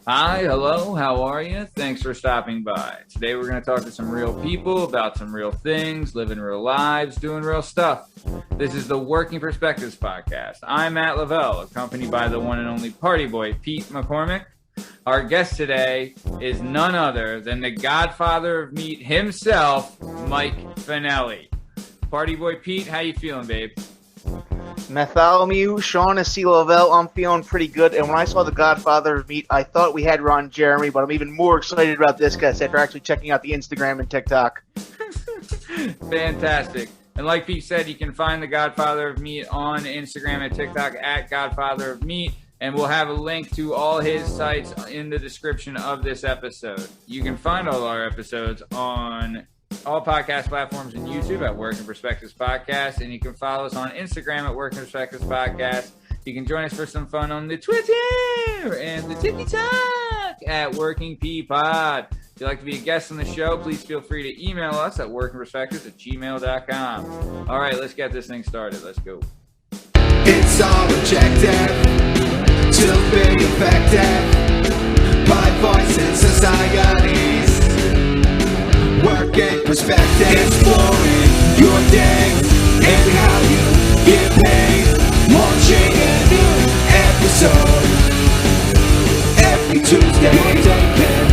Hi, hello, how are you? Thanks for stopping by. Today we're going to talk to some real people about some real things, living real lives, doing real stuff. This is the Working Perspectives podcast. I'm Matt Lavelle, accompanied by the one and only party boy, Pete McCormick. Our guest today is none other than the Godfather of Meat himself, Mike Faneli. Party boy Pete, how you feeling, babe? Bartholomew, Shaughnessy Lavelle, I'm feeling pretty good. And when I saw the Godfather of Meat, I thought we had Ron Jeremy, but I'm even more excited about this guy after actually checking out the Instagram and TikTok. Fantastic. And like Pete said, you can find the Godfather of Meat on Instagram and TikTok at Godfather of Meat. And we'll have a link to all his sites in the description of this episode. You can find all our episodes on all podcast platforms and YouTube at Working Perspectives Podcast. And you can follow us on Instagram at Working Perspectives Podcast. You can join us for some fun on the Twitter and the TikTok at Working P Pod. If you'd like to be a guest on the show, please feel free to email us at workingperspectives@gmail.com. All right, let's get this thing started. Let's go. It's all objective to be effective by voicing societies. Working perspective, exploring your day and how you get paid. Launching a new episode every Tuesday. Your day can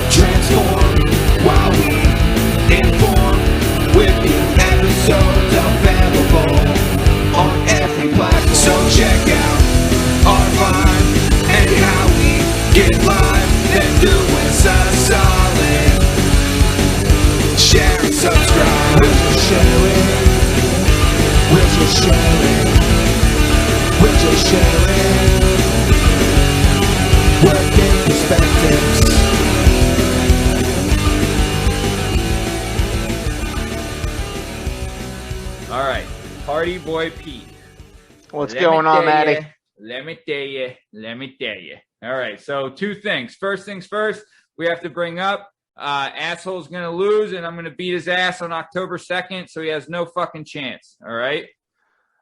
transform while we inform with new episodes available on every platform. So check out our vibe and how we get live. Then do us a solid. Share and subscribe. We'll just share it. We'll just share it. We'll just share it. Working perspectives. All right, Party Boy Pete. What's going on, Matty? Let me tell you. All right, so two things. First things first, we have to bring up Asshole's going to lose, and I'm going to beat his ass on October 2nd, so he has no fucking chance, all right?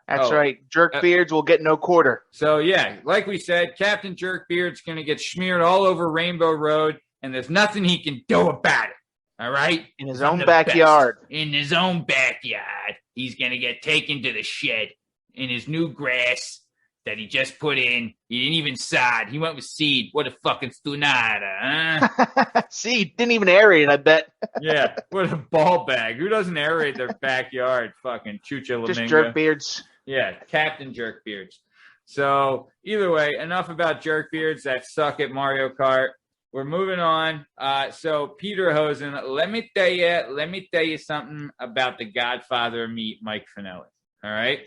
That's right. Jerk Beards will get no quarter. So, yeah, like we said, Captain Jerk Beard's going to get smeared all over Rainbow Road, and there's nothing he can do about it, all right? In his own backyard. In his own backyard. He's going to get taken to the shed in his new grass that he just put in. He didn't even sod. He went with seed. What a fucking stunada, huh? See, didn't even aerate it, I bet. Yeah, what a ball bag. Who doesn't aerate their backyard? Fucking Chucha Laminga. Just Jerk Beards. Yeah, Captain Jerk Beards. So, either way, enough about Jerk Beards that suck at Mario Kart. We're moving on. So, Peter Hosen, let me tell you something about the Godfather of Meat, Mike Faneli. All right?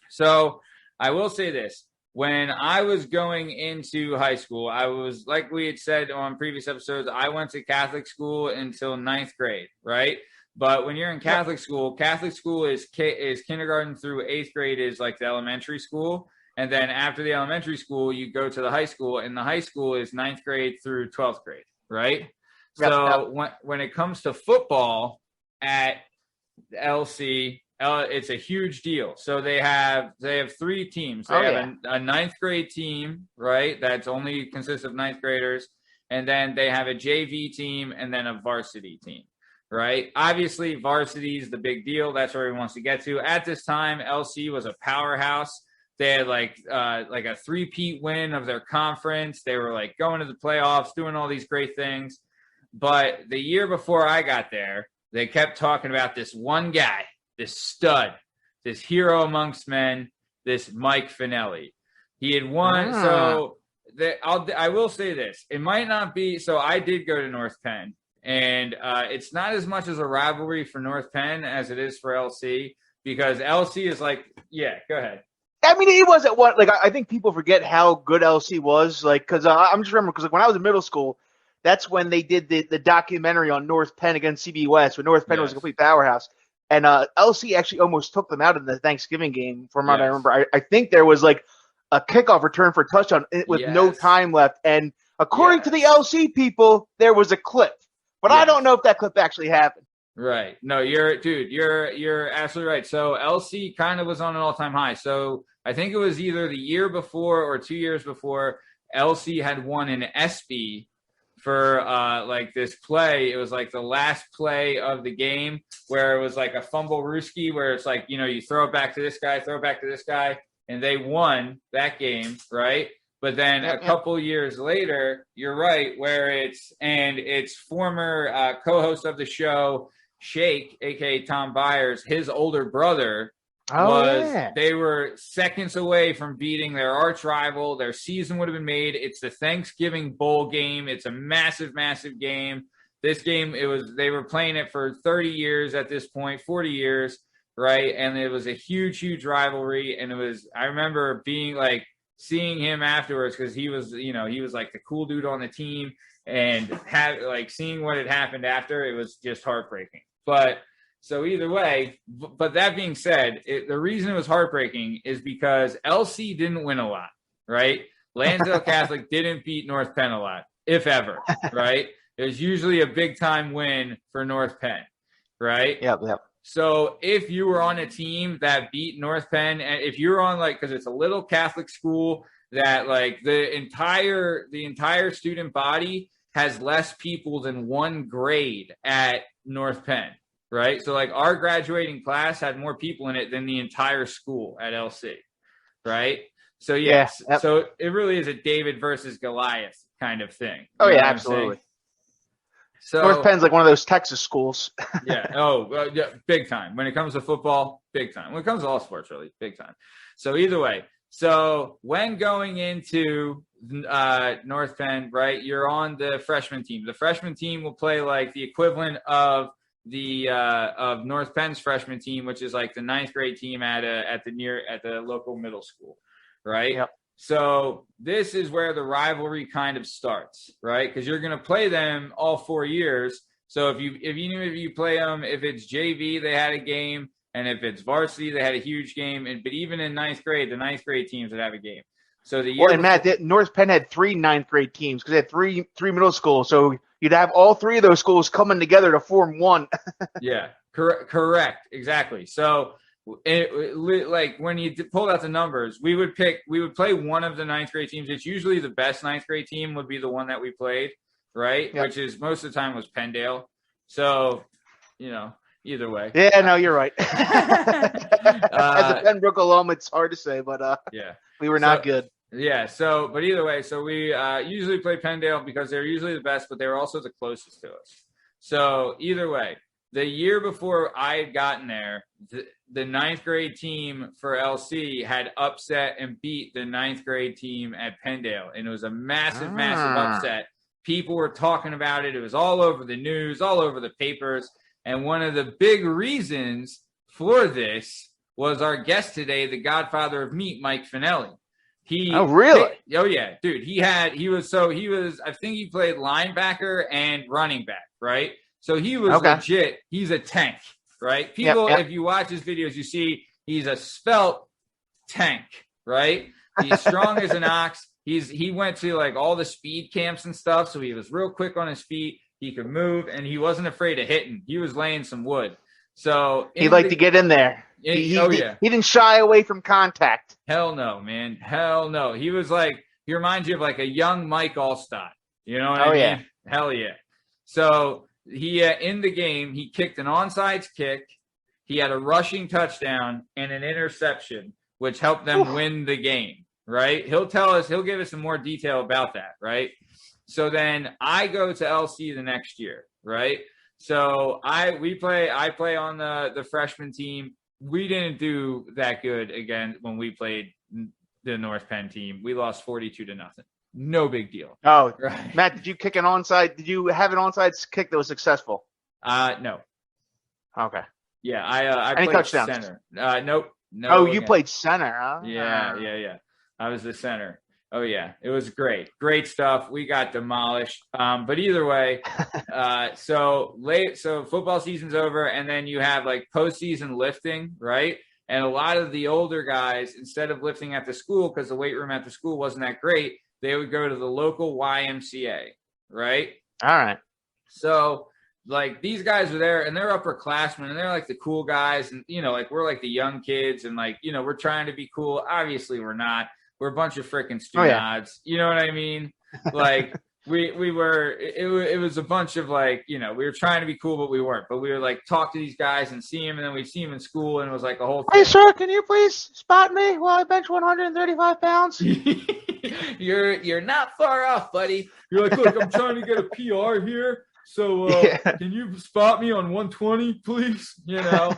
So, I will say this. When I was going into high school, I was, like we had said on previous episodes, I went to Catholic school until 9th grade, right? But when you're in Catholic school is kindergarten through 8th grade is like the elementary school. And then after the elementary school, you go to the high school, and the high school is 9th grade through 12th grade, right? Yep, So when it comes to football at LC, it's a huge deal. So they have 3 teams. They have a 9th grade team, right? That's only consists of 9th graders. And then they have a JV team and then a varsity team, right? Obviously, varsity is the big deal. That's where everyone wants to get to. At this time, LC was a powerhouse. They had like a three-peat win of their conference. They were like going to the playoffs, doing all these great things. But the year before I got there, they kept talking about this one guy, this stud, this hero amongst men, this Mike Faneli. He had won. So I will say this. It might not be. So I did go to North Penn. And it's not as much as a rivalry for North Penn as it is for LC. Because LC is like, yeah, go ahead. I mean, he wasn't what, like, I think people forget how good LC was. Like, because I'm just remembering, because like, when I was in middle school, that's when they did the documentary on North Penn against CB West, when North Penn was a complete powerhouse. And LC actually almost took them out in the Thanksgiving game, from what I remember. I think there was like a kickoff return for a touchdown with no time left. And according to the LC people, there was a clip. But I don't know if that clip actually happened. Right. No, you're absolutely right. So LC kind of was on an all-time high. So I think it was either the year before or 2 years before LC had won an ESPY for like this play. It was like the last play of the game where it was like a fumble rooski where it's like, you throw it back to this guy, and they won that game, right? But then a couple years later, you're right, where it's former co-host of the show, Shake, aka Tom Byers, his older brother they were seconds away from beating their arch rival. Their season would have been made. It's the Thanksgiving bowl game. It's a massive, massive game. This game, they were playing it for 30 years at this point, 40 years, right? And it was a huge, huge rivalry. And I remember being like, seeing him afterwards, because he was like the cool dude on the team, and seeing what had happened after, it was just heartbreaking. But so either way, but that being said, the reason it was heartbreaking is because LC didn't win a lot, right? Lansdale Catholic didn't beat North Penn a lot, if ever, right? It was usually a big time win for North Penn, right? Yep. So if you were on a team that beat North Penn, and if you're on because it's a little Catholic school that like the entire student body has less people than one grade at North Penn, right? So like our graduating class had more people in it than the entire school at LC, right? So yes, so it really is a David versus Goliath kind of thing. Oh yeah, absolutely. So North Penn's like one of those Texas schools. Yeah. Oh, yeah, big time. When it comes to football, big time. When it comes to all sports, really, big time. So either way, so when going into North Penn, right, you're on the freshman team. The freshman team will play like the equivalent of of North Penn's freshman team, which is like the 9th grade team at the local middle school, right? Yep. So this is where the rivalry kind of starts, right? Because you're going to play them all 4 years. So if you play them, if it's JV, they had a game, and if it's varsity, they had a huge game. But even in 9th grade, the 9th grade teams would have a game. So Matt, North Penn had 3 9th grade teams because they had three middle schools. So you'd have all 3 of those schools coming together to form one. Yeah, correct, exactly. So. Like when you pulled out the numbers, we would play one of the 9th grade teams. It's usually the best 9th grade team would be the one that we played, right? Yep. Which is most of the time was Penndale. So, either way. Yeah, no, you're right. As a Pembroke alum, it's hard to say, but we were not good. Yeah. So, but either way, so we usually play Penndale because they're usually the best, but they were also the closest to us. So either way, the year before I had gotten there, the 9th grade team for LC had upset and beat the 9th grade team at Penndale. And it was a massive, massive upset. People were talking about it. It was all over the news, all over the papers. And one of the big reasons for this was our guest today, the Godfather of Meat, Mike Faneli. Oh, really? Oh, yeah, dude. I think he played linebacker and running back, right? So he was legit. He's a tank, right? People, if you watch his videos, you see he's a svelte tank, right? He's strong as an ox. He went to like all the speed camps and stuff, so he was real quick on his feet. He could move, and he wasn't afraid of hitting. He was laying some wood. So he liked to get in there. He didn't shy away from contact. Hell no, man. Hell no. He was like, he reminds you of like a young Mike Allstott. You know what I mean? Yeah. Hell yeah. So he in the game, he kicked an onside kick. He had a rushing touchdown and an interception, which helped them win the game, right? He'll give us some more detail about that, right? So then I go to LC the next year, right? So I play on the freshman team. We didn't do that good again when we played the North Penn team. We lost 42-0. No big deal. Oh, right. Matt, did you kick an onside? Did you have an onside kick that was successful? No. Okay. Yeah, I Any played touchdowns? Center. Nope. No. Oh, you played center, huh? Yeah. I was the center. Oh yeah, it was great stuff. We got demolished. But either way, so football season's over, and then you have like postseason lifting, right? And a lot of the older guys, instead of lifting at the school because the weight room at the school wasn't that great, they would go to the local YMCA, right? All right. So like these guys were there, and they're upperclassmen, and they're like the cool guys, and like we're like the young kids, and like we're trying to be cool. Obviously, we're not. we're a bunch of freaking stunads. You know what I mean? Like we were, it was a bunch of like, you know, we were trying to be cool, but we weren't. But we were like talk to these guys and see them, and then we'd see them in school, and it was like a whole thing. Hey, sir, can you please spot me while I bench 135 pounds? You're not far off, buddy. You're like, look, I'm trying to get a PR here. So can you spot me on 120, please? You know?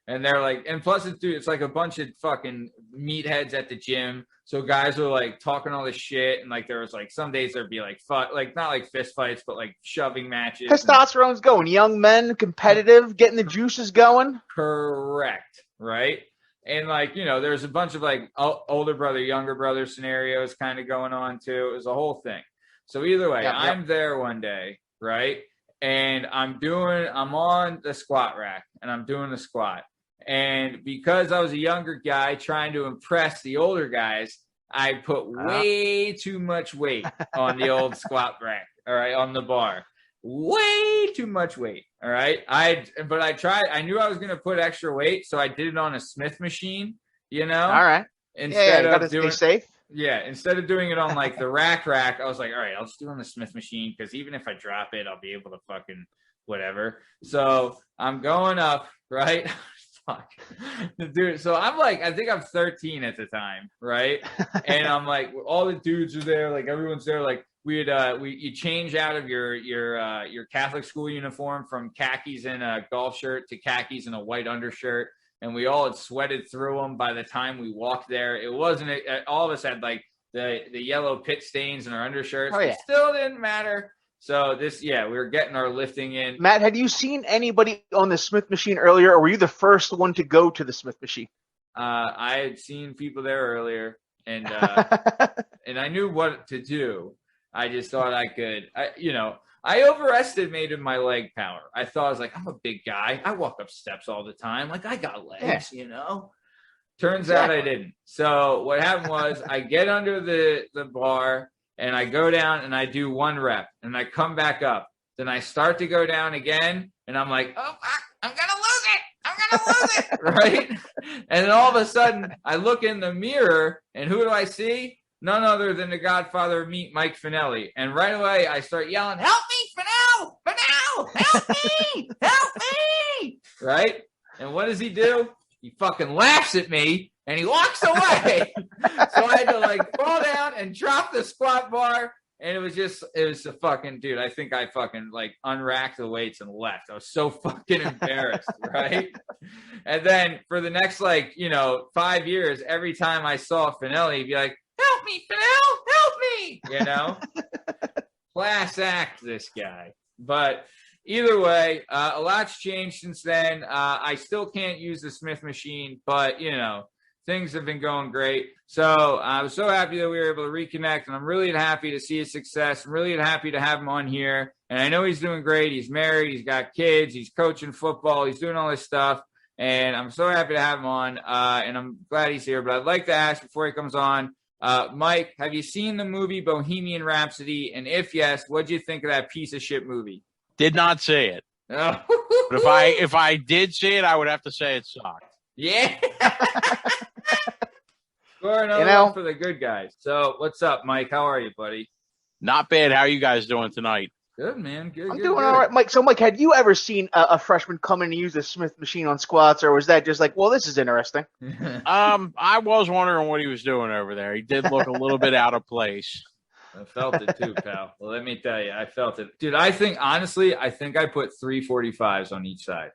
And they're like, and plus it's like a bunch of fucking meatheads at the gym. So guys are like talking all this shit. And like, there was like, some days there'd be like, like not like fist fights, but like shoving matches. Testosterone's going. Young men, competitive, getting the juices going. Correct. Right. And like, you know, there's a bunch of like older brother, younger brother scenarios kind of going on too. It was a whole thing. So either way, I'm there one day. Right. And I'm on the squat rack and I'm doing the squat. And because I was a younger guy trying to impress the older guys, I put way too much weight on the old squat rack. All right. On the bar, way too much weight. All right. But I tried, I knew I was going to put extra weight. So I did it on a Smith machine, you know? All right. Instead you of gotta doing stay safe. Yeah, instead of doing it on like the rack, I was like, all right, I'll just do it on the Smith machine because even if I drop it, I'll be able to fucking whatever. So I'm going up, right? Fuck. Dude, so I'm like, I think I'm 13 at the time, right? And I'm like, all the dudes are there, like everyone's there, like you change out of your Catholic school uniform from khakis and a golf shirt to khakis and a white undershirt. And we all had sweated through them by the time we walked there. It wasn't, all of us had like the yellow pit stains in our undershirts. It still didn't matter. So we were getting our lifting in. Matt, had you seen anybody on the Smith machine earlier, or were you the first one to go to the Smith machine? I had seen people there earlier, and and I knew what to do. I just thought I could, I overestimated my leg power. I thought I was like, I'm a big guy. I walk up steps all the time. Like, I got legs, you know? Turns out I didn't. So what happened was I get under the bar and I go down and I do one rep and I come back up. Then I start to go down again and I'm like, oh, fuck, I'm going to lose it. I'm going to lose it. Right? And then all of a sudden I look in the mirror and who do I see? None other than the Godfather of Meat, Mike Faneli. And right away, I start yelling, help me, Fanel, help me, help me, right? And what does he do? He fucking laughs at me, and he walks away. So I had to, like, fall down and drop the squat bar, and it was a fucking, dude, I think I fucking, like, unracked the weights and left. I was so fucking embarrassed, right? And then for the next, 5 years, every time I saw Faneli, he'd be like, help me, Fanel, help me, you know? Class act, this guy. But either way, a lot's changed since then. I still can't use the Smith machine, but, things have been going great. So I was so happy that we were able to reconnect, and I'm really happy to see his success. I'm really happy to have him on here. And I know he's doing great. He's married. He's got kids. He's coaching football. He's doing all this stuff. And I'm so happy to have him on, and I'm glad he's here. But I'd like to ask before he comes on, Mike, have you seen the movie Bohemian Rhapsody? And if yes, what'd you think of that piece of shit movie? Did not see it. Oh. But if I did see it, I would have to say it sucked. Yeah. Score another one for the good guys. So what's up, Mike? How are you, buddy? Not bad. How are you guys doing tonight? Good, man. Good. I'm doing all right, Mike. So, Mike, had you ever seen a freshman come in and use the Smith machine on squats, or was that just like, well, this is interesting? I was wondering what he was doing over there. He did look a little bit out of place. I felt it too, pal. Well, let me tell you, I felt it. Dude, I think I put 345s on each side.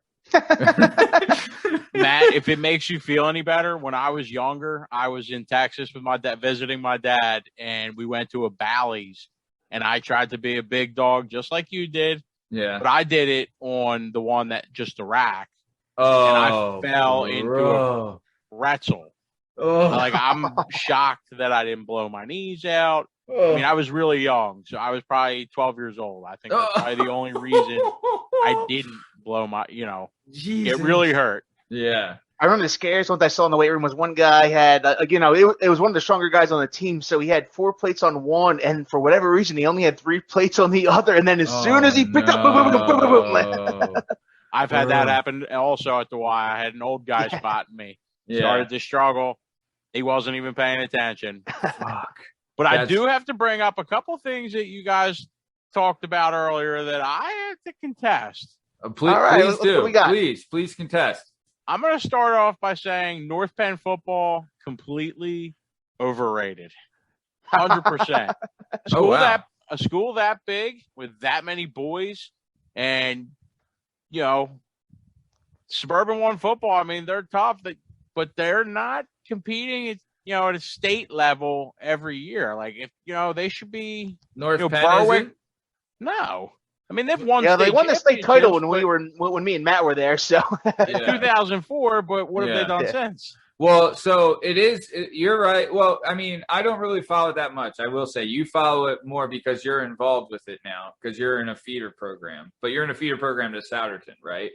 Matt, if it makes you feel any better, when I was younger, I was in Texas with my dad, visiting my dad, and we went to a Bally's, and I tried to be a big dog just like you did. Yeah. But I did it on the one that just the rack. Oh, and I fell into a pretzel. Oh. Like, I'm shocked that I didn't blow my knees out. I mean, I was really young, so I was probably 12 years old. I think that's probably the only reason I didn't blow my, Jesus. It really hurt. Yeah. I remember the scariest one I saw in the weight room was one guy had, it was one of the stronger guys on the team, so he had 4 plates on one, and for whatever reason, he only had 3 plates on the other, and then as soon as he picked up, boom. I've had that happen also at the Y. I had an old guy spotting me. Yeah. Started to struggle. He wasn't even paying attention. Fuck. But I do have to bring up a couple things that you guys talked about earlier that I have to contest. Please, All right, please let's do. what we got. Please contest. I'm going to start off by saying North Penn football completely overrated. 100%. A school that big with that many boys, and Suburban One football. I mean, they're tough, but they're not competing at a state level every year. Like if they should be North Penn Berwick. isn't? No, I mean they've won. Yeah, they won the state title when when me and Matt were there. So 2004. But what have they done since? Well, so it is. You're right. Well, I mean, I don't really follow it that much. I will say you follow it more because you're involved with it now because you're in a feeder program. But you're in a feeder program to Souderton, right?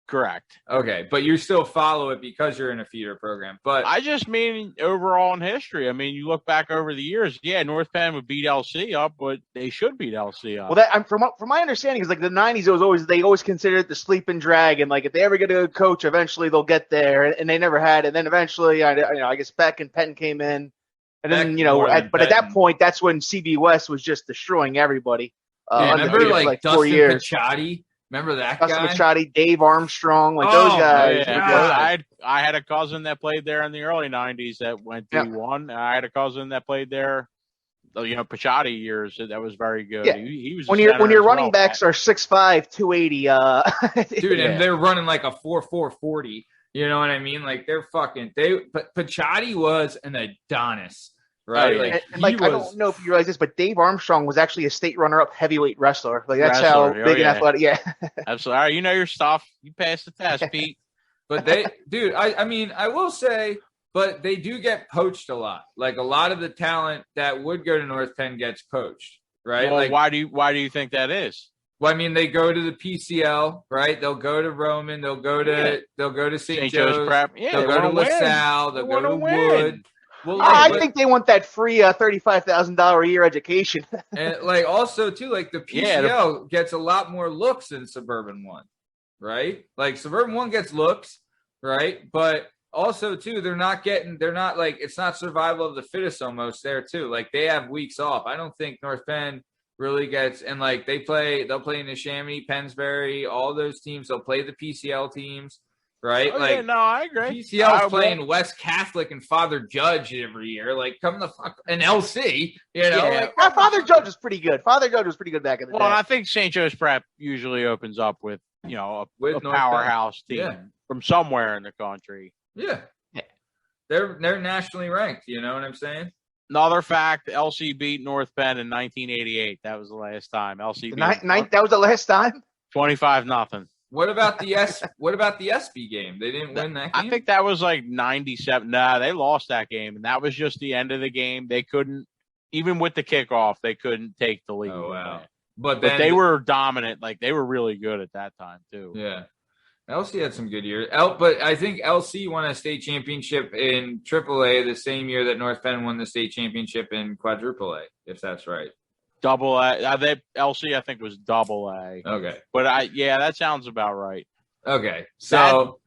Correct. Okay, but you still follow it because you're in a feeder program. But I just mean overall in history. I mean, you look back over the years. Yeah, North Penn would beat LC up, but they should beat LC up. Well, from my understanding is like the '90s. They always considered it the sleeping dragon. Like if they ever get a good coach, eventually they'll get there, and they never had. And then eventually, I guess Beck and Penn came in, and then but at that point, that's when CB West was just destroying everybody. Remember like Dustin 4 years. Picciotti? Remember that Dustin guy? Picciotti, Dave Armstrong, those guys. Yeah. I had a cousin that played there in the early '90s that went D1. I had a cousin that played there, Picciotti years. That was very good. Yeah. He was when your running backs are 6'5", 280. Dude, and they're running like a 4.4 40. You know what I mean? Like they're fucking. But Picciotti was an Adonis. Right, I don't know if you realize this, but Dave Armstrong was actually a state runner-up heavyweight wrestler. Like that's how big and athletic. Yeah, absolutely. All right, you know your stuff. You passed the test, Pete. But I mean, I will say, but they do get poached a lot. Like a lot of the talent that would go to North Penn gets poached, right? Well, like, why do you think that is? Well, I mean, they go to the PCL, right? They'll go to Roman. They'll go to St. Joe's Prep. Yeah, they'll go to LaSalle. They'll go to Wood. Well, I think they want that free $35,000 a year education. And also too, the PCL gets a lot more looks than Suburban One, right? Like Suburban One gets looks, right? But also too, it's not survival of the fittest almost there too. Like they have weeks off. I don't think North Penn really gets, and they'll play in Neshaminy, Pennsbury, all those teams. They'll play the PCL teams. Right? No, I agree. PCL is playing West Catholic and Father Judge every year. Come the fuck and LC, Father Judge was pretty good. Father Judge was pretty good back in the day. Well, I think St. Joe's Prep usually opens up with a powerhouse team from somewhere in the country. Yeah. They're nationally ranked, you know what I'm saying? Another fact, LC beat North Penn in 1988. That was the last time. LC beat that was the last time? 25-0. What about the SB game? They didn't win that game? I think that was 97. Nah, they lost that game, and that was just the end of the game. They couldn't, even with the kickoff, they couldn't take the lead. Oh, wow. But they were dominant. They were really good at that time, too. Yeah. LC had some good years. But I think LC won a state championship in AAA the same year that North Penn won the state championship in Quadruple A, if that's right. Double A. LC, I think, was double A. Okay. But that sounds about right. Okay. So,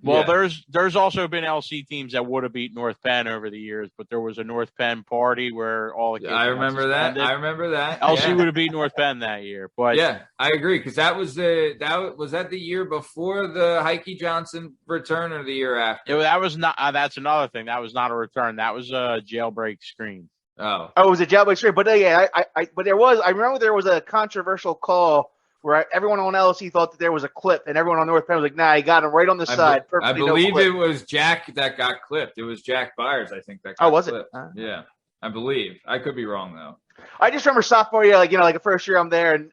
there's also been LC teams that would have beat North Penn over the years, but there was a North Penn party where all the kids I remember that. LC would have beat North Penn that year. But yeah, I agree because was that the year before the Heike Johnson return or the year after? That was not. That's another thing. That was not a return. That was a jailbreak screen. Oh, it was a jailbreak screen. But but I remember there was a controversial call where everyone on LC thought that there was a clip, and everyone on North Penn was like, "Nah, he got him right on the side." I believe it was Jack that got clipped. It was Jack Byers, I think, that got was clipped. Yeah, I believe. I could be wrong though. I just remember sophomore year, the first year I'm there,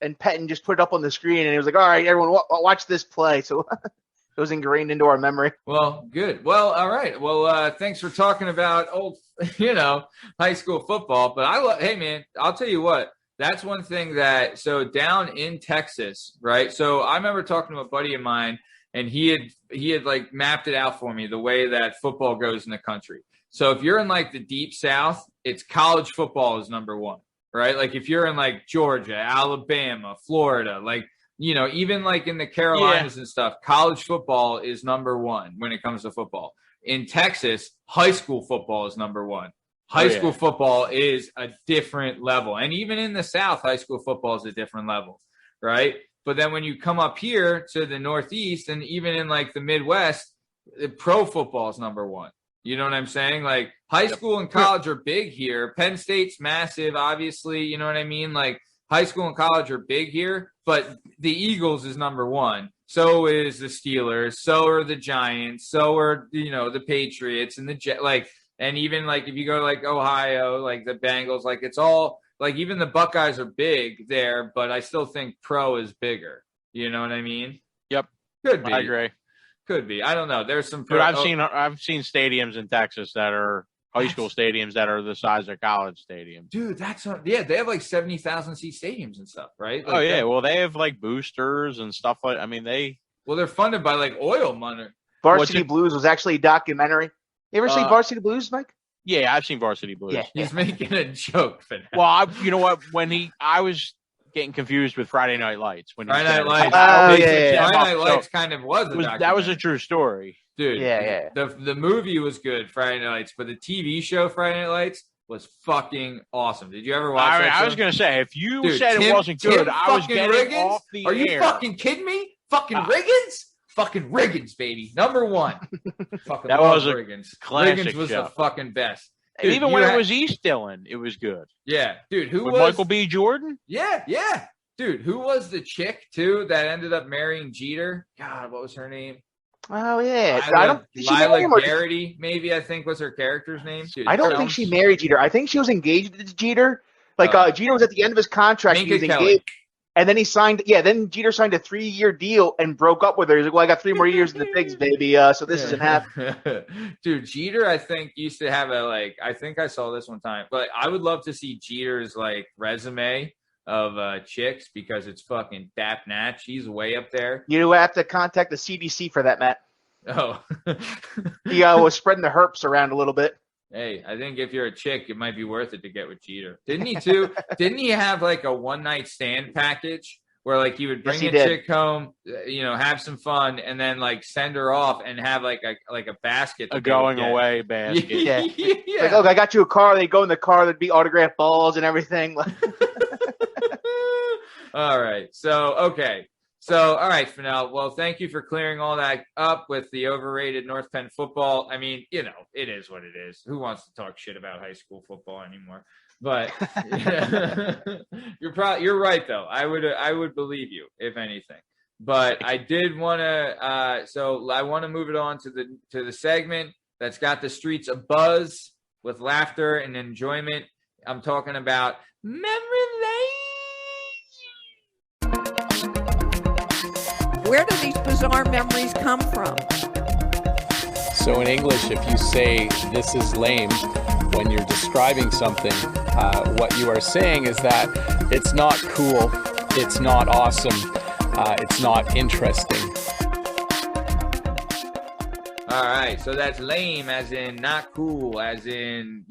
and Pettin just put it up on the screen, and he was like, "All right, everyone, watch this play." So it was ingrained into our memory. Well, good. Well, all right. Well, thanks for talking about old, high school football. But hey, man, I'll tell you what. That's one thing so down in Texas, right? So I remember talking to a buddy of mine, and he had mapped it out for me the way that football goes in the country. So if you're in the deep South, it's college football is number one, right? If you're in Georgia, Alabama, Florida, even in the Carolinas and stuff, college football is number one when it comes to football. in Texas, high school football is number one. High school football is a different level. And even in the South, high school football is a different level, right? But then when you come up here to the Northeast and even in like the Midwest, the pro football is number one. You know what I'm saying? Like high school and college are big here. Penn State's massive, obviously. You know what I mean? Like high school and college are big here, but the Eagles is number one. So is the Steelers. So are the Giants. So are, the Patriots and and even like if you go to like Ohio, like the Bengals, like it's all like even the Buckeyes are big there, but I still think pro is bigger. You know what I mean? Yep. Could be. I agree. Could be. I don't know. There's some. Dude, I've seen stadiums in Texas that are high school stadiums that are the size of college stadiums. Dude, they have like 70,000 seat stadiums and stuff, right? Like, well, they have like boosters and stuff like. I mean, they're funded by like oil money. Varsity Blues was actually a documentary. You ever see Varsity Blues, Mike? Yeah, I've seen Varsity Blues. Yeah, he's making a joke for that. Well, you know what? I was getting confused with Friday Night Lights. Friday Night Lights. Friday Night Lights kind of was a documentary. That was a true story. Dude, the movie was good, Friday Night Lights, but the TV show Friday Night Lights was fucking awesome. Did you ever watch that show? I was going to say, if you said it wasn't good, I was getting Riggins? Off the air. Are you fucking kidding me? Fucking Riggins? Fucking Riggins, baby. Number one. Fucking that was Riggins. Classic Riggins was show. The fucking best. Dude, even when it was East Dillon, it was good. Yeah. Dude, With Michael B. Jordan? Yeah. Dude, who was the chick, too, that ended up marrying Jeter? God, what was her name? Oh, yeah. Lila Garrity, maybe, I think was her character's name. Dude, I don't think she married Jeter. I think she was engaged to Jeter. Jeter was at the end of his contract. He was engaged. And then he signed, then Jeter signed a 3-year deal and broke up with her. He's like, well, I got 3 more years in the pigs, baby. So this isn't happening. Dude, Jeter, I think, used to have I think I saw this one time, but I would love to see Jeter's, resume of chicks because it's fucking dap natch. He's way up there. You have to contact the CDC for that, Matt. Oh. He was spreading the herpes around a little bit. Hey, I think if you're a chick, it might be worth it to get with Jeter. Didn't he too? Didn't he have a one-night stand package where he would bring a chick home, have some fun, and then send her off and have a basket, a going away basket. Yeah. Yeah. I got you a car. They go in the car. There'd be autographed balls and everything. All right. So all right, Fanel. Well, thank you for clearing all that up with the overrated North Penn football. I mean, it is what it is. Who wants to talk shit about high school football anymore? But you're right though. I would believe you if anything. But I did want to. So I want to move it on to the segment that's got the streets abuzz with laughter and enjoyment. I'm talking about memory lane. Where do these bizarre memories come from? So in English, if you say this is lame, when you're describing something, what you are saying is that it's not cool, it's not awesome, it's not interesting. All right, so that's lame as in not cool, as in,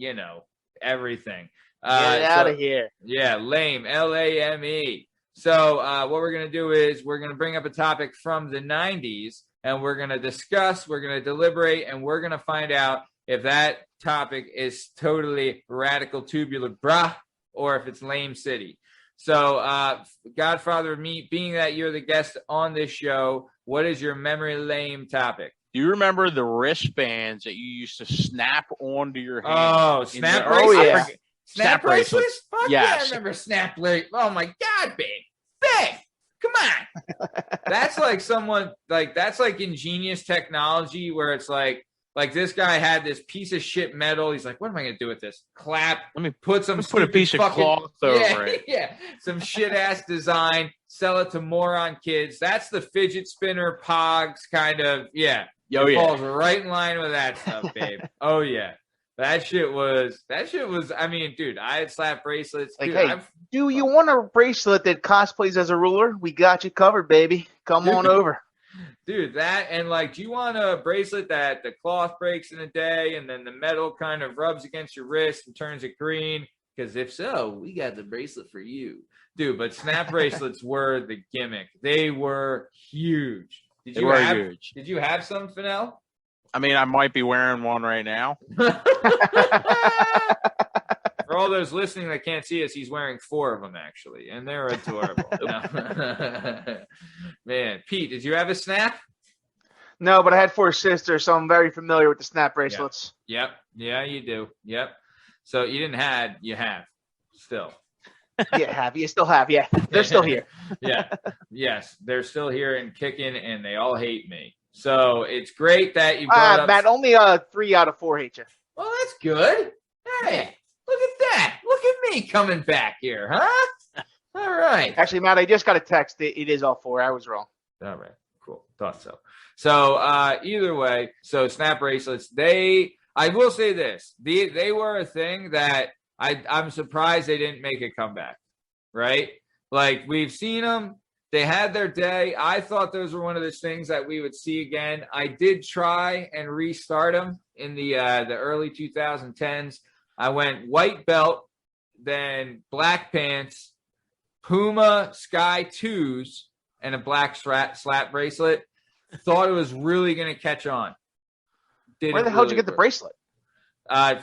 everything. Get out of here. Yeah, lame, Lame. So what we're going to do is we're going to bring up a topic from the 90s, and we're going to discuss, we're going to deliberate, and we're going to find out if that topic is totally radical tubular brah or if it's lame city. So Godfather of Meat, being that you're the guest on this show, what is your memory lame topic? Do you remember the wristbands that you used to snap onto your hand? Oh, snap bracelets? Oh, yeah. Snap bracelets? Fuck yes. Yeah, I remember snap bracelets. Oh, my God, big. Come on. That's that's ingenious technology where it's like this guy had this piece of shit metal. He's like, what am I going to do with this? Clap. Let me put a piece of cloth over it. Yeah. Some shit ass design. Sell it to moron kids. That's the fidget spinner pogs kind of. Yeah. It falls right in line with that stuff, babe. Oh, yeah. That shit was, I mean, dude, I had slap bracelets. Dude, do you want a bracelet that cosplays as a ruler? We got you covered, baby. Come on over. Dude, that, and do you want a bracelet that the cloth breaks in a day and then the metal kind of rubs against your wrist and turns it green? Because if so, we got the bracelet for you. Dude, but snap bracelets were the gimmick. They were huge. Did you have some, Fanel? I mean, I might be wearing one right now. For all those listening that can't see us, he's wearing 4 of them, actually, and they're adorable. Man, Pete, did you have a snap? No, but I had 4 sisters, so I'm very familiar with the snap bracelets. Yep. Yeah, you do. Yep. So you didn't have, you have still. You still have. Yeah, they're still here. Yeah. Yes, they're still here and kicking, and they all hate me. So it's great that you brought up. Matt, only 3 out of 4 hate you. Well, that's good. Hey, look at that. Look at me coming back here, huh? All right. Actually, Matt, I just got a text. It is all 4. I was wrong. All right. Cool. Thought so. So either way, so snap bracelets, I will say this. They were a thing that I'm surprised they didn't make a comeback, right? Like, we've seen them. They had their day. I thought those were one of those things that we would see again. I did try and restart them in the early 2010s. I went white belt, then black pants, Puma Sky 2s, and a black slap bracelet. Thought it was really going to catch on. Where the hell did you get the bracelet? I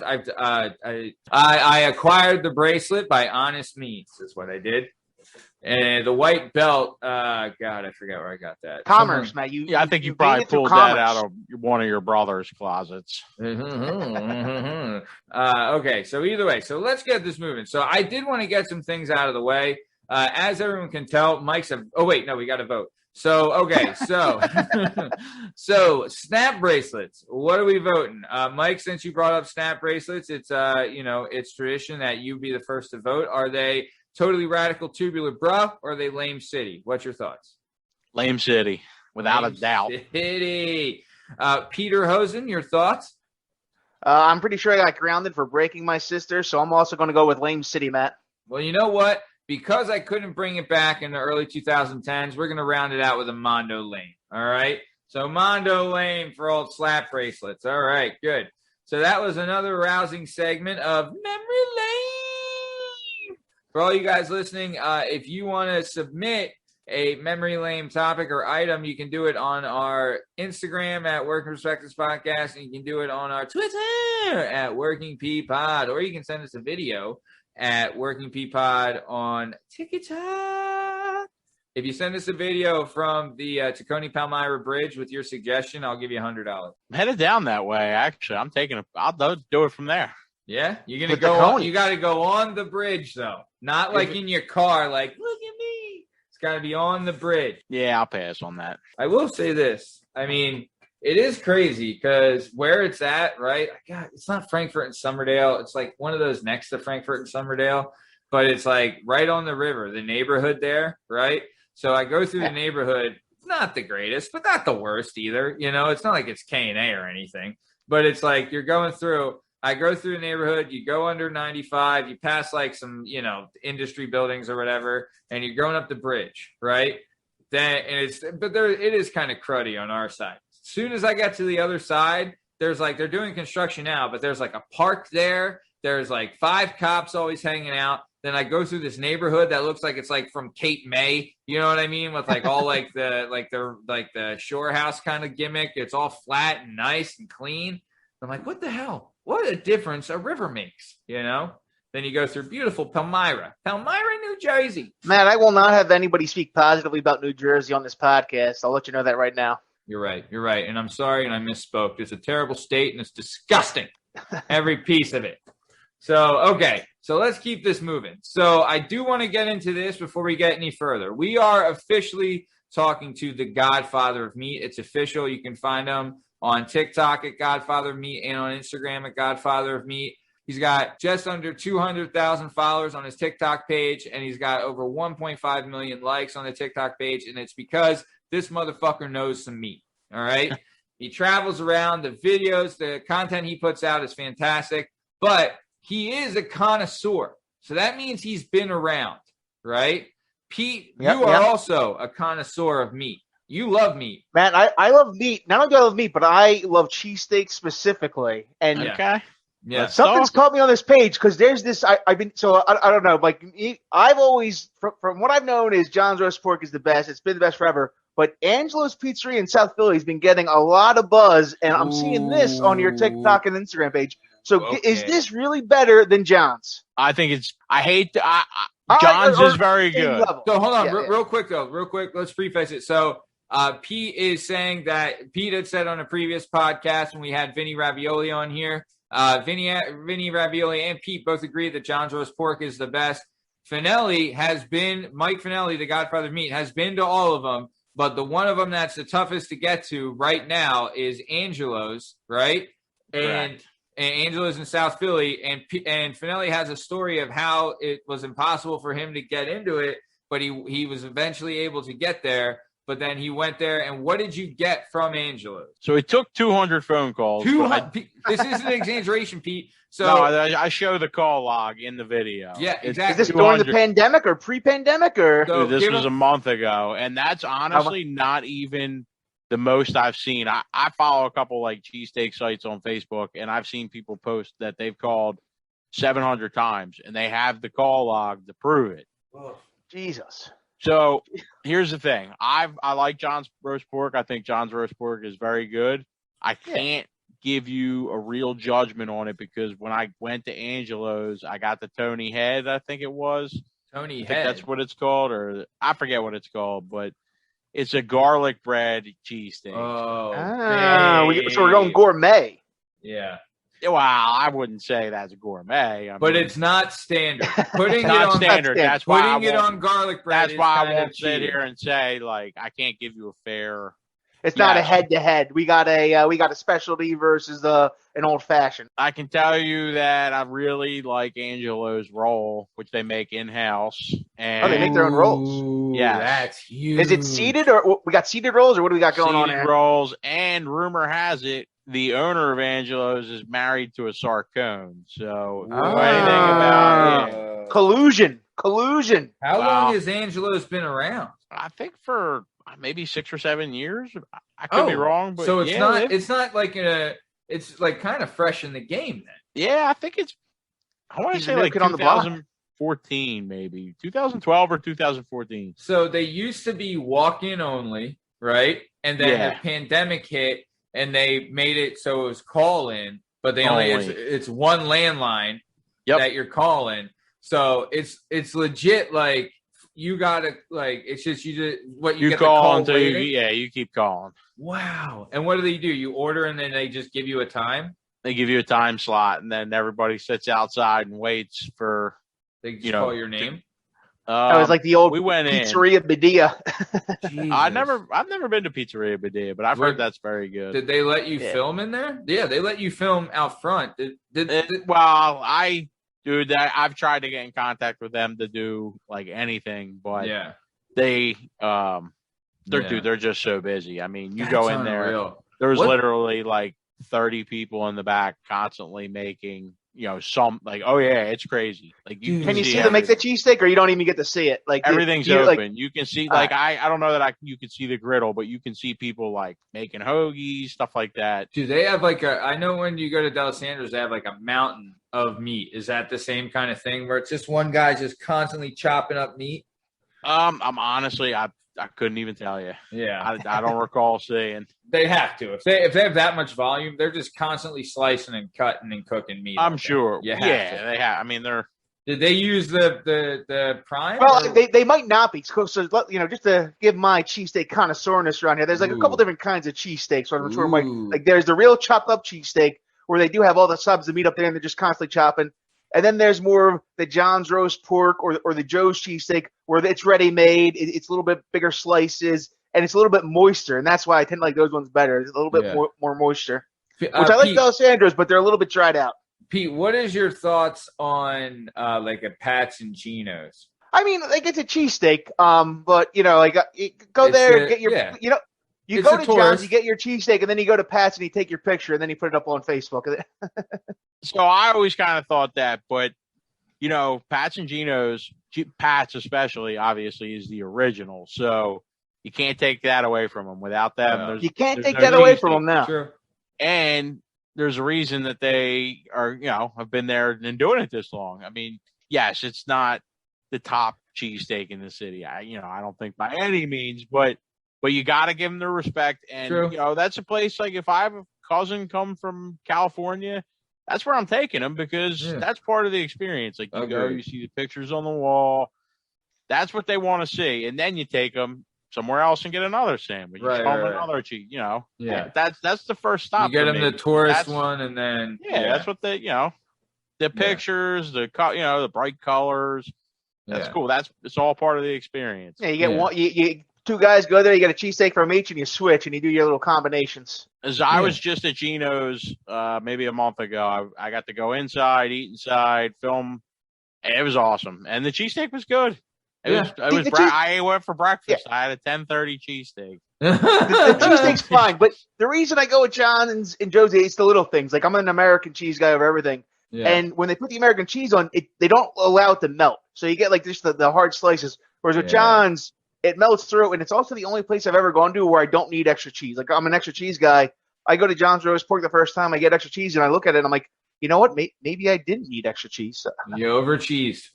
acquired the bracelet by honest means. Is what I did. And the white belt, God, I forget where I got that. Commerce, Matt. I think you probably pulled that out of one of your brother's closets. Okay, so either way, so let's get this moving. So I did want to get some things out of the way. As everyone can tell, Mike's oh wait, no, we got to vote. So, okay, so so snap bracelets. What are we voting? Mike, since you brought up snap bracelets, it's it's tradition that you be the first to vote. Are they totally radical tubular bruh, or are they lame city? What's your thoughts? Lame city, without a doubt. City. Peter Hosen, your thoughts? I'm pretty sure I got grounded for breaking my sister, so I'm also going to go with lame city, Matt. Well, you know what? Because I couldn't bring it back in the early 2010s, we're going to round it out with a Mondo Lame. All right? So Mondo Lame for old slap bracelets. All right, good. So that was another rousing segment of Memory Lane. For all you guys listening, if you want to submit a Memory Lane topic or item, you can do it on our Instagram at Working Perspectives Podcast, and you can do it on our Twitter at Working P Pod, or you can send us a video at Working P Pod on TikTok. If you send us a video from the Tacony Palmyra Bridge with your suggestion, I'll give you $100. I'm headed down that way. Actually, I'm taking it. I'll do it from there. Yeah, you're gonna go on. You got to go on the bridge though, not like in your car. Like, look at me. It's got to be on the bridge. Yeah, I'll pass on that. I will say this. I mean, it is crazy because where it's at, right? God, it's not Frankfurt and Somerdale. It's like one of those next to Frankfurt and Somerdale, but it's like right on the river, the neighborhood there, right? So I go through the neighborhood. It's not the greatest, but not the worst either. You know, it's not like it's K&A or anything, but it's like you're going through. I go through the neighborhood. You go under 95. You pass like some, industry buildings or whatever, and you're going up the bridge, right? It is kind of cruddy on our side. As soon as I get to the other side, there's like, they're doing construction now, but there's like a park there. There's like 5 cops always hanging out. Then I go through this neighborhood that looks like it's like from Cape May. You know what I mean? With like all like the shore house kind of gimmick. It's all flat and nice and clean. I'm like, what the hell? What a difference a river makes, Then you go through beautiful Palmyra, New Jersey. Matt, I will not have anybody speak positively about New Jersey on this podcast. I'll let you know that right now. You're right. And I'm sorry, and I misspoke. It's a terrible state, and it's disgusting. Every piece of it. So, okay. So let's keep this moving. So I do want to get into this before we get any further. We are officially talking to the Godfather of Meat. It's official. You can find him on TikTok at Godfather of Meat and on Instagram at Godfather of Meat. He's got just under 200,000 followers on his TikTok page, and he's got over 1.5 million likes on the TikTok page, and it's because this motherfucker knows some meat, all right? He travels around. The videos, the content he puts out is fantastic, but he is a connoisseur. So that means he's been around, right? Pete, you are also a connoisseur of meat. You love meat. Man, I love meat. Not only do I love meat, but I love cheesesteaks specifically. And yeah, something's caught me on this page because there's this. I don't know. Like I've always, from what I've known, is John's roast pork is the best. It's been the best forever. but Angelo's Pizzeria in South Philly has been getting a lot of buzz, and I'm seeing this on your TikTok and Instagram page. So is this really better than John's? I think it's. I hate. John's is very good. Level. So hold on, real quick. Let's preface it. So Pete is saying that Pete had said on a previous podcast when we had Vinny Ravioli on here. Vinny Ravioli and Pete both agree that John's roast pork is the best. Mike Faneli, the Godfather of Meat, has been to all of them, but the one of them that's the toughest to get to right now is Angelo's, right? And Angelo's in South Philly, and Faneli has a story of how it was impossible for him to get into it, but he was eventually able to get there. But then he went there, and what did you get from Angelo's? So it took 200 phone calls. This isn't an exaggeration, Pete. So no, I show the call log in the video. Yeah, exactly. Is this during the pandemic or pre-pandemic? Or so this was a month ago, and that's honestly not even the most I've seen. I follow a couple like cheesesteak sites on Facebook, and I've seen people post that they've called 700 times, and they have the call log to prove it. Oh, Jesus. So here's the thing. I like John's roast pork. I think John's roast pork is very good. I can't give you a real judgment on it because when I went to Angelo's, I got the Tony Head, I think it was. Tony Head. That's what it's called, or I forget what it's called, but it's a garlic bread cheesesteak. So we're going gourmet. Yeah. Well, I wouldn't say that's gourmet. But it's not standard. Putting it on standard. That's why putting it on garlic bread. That's why I won't sit here and say like I can't give you a fair. It's not a head-to-head. We got a specialty versus an old-fashioned. I can tell you that I really like Angelo's roll, which they make in-house. And they make their own rolls. Yeah, that's huge. Is it seeded or we got seeded rolls or what do we got going on here? Seeded rolls, and rumor has it the owner of Angelo's is married to a Sarcone. So anything about collusion. How long has Angelo's been around? I think for maybe 6 or 7 years. I could be wrong, but so it's not like it's like kind of fresh in the game then. Yeah, I think I want to say like 2014, maybe 2012 or 2014. So they used to be walk-in only, right? And then the pandemic hit, and they made it so it was call-in, but they it's one landline that you're calling. So it's legit like. You gotta it's just you get call until you keep calling. Wow. And what do? You order and then they just give you a time? They give you a time slot and then everybody sits outside and waits for they just call your name. That was like the old Pizzeria Badia. I've never been to Pizzeria Badia, but I've heard that's very good. Did they let you film in there? Yeah, they let you film out front. Dude, I've tried to get in contact with them to do like anything, but they're just so busy. I mean, you go in there, there's literally like 30 people in the back constantly making, some like, it's crazy. Like can you see them make the cheesesteak or you don't even get to see it? Like everything's open. You can see I don't know that you can see the griddle, but you can see people like making hoagies, stuff like that. Do they have I know when you go to D'Alessandro's, they have like a mountain of meat. Is that the same kind of thing where it's just one guy just constantly chopping up meat? I'm honestly, I couldn't even tell you. Yeah. I don't recall seeing. They have to. If they have that much volume, they're just constantly slicing and cutting and cooking meat. I'm sure. They have. I mean, Did they use the prime? Well, they might not be. So, just to give my cheesesteak connoisseurness around here, there's like a couple different kinds of cheesesteaks. So I'm sure there's the real chopped up cheesesteak where they do have all the subs of meat up there and they're just constantly chopping. And then there's more of the John's roast pork or the Joe's cheesesteak where it's ready-made. It's a little bit bigger slices, and it's a little bit moister. And that's why I tend to like those ones better. It's a little bit more moisture. Which I like D'Alessandro's, but they're a little bit dried out. Pete, what is your thoughts on like a Pat's and Geno's? I mean, like it's a cheesesteak, but go there, get your, you go to John's, you get your cheesesteak, and then you go to Pat's and you take your picture, and then you put it up on Facebook. So I always kind of thought that, but Pat's and Geno's, Pat's especially, obviously, is the original. So you can't take that away from them. Without them, you can't take that away from them now. Sure. And there's a reason that they are, have been there and doing it this long. I mean, yes, it's not the top cheesesteak in the city. I don't think by any means, but but you got to give them the respect. And True. you know, that's a place like if I have a cousin come from California, that's where I'm taking them because that's part of the experience. Like you go, you see the pictures on the wall. That's what they want to see, and then you take them somewhere else and get another sandwich. You show them another cheese. You know, that's the first stop. You get them the tourist one, and then that's what they, you know, the pictures, the the bright colors. That's cool. It's all part of the experience. Yeah, you get one. You two guys go there. You get a cheesesteak from each, and you switch, and you do your little combinations. As I was just at Gino's maybe a month ago, I got to go inside, eat inside, film. It was awesome, and the cheesesteak was good. I went for breakfast. Yeah. I had a 10:30 cheesesteak. The cheesesteak's fine, but the reason I go with John and Josie, it's the little things. Like I'm an American cheese guy over everything, and when they put the American cheese on it, they don't allow it to melt. So you get like just the hard slices. Whereas with John's, it melts through, and it's also the only place I've ever gone to where I don't need extra cheese. Like I'm an extra cheese guy. I go to John's Roast Pork the first time, I get extra cheese, and I look at it, and I'm like, you know what? Maybe I didn't need extra cheese. You over cheese.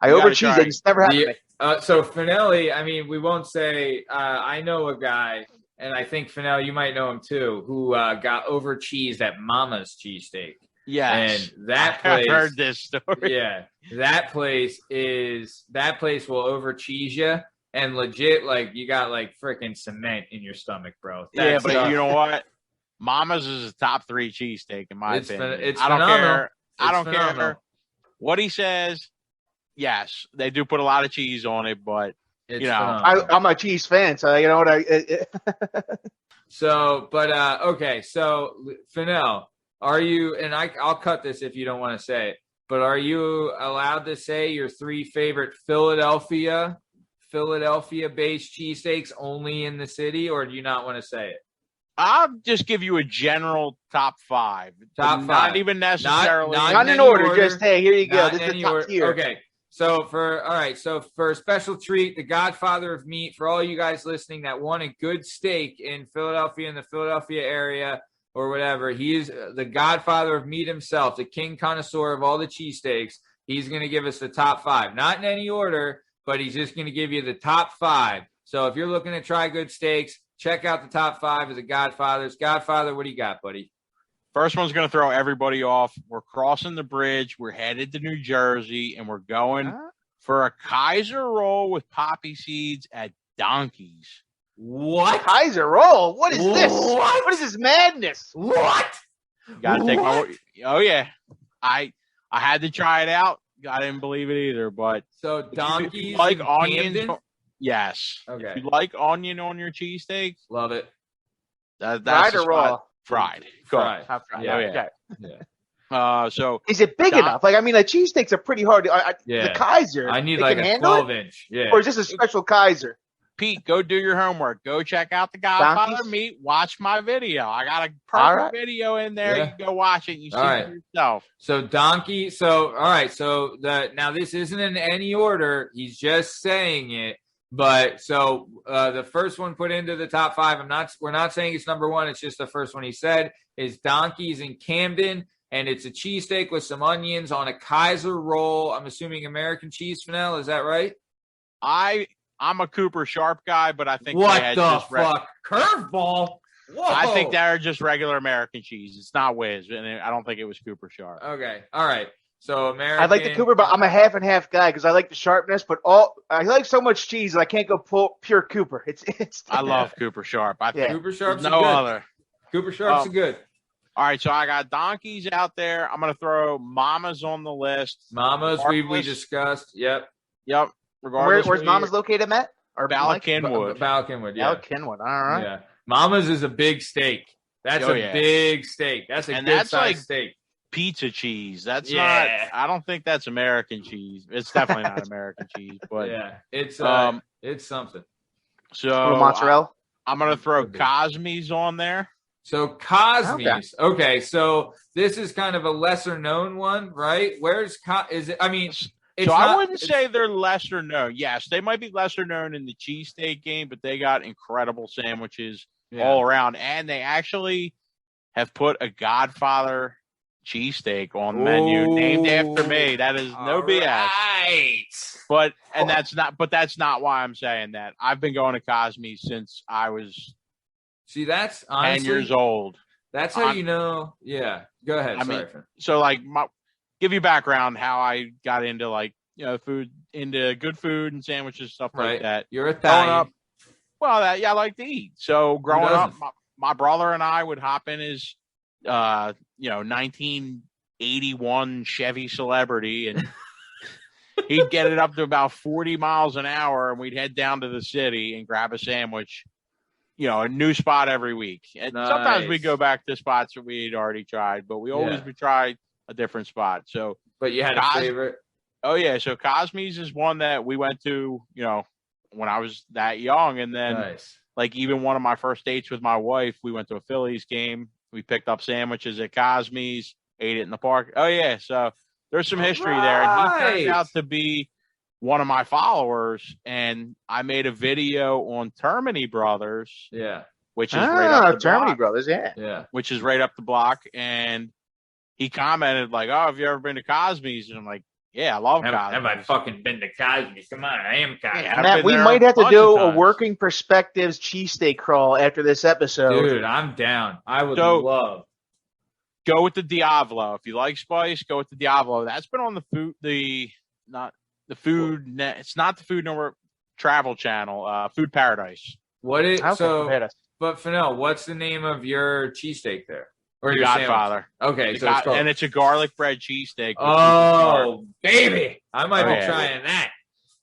I over cheese. It's never happened to me. So Faneli, I mean, we won't say. I know a guy, and I think Faneli, you might know him too, who got over cheesed at Mama's Cheesesteak. Yes, and that place. I heard this story. Yeah, that place will over cheese you, and legit, like you got like freaking cement in your stomach, bro. But you know what? Mama's is a top 3 cheesesteak in my opinion. It's I don't phenomenal. care. I don't care what he says. Yes, they do put a lot of cheese on it, but I'm a cheese fan, so you know what okay. So Fanel, are you? And I'll cut this if you don't want to say it. But are you allowed to say your 3 favorite Philadelphia-based cheesesteaks only in the city, or do you not want to say it? I'll just give you a general top 5. Not even necessarily. Not in order. Just hey, here you go. This is the top tier. Okay. So for a special treat, the Godfather of Meat, for all you guys listening that want a good steak in Philadelphia, in the Philadelphia area or whatever, he's the Godfather of Meat himself, the king connoisseur of all the cheesesteaks. He's going to give us the top 5, not in any order, but he's just going to give you the top 5. So if you're looking to try good steaks, check out the top 5 of the Godfathers. Godfather, what do you got, buddy? First one's going to throw everybody off. We're crossing the bridge. We're headed to New Jersey, and we're going for a Kaiser roll with poppy seeds at Donkey's. What? Kaiser roll? What is this? What is this madness? What? Got to take my word. Oh, yeah. I had to try it out. I didn't believe it either, but so Donkey's like onions. Yes. Okay. If you like onion on your cheesesteaks, love it. That's fried or raw? Fried. Fried. Yeah. Okay. Yeah. So is it big enough? Like, I mean, like cheesesteaks are pretty hard. The Kaiser. I need like a 12-inch. Yeah. Or is this a special Kaiser? Pete, go do your homework. Go check out the Godfather Meat. Watch my video. I got a perfect video in there. You can go watch it. And you see it for yourself. So Donkey. So all right. So now this isn't in any order. He's just saying it. But so the first one put into the top 5. We're not saying it's number 1. It's just the first one he said is Donkey's in Camden, and it's a cheesesteak with some onions on a Kaiser roll. I'm assuming American cheese, Fanel. Is that right? I'm a Cooper Sharp guy, but I think what the fuck curveball. Whoa. I think they're just regular American cheese. It's not Whiz, and I don't think it was Cooper Sharp. Okay, all right. So American. I like the Cooper, but I'm a half and half guy because I like the sharpness. But I like so much cheese that I can't go pure Cooper. It's. I love Cooper Sharp. Cooper Sharp's no good. Other. Cooper Sharp's good. All right, so I got Donkeys out there. I'm gonna throw Mama's on the list. Mama's we discussed. Yep. Where's Mama's located, Matt? Or Bala Kenwood. Bala Kenwood. Yeah. Bala Kenwood. All right. Yeah. Mama's is a big steak. That's big steak. That's a good size steak. Pizza cheese. That's not. I don't think that's American cheese. It's definitely not American cheese, but it's something. So mozzarella. I'm gonna throw Cosme's on there. So Cosme's. Okay. So this is kind of a lesser known one, right? Is it? I mean, I wouldn't say they're lesser known. Yes, they might be lesser known in the cheesesteak game, but they got incredible sandwiches all around, and they actually have put a Godfather cheesesteak on the menu named after me. That is no BS. Right. But that's not why I'm saying that. I've been going to Cosme's since I was that's honestly 10 years old. That's how you know. Yeah, go ahead. So like, give you background how I got into like into good food and sandwiches, stuff like that. You're Italian. Well, I like to eat. So growing up, my brother and I would hop in his 1981 Chevy Celebrity, and he'd get it up to about 40 miles an hour, and we'd head down to the city and grab a sandwich. A new spot every week. And sometimes we go back to spots that we'd already tried, but we always would try a different spot. So, but you had a favorite? Oh yeah. So Cosme's is one that we went to, when I was that young. And then like even one of my first dates with my wife, we went to a Phillies game. We picked up sandwiches at Cosme's, ate it in the park. Oh yeah. So there's some history there. And he turned out to be one of my followers, and I made a video on Termini Brothers. Yeah. Which is right up the Termini block. Brothers, yeah. Which is right up the block. And he commented like, "Oh, have you ever been to Cosme's?" And I'm like, "Yeah, I love Cosme's." Have I fucking been to Cosme's? Come on, I am Cosme's. Yeah, Matt, we might have to do a Working Perspectives cheesesteak crawl after this episode. Dude, I'm down. I would love. Go with the Diavolo. If you like spice, go with the Diavolo. That's been on the food, it's not the Food Network Travel Channel, Food Paradise. But Fanel, what's the name of your cheesesteak there? Or the your Godfather. Sandwich? Okay, and it's a garlic bread cheesesteak. Oh, baby. I might be trying that.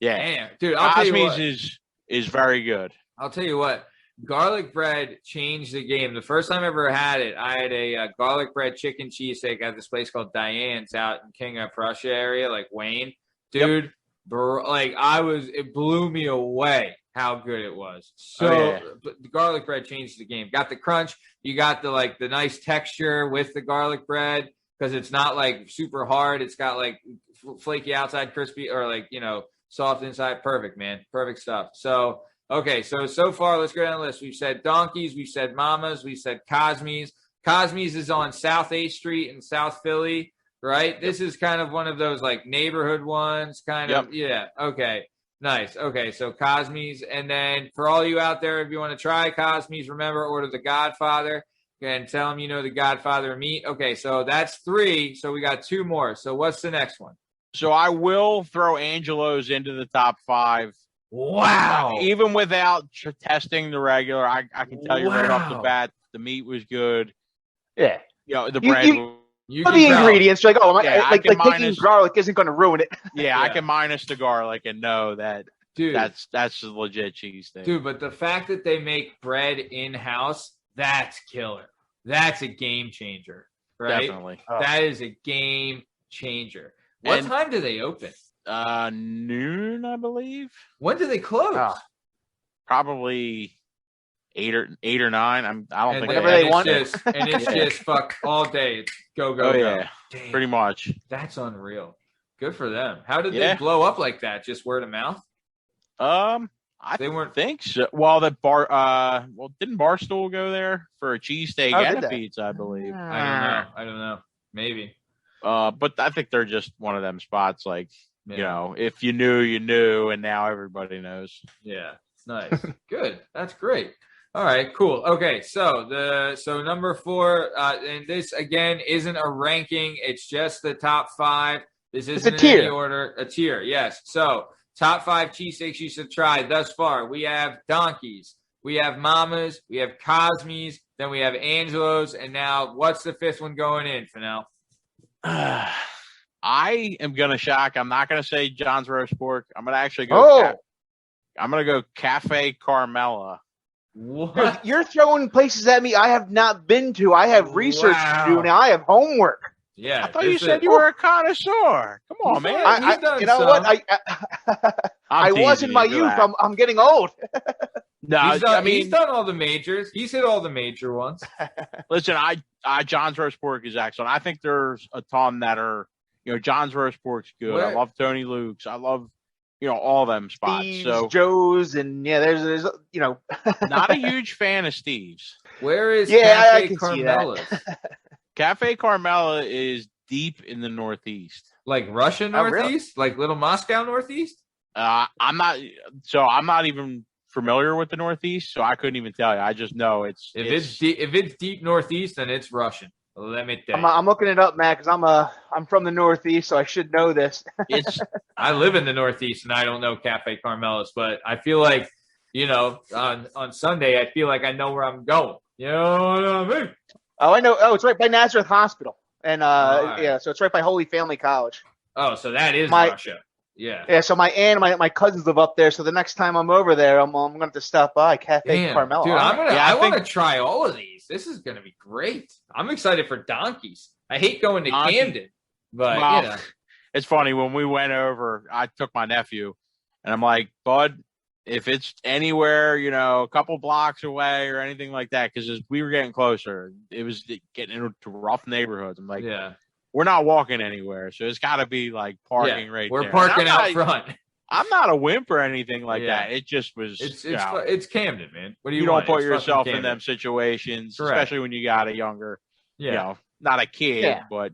Yeah. Damn. Dude, I'll tell you what. is very good. I'll tell you what. Garlic bread changed the game. The first time I ever had it, I had a garlic bread chicken cheesesteak at this place called Diane's out in King of Prussia area, like Wayne. Dude, it blew me away how good it was. So the garlic bread changed the game. Got the crunch. You got the nice texture with the garlic bread because it's not like super hard. It's got like flaky outside, crispy, or soft inside. Perfect, man. Perfect stuff. So, okay. So far, let's go down the list. We've said Donkeys. We've said Mamas. We've said Cosme's. Cosme's is on South 8th Street in South Philly. Right? This is kind of one of those like neighborhood ones, kind of. Yeah. Okay. Nice. Okay. So Cosme's. And then for all you out there, if you want to try Cosme's, remember, order the Godfather and tell them the Godfather of Meat. Okay. So that's 3. So we got 2 more. So what's the next one? So I will throw Angelo's into the top 5. Wow. Even without testing the regular, I can tell you right off the bat, the meat was good. Yeah. The bread the ingredients, you're like, taking garlic isn't going to ruin it. Yeah, I can minus the garlic and know that, dude, that's a legit cheese thing. Dude, but the fact that they make bread in-house, that's killer. That's a game changer, right? Definitely. That is a game changer. What time do they open? Noon, I believe. When do they close? Probably 8 or 9. I don't think whatever they want. And it's just fuck all day. It's go. Yeah, damn. Pretty much. That's unreal. Good for them. How did they blow up like that? Just word of mouth? They weren't think so. Well, didn't Barstool go there for a cheesesteak and a pizza? I believe. I don't know. Maybe. But I think they're just one of them spots. Like if you knew, you knew, and now everybody knows. Yeah. Nice. Good. That's great. All right, cool. Okay, so number 4, and this again isn't a ranking; it's just the top 5. This isn't in any order. A tier, yes. So top 5 cheesesteaks you should try thus far. We have Donkeys, we have Mamas, we have Cosme's, then we have Angelo's, and now what's the 5th one going in, Fanel? I am gonna shock. I'm not gonna say John's roast pork. I'm gonna actually go. I'm gonna go Cafe Carmela. What? You're throwing places at me I have not been to. I have research to do now. I have homework. Yeah, I thought you said you were a connoisseur. Come on, man. I was in my youth. I'm getting old. No, he's done all the majors. He's hit all the major ones. Listen, John's roast pork is excellent. I think there's a ton that are, John's roast pork's good. I love Tony Luke's. I love, all them spots. Steve's, Joe's, and there's not a huge fan of Steve's. Where is Cafe Carmela? Cafe Carmela is deep in the Northeast. Like Russia Northeast? Really? Like Little Moscow Northeast? I'm not even familiar with the Northeast, so I couldn't even tell you. I just know if it's deep Northeast, then it's Russian. Let me tell you. I'm looking it up, Matt, because I'm from the Northeast, so I should know this. I live in the Northeast, and I don't know Cafe Carmelis, but I feel like, on Sunday, I feel like I know where I'm going. You know what I mean? Oh, I know. Oh, it's right by Nazareth Hospital, and right. so it's right by Holy Family College. Oh, so that is Russia. Yeah. Yeah, so my aunt and my cousins live up there, so the next time I'm over there, I'm going to have to stop by Cafe Carmel. Dude, I want to try all of these. This is going to be great. I'm excited for donkeys. I hate going to Camden, but it's funny. When we went over, I took my nephew, and I'm like, Bud, if it's anywhere, a couple blocks away or anything like that, because as we were getting closer, it was getting into rough neighborhoods. I'm like, we're not walking anywhere, so it's got to be like parking right there. We're parking out front. I'm not a wimp or anything like that. It just was. It's Camden, man. What do you don't put yourself in them situations, especially when you got a younger, not a kid, but.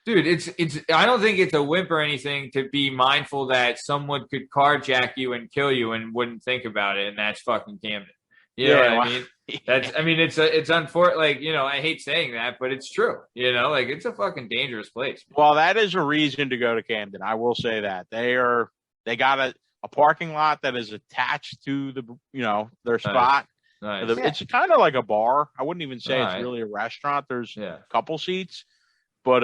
Dude, it's. I don't think it's a wimp or anything to be mindful that someone could carjack you and kill you and wouldn't think about it, and that's fucking Camden. You know what I mean? It's unfortunate. Like, I hate saying that, but it's true. It's a fucking dangerous place. Well, that is a reason to go to Camden. I will say that they got a parking lot that is attached to their spot. Nice. It's kind of like a bar. I wouldn't even say it's really a restaurant. There's a couple seats, but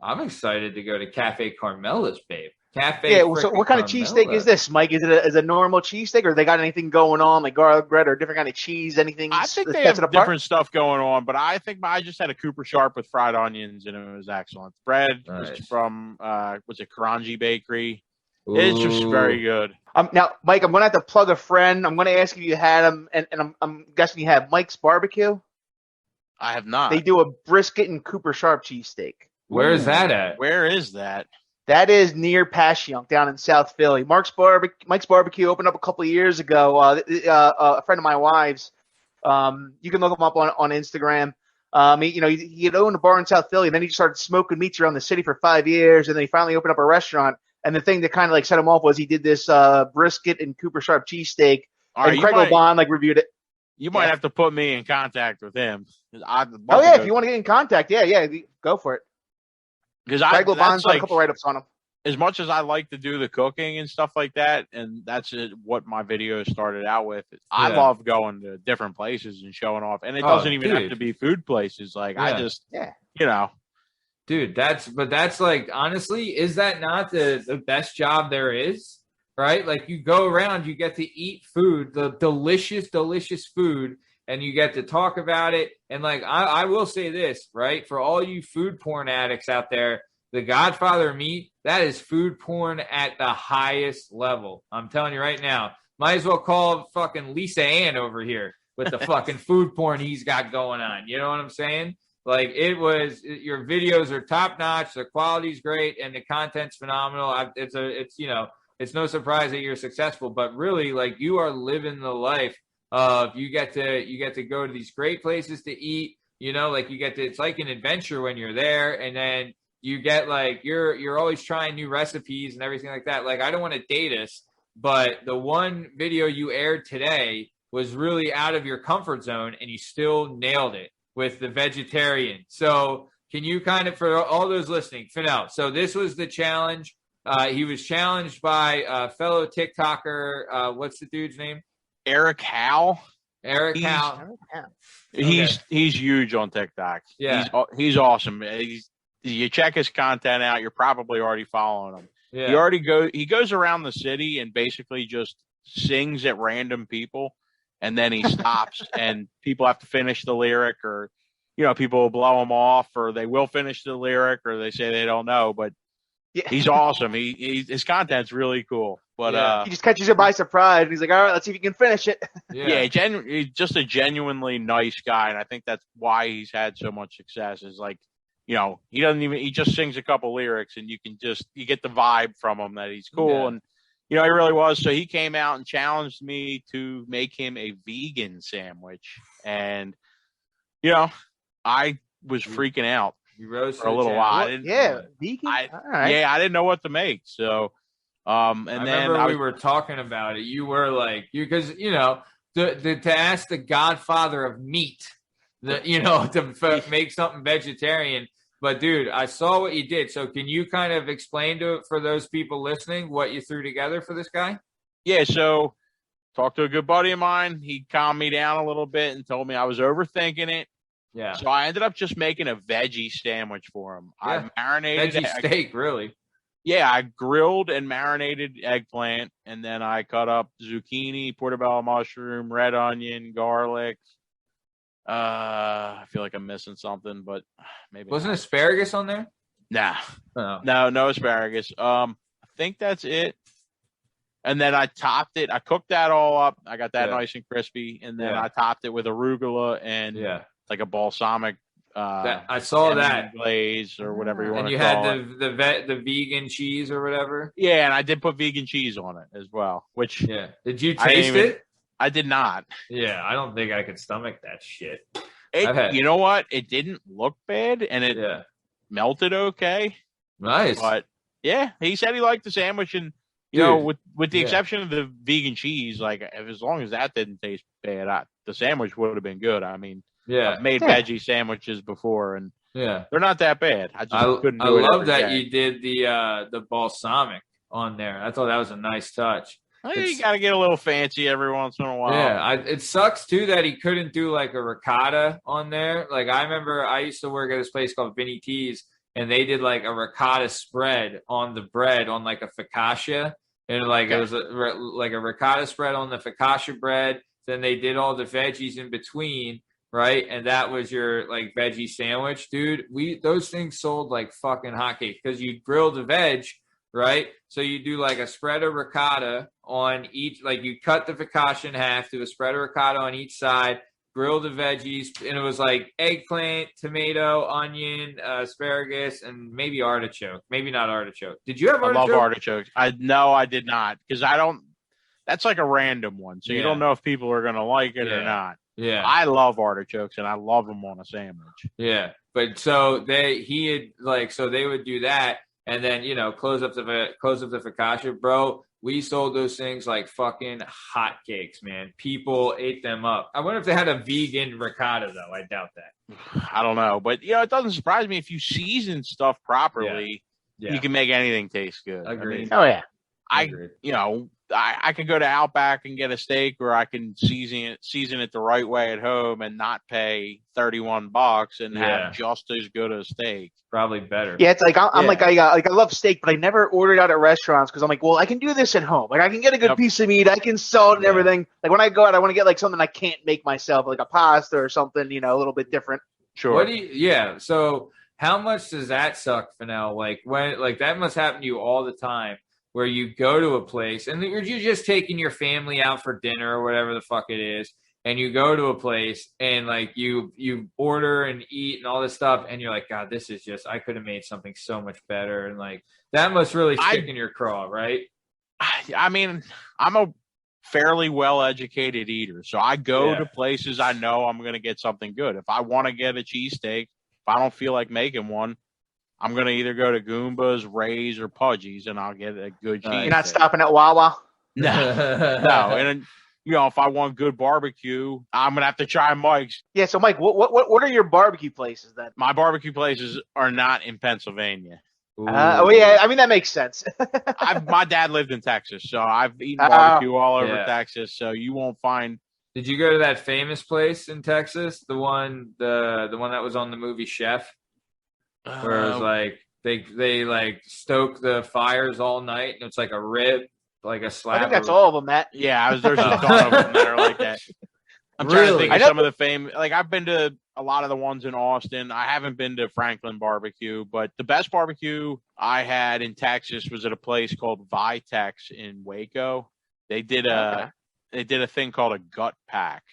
I'm excited to go to Cafe Carmelis, babe. So what kind of cheesesteak is this, Mike? Is it a normal cheesesteak, or they got anything going on, like garlic bread or different kind of cheese, anything? I think they have different stuff going on, but I think I just had a Cooper Sharp with fried onions, and it was excellent. Bread was from, Karanji Bakery. It's just very good. Now, Mike, I'm going to have to plug a friend. I'm going to ask if you had him, and I'm guessing you have Mike's Barbecue. I have not. They do a brisket and Cooper Sharp cheesesteak. Where is that at? Where is that? That is near Passyunk down in South Philly. Mike's Barbecue opened up a couple of years ago. A friend of my wife's, you can look him up on Instagram. He had owned a bar in South Philly, and then he started smoking meats around the city for 5 years, and then he finally opened up a restaurant. And the thing that kind of like set him off was he did this brisket and Cooper Sharp cheesesteak, and Craig O'Bon reviewed it. You might have to put me in contact with him. If you want to get in contact, go for it. Because Craig O'Bon's got a couple write-ups on him. As much as I like to do the cooking and stuff like that, and that's what my videos started out with, I love going to different places and showing off. And it doesn't even have to be food places. I just, Dude, that's like, honestly, is that not the best job there is? Right? Like, you go around, you get to eat food, the delicious, delicious food, and you get to talk about it. And like, I will say this, right? For all you food porn addicts out there, the Godfather of Meat, that is food porn at the highest level. I'm telling you right now, might as well call fucking Lisa Ann over here with the fucking food porn he's got going on. You know what I'm saying? Like, your videos are top notch, the quality's great, and the content's phenomenal. It's no surprise that you're successful, but really, like, you are living the life of you get to go to these great places to eat. It's like an adventure when you're there, and then you get like you're always trying new recipes and everything like that. Like, I don't want to date us, but the one video you aired today was really out of your comfort zone, and you still nailed it with the vegetarian. So can you kind of, for all those listening, Fanel, so this was the challenge. He was challenged by a fellow TikToker. What's the dude's name? Eric Howe. He's huge on TikTok. Yeah. He's awesome. You check his content out, you're probably already following him. Yeah. He goes around the city and basically just sings at random people, and then he stops and people have to finish the lyric, or people will blow him off, or they will finish the lyric, or they say they don't know, but he's awesome. His content's really cool. But he just catches you by surprise, and he's like, all right, let's see if you can finish it. He's just a genuinely nice guy, and I think that's why he's had so much success. Is like, he just sings a couple lyrics, and you get the vibe from him that he's cool. And he really was. So he came out and challenged me to make him a vegan sandwich, and I was freaking out for a little while. Vegan. All right. I didn't know what to make. So And I then remember we were talking about it. You were like, because to ask the Godfather of Meat, to make something vegetarian. But dude, I saw what you did. So can you kind of explain for those people listening what you threw together for this guy? Yeah. So talked to a good buddy of mine. He calmed me down a little bit and told me I was overthinking it. Yeah. So I ended up just making a veggie sandwich for him. Yeah. I marinated veggie steak, really. Yeah, I grilled and marinated eggplant, and then I cut up zucchini, portobello mushroom, red onion, garlic. I feel like I'm missing something, but maybe wasn't asparagus on there? Nah, oh. no asparagus. I think that's it. And then I topped it. I cooked that all up. I got that nice and crispy, and then I topped it with arugula and like a balsamic. I saw that glaze or whatever you want to call it. And you had the vegan cheese or whatever. Yeah, and I did put vegan cheese on it as well. Which did you taste it? I did not. Yeah, I don't think I could stomach that shit. You know what? It didn't look bad, and it melted okay. Nice. But yeah, he said he liked the sandwich, and you know, with the exception of the vegan cheese, like as long as that didn't taste bad, the sandwich would have been good. I mean. Yeah, I've made veggie sandwiches before, and they're not that bad. I couldn't do it. I love that you did the balsamic on there. I thought that was a nice touch. You got to get a little fancy every once in a while. Yeah, it sucks too that he couldn't do like a ricotta on there. Like I remember I used to work at this place called Vinny T's, and they did like a ricotta spread on the bread on like a focaccia, and like it was like a ricotta spread on the focaccia bread. Then they did all the veggies in between. Right, and that was your like veggie sandwich, dude. Those things sold like fucking hotcakes because you grill the veg, right? So you do like a spread of ricotta on each, like you cut the focaccia in half, do a spread of ricotta on each side, grill the veggies, and it was like eggplant, tomato, onion, asparagus, and maybe artichoke. Maybe not artichoke. Did you have artichoke? I love artichokes. No, I did not because I don't. That's like a random one, so you don't know if people are gonna like it or not. Yeah, I love artichokes and I love them on a sandwich. Yeah, but so they would do that and then close up the focaccia, bro. We sold those things like fucking hotcakes, man. People ate them up. I wonder if they had a vegan ricotta though. I doubt that. I don't know, but it doesn't surprise me if you season stuff properly. Yeah. You can make anything taste good. Agreed. I can go to Outback and get a steak, or I can season it the right way at home and not pay $31 and have just as good a steak. Probably better. Yeah, it's like I love steak, but I never ordered out at restaurants because I'm like, well, I can do this at home. Like I can get a good piece of meat, I can salt and everything. Like when I go out, I want to get like something I can't make myself, like a pasta or something, a little bit different. Sure. So how much does that suck, Fanel? Like that must happen to you all the time. Where you go to a place and you're just taking your family out for dinner or whatever the fuck it is, and you go to a place and like you order and eat and all this stuff, and you're like, God, this is just, I could have made something so much better, and like that must really stick in your craw, right? I mean, I'm a fairly well-educated eater, so I go to places I know I'm going to get something good. If I want to get a cheesesteak, if I don't feel like making one, I'm going to either go to Goomba's, Ray's, or Pudgy's, and I'll get a good cheese. You're not stopping at Wawa? No. And, if I want good barbecue, I'm going to have to try Mike's. Yeah, so, Mike, what are your barbecue places then? My barbecue places are not in Pennsylvania. I mean, that makes sense. My dad lived in Texas, so I've eaten barbecue all over Texas, so you won't find. Did you go to that famous place in Texas? The one that was on the movie Chef? Where it was like they like stoke the fires all night, and it's like a rib, like a slab. I think that's all of them, Matt. Yeah, there's a ton of them that are like that. I'm trying to think of some of the famous. Like I've been to a lot of the ones in Austin. I haven't been to Franklin Barbecue, but the best barbecue I had in Texas was at a place called Vitex in Waco. They did a thing called a gut pack.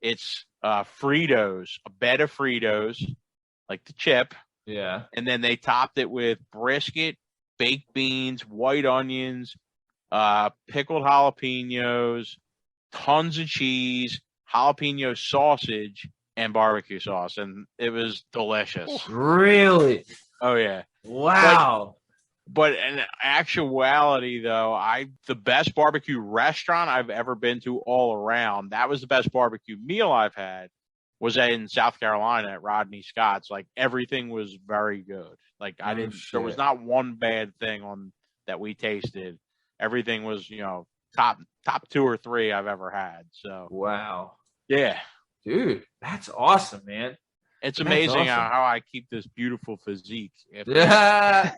It's Fritos, a bed of Fritos, like the chip. Yeah. And then they topped it with brisket, baked beans, white onions, pickled jalapenos, tons of cheese, jalapeno sausage, and barbecue sauce. And it was delicious. Really? Oh, yeah. Wow. But in actuality, though, the best barbecue restaurant I've ever been to all around, that was the best barbecue meal I've had, was in South Carolina at Rodney Scott's. Like, everything was very good. Like, there was not one bad thing that we tasted. Everything was, top 2 or 3 I've ever had. So wow. Yeah. Dude, that's awesome, man. It's amazing how I keep this beautiful physique. Yeah.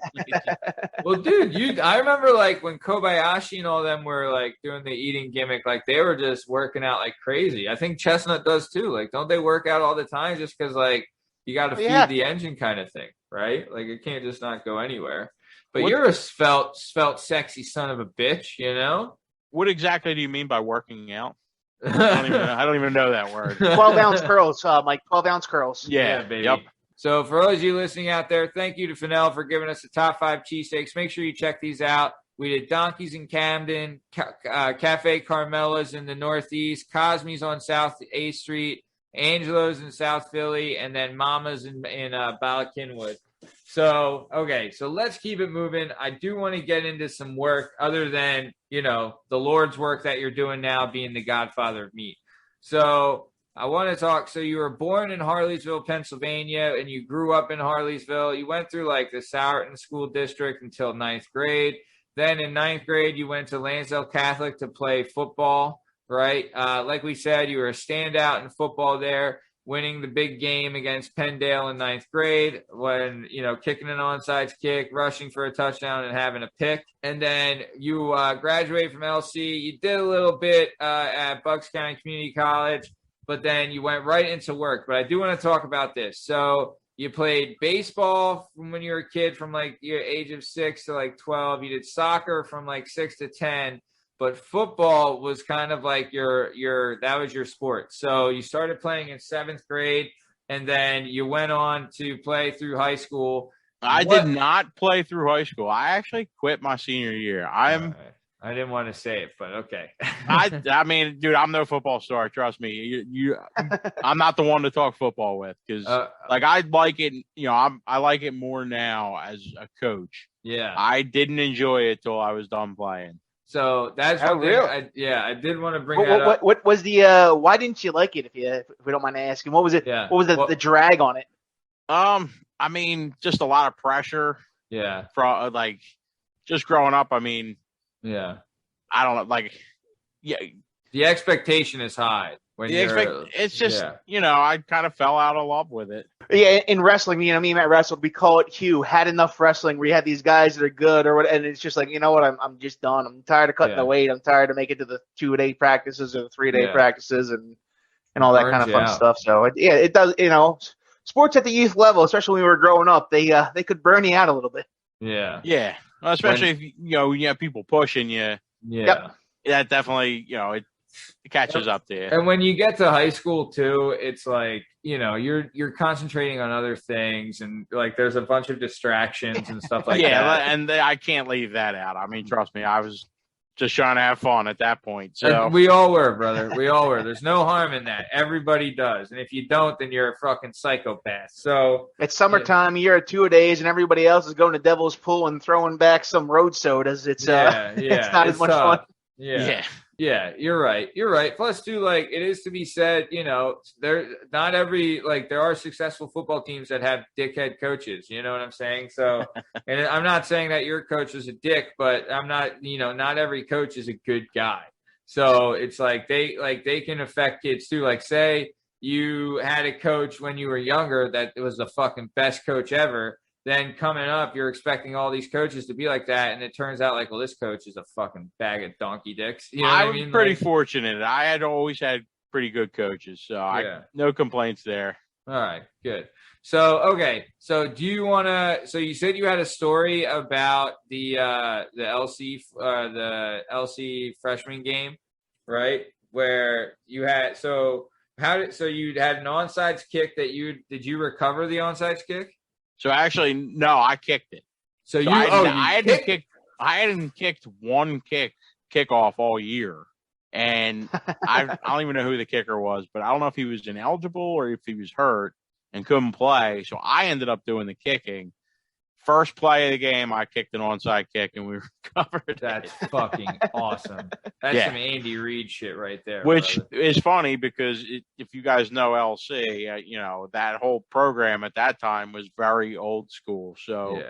Well, dude, I remember like when Kobayashi and all them were like doing the eating gimmick, like they were just working out like crazy. I think Chestnut does too. Like, don't they work out all the time just because like you got to feed the engine kind of thing, right? Like it can't just not go anywhere. But you're a svelte, sexy son of a bitch, you know? What exactly do you mean by working out? I don't even know that word. 12-ounce curls, Mike. 12-ounce curls. Yeah, baby. Yep. So for those of you listening out there, thank you to Faneli for giving us the top 5 cheesesteaks. Make sure you check these out. We did Donkey's in Camden, Cafe Carmela's in the Northeast, Cosme's on South A Street, Angelo's in South Philly, and then Mama's in Bala Cynwyd. So, okay, so let's keep it moving. I do want to get into some work other than, the Lord's work that you're doing now being the Godfather of Meat. So I want to talk. So you were born in Harleysville, Pennsylvania, and you grew up in Harleysville. You went through like the Sourton School District until 9th grade. Then in 9th grade, you went to Lansdale Catholic to play football, right? Like we said, you were a standout in football there, winning the big game against Penndale in 9th grade when, kicking an onside kick, rushing for a touchdown, and having a pick. And then you graduated from LC. You did a little bit at Bucks County Community College, but then you went right into work. But I do want to talk about this. So you played baseball from when you were a kid, from like your age of 6 to like 12. You did soccer from like 6 to 10. But football was kind of like that was your sport. So you started playing in 7th grade, and then you went on to play through high school. I did not play through high school. I actually quit my senior year. I didn't want to say it, but okay. I mean, dude, I'm no football star. Trust me. I'm not the one to talk football with because, I like it. I like it more now as a coach. Yeah, I didn't enjoy it till I was done playing. So that's one thing. I did want to bring that up. What was the? Why didn't you like it? If we don't mind asking, what was it? Yeah. What was the drag on it? I mean, just a lot of pressure. Yeah. For just growing up. I mean. Yeah. I don't know. The expectation is high. It's just, I kind of fell out of love with it. Yeah, in wrestling, me and Matt wrestled. We call it Hugh. Had enough wrestling where you had these guys that are good, or what, and it's just like, you know what? I'm just done. I'm tired of cutting the weight. I'm tired of making it to the 2-a-day practices or the 3-day practices and all that kind of fun stuff. So it does. Sports at the youth level, especially when we were growing up, they could burn you out a little bit. Yeah. Yeah. Well, especially if you have people pushing you. Yeah. Yep. That definitely, it catches up to you. And when you get to high school too, it's like, you're concentrating on other things, and like there's a bunch of distractions and stuff like that. Yeah, and I can't leave that out. I mean, trust me, I was just trying to have fun at that point. So and we all were, brother. We all were. There's no harm in that. Everybody does. And if you don't, then you're a fucking psychopath. So it's summertime, you're at 2-a-days, and everybody else is going to Devil's Pool and throwing back some road sodas. It's it's not as much fun. Yeah, you're right. Plus, too, it is to be said, there are successful football teams that have dickhead coaches. You know what I'm saying? So, and I'm not saying that your coach is a dick, but I'm not, not every coach is a good guy. So it's like they can affect kids too. Like, say you had a coach when you were younger that was the fucking best coach ever. Then coming up, you're expecting all these coaches to be like that, and it turns out this coach is a fucking bag of donkey dicks. You know what I mean? was pretty fortunate. I had always had pretty good coaches, so no complaints there. All right, good. So okay, so do you want to? So you said you had a story about the LC freshman game, right? Where you had you had an onside kick that did you recover the onside kick? So actually, no, I kicked it. I hadn't kicked one kickoff all year, and I don't even know who the kicker was, but I don't know if he was ineligible or if he was hurt and couldn't play. So I ended up doing the kicking First play of the game, I kicked an onside kick, and we recovered. That's fucking awesome. That's some Andy Reid shit right there. Which brother. is funny because if you guys know LC, that whole program at that time was very old school. So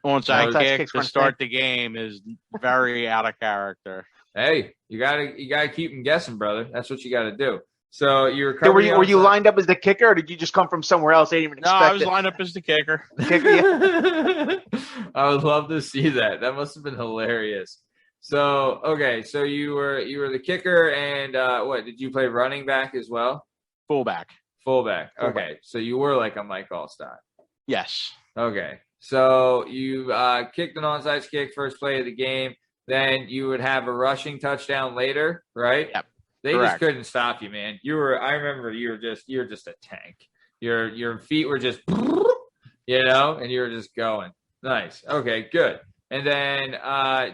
onside kick to start the game is very out of character. Hey, you gotta keep them guessing, brother. That's what you got to do. So you were were you lined up as the kicker, or did you just come from somewhere else? They didn't even expect I was lined up as the kicker. I would love to see that. That must have been hilarious. So okay, so you were the kicker, and what did you play running back as well? Fullback. Okay, so you were like a Mike Allstott. Yes. Okay, so you kicked an onside kick first play of the game. Then you would have a rushing touchdown later, right? Yep. They just couldn't stop you, man. I remember you were just a tank. Your feet were just, and you were just going. Nice. Okay, good. And then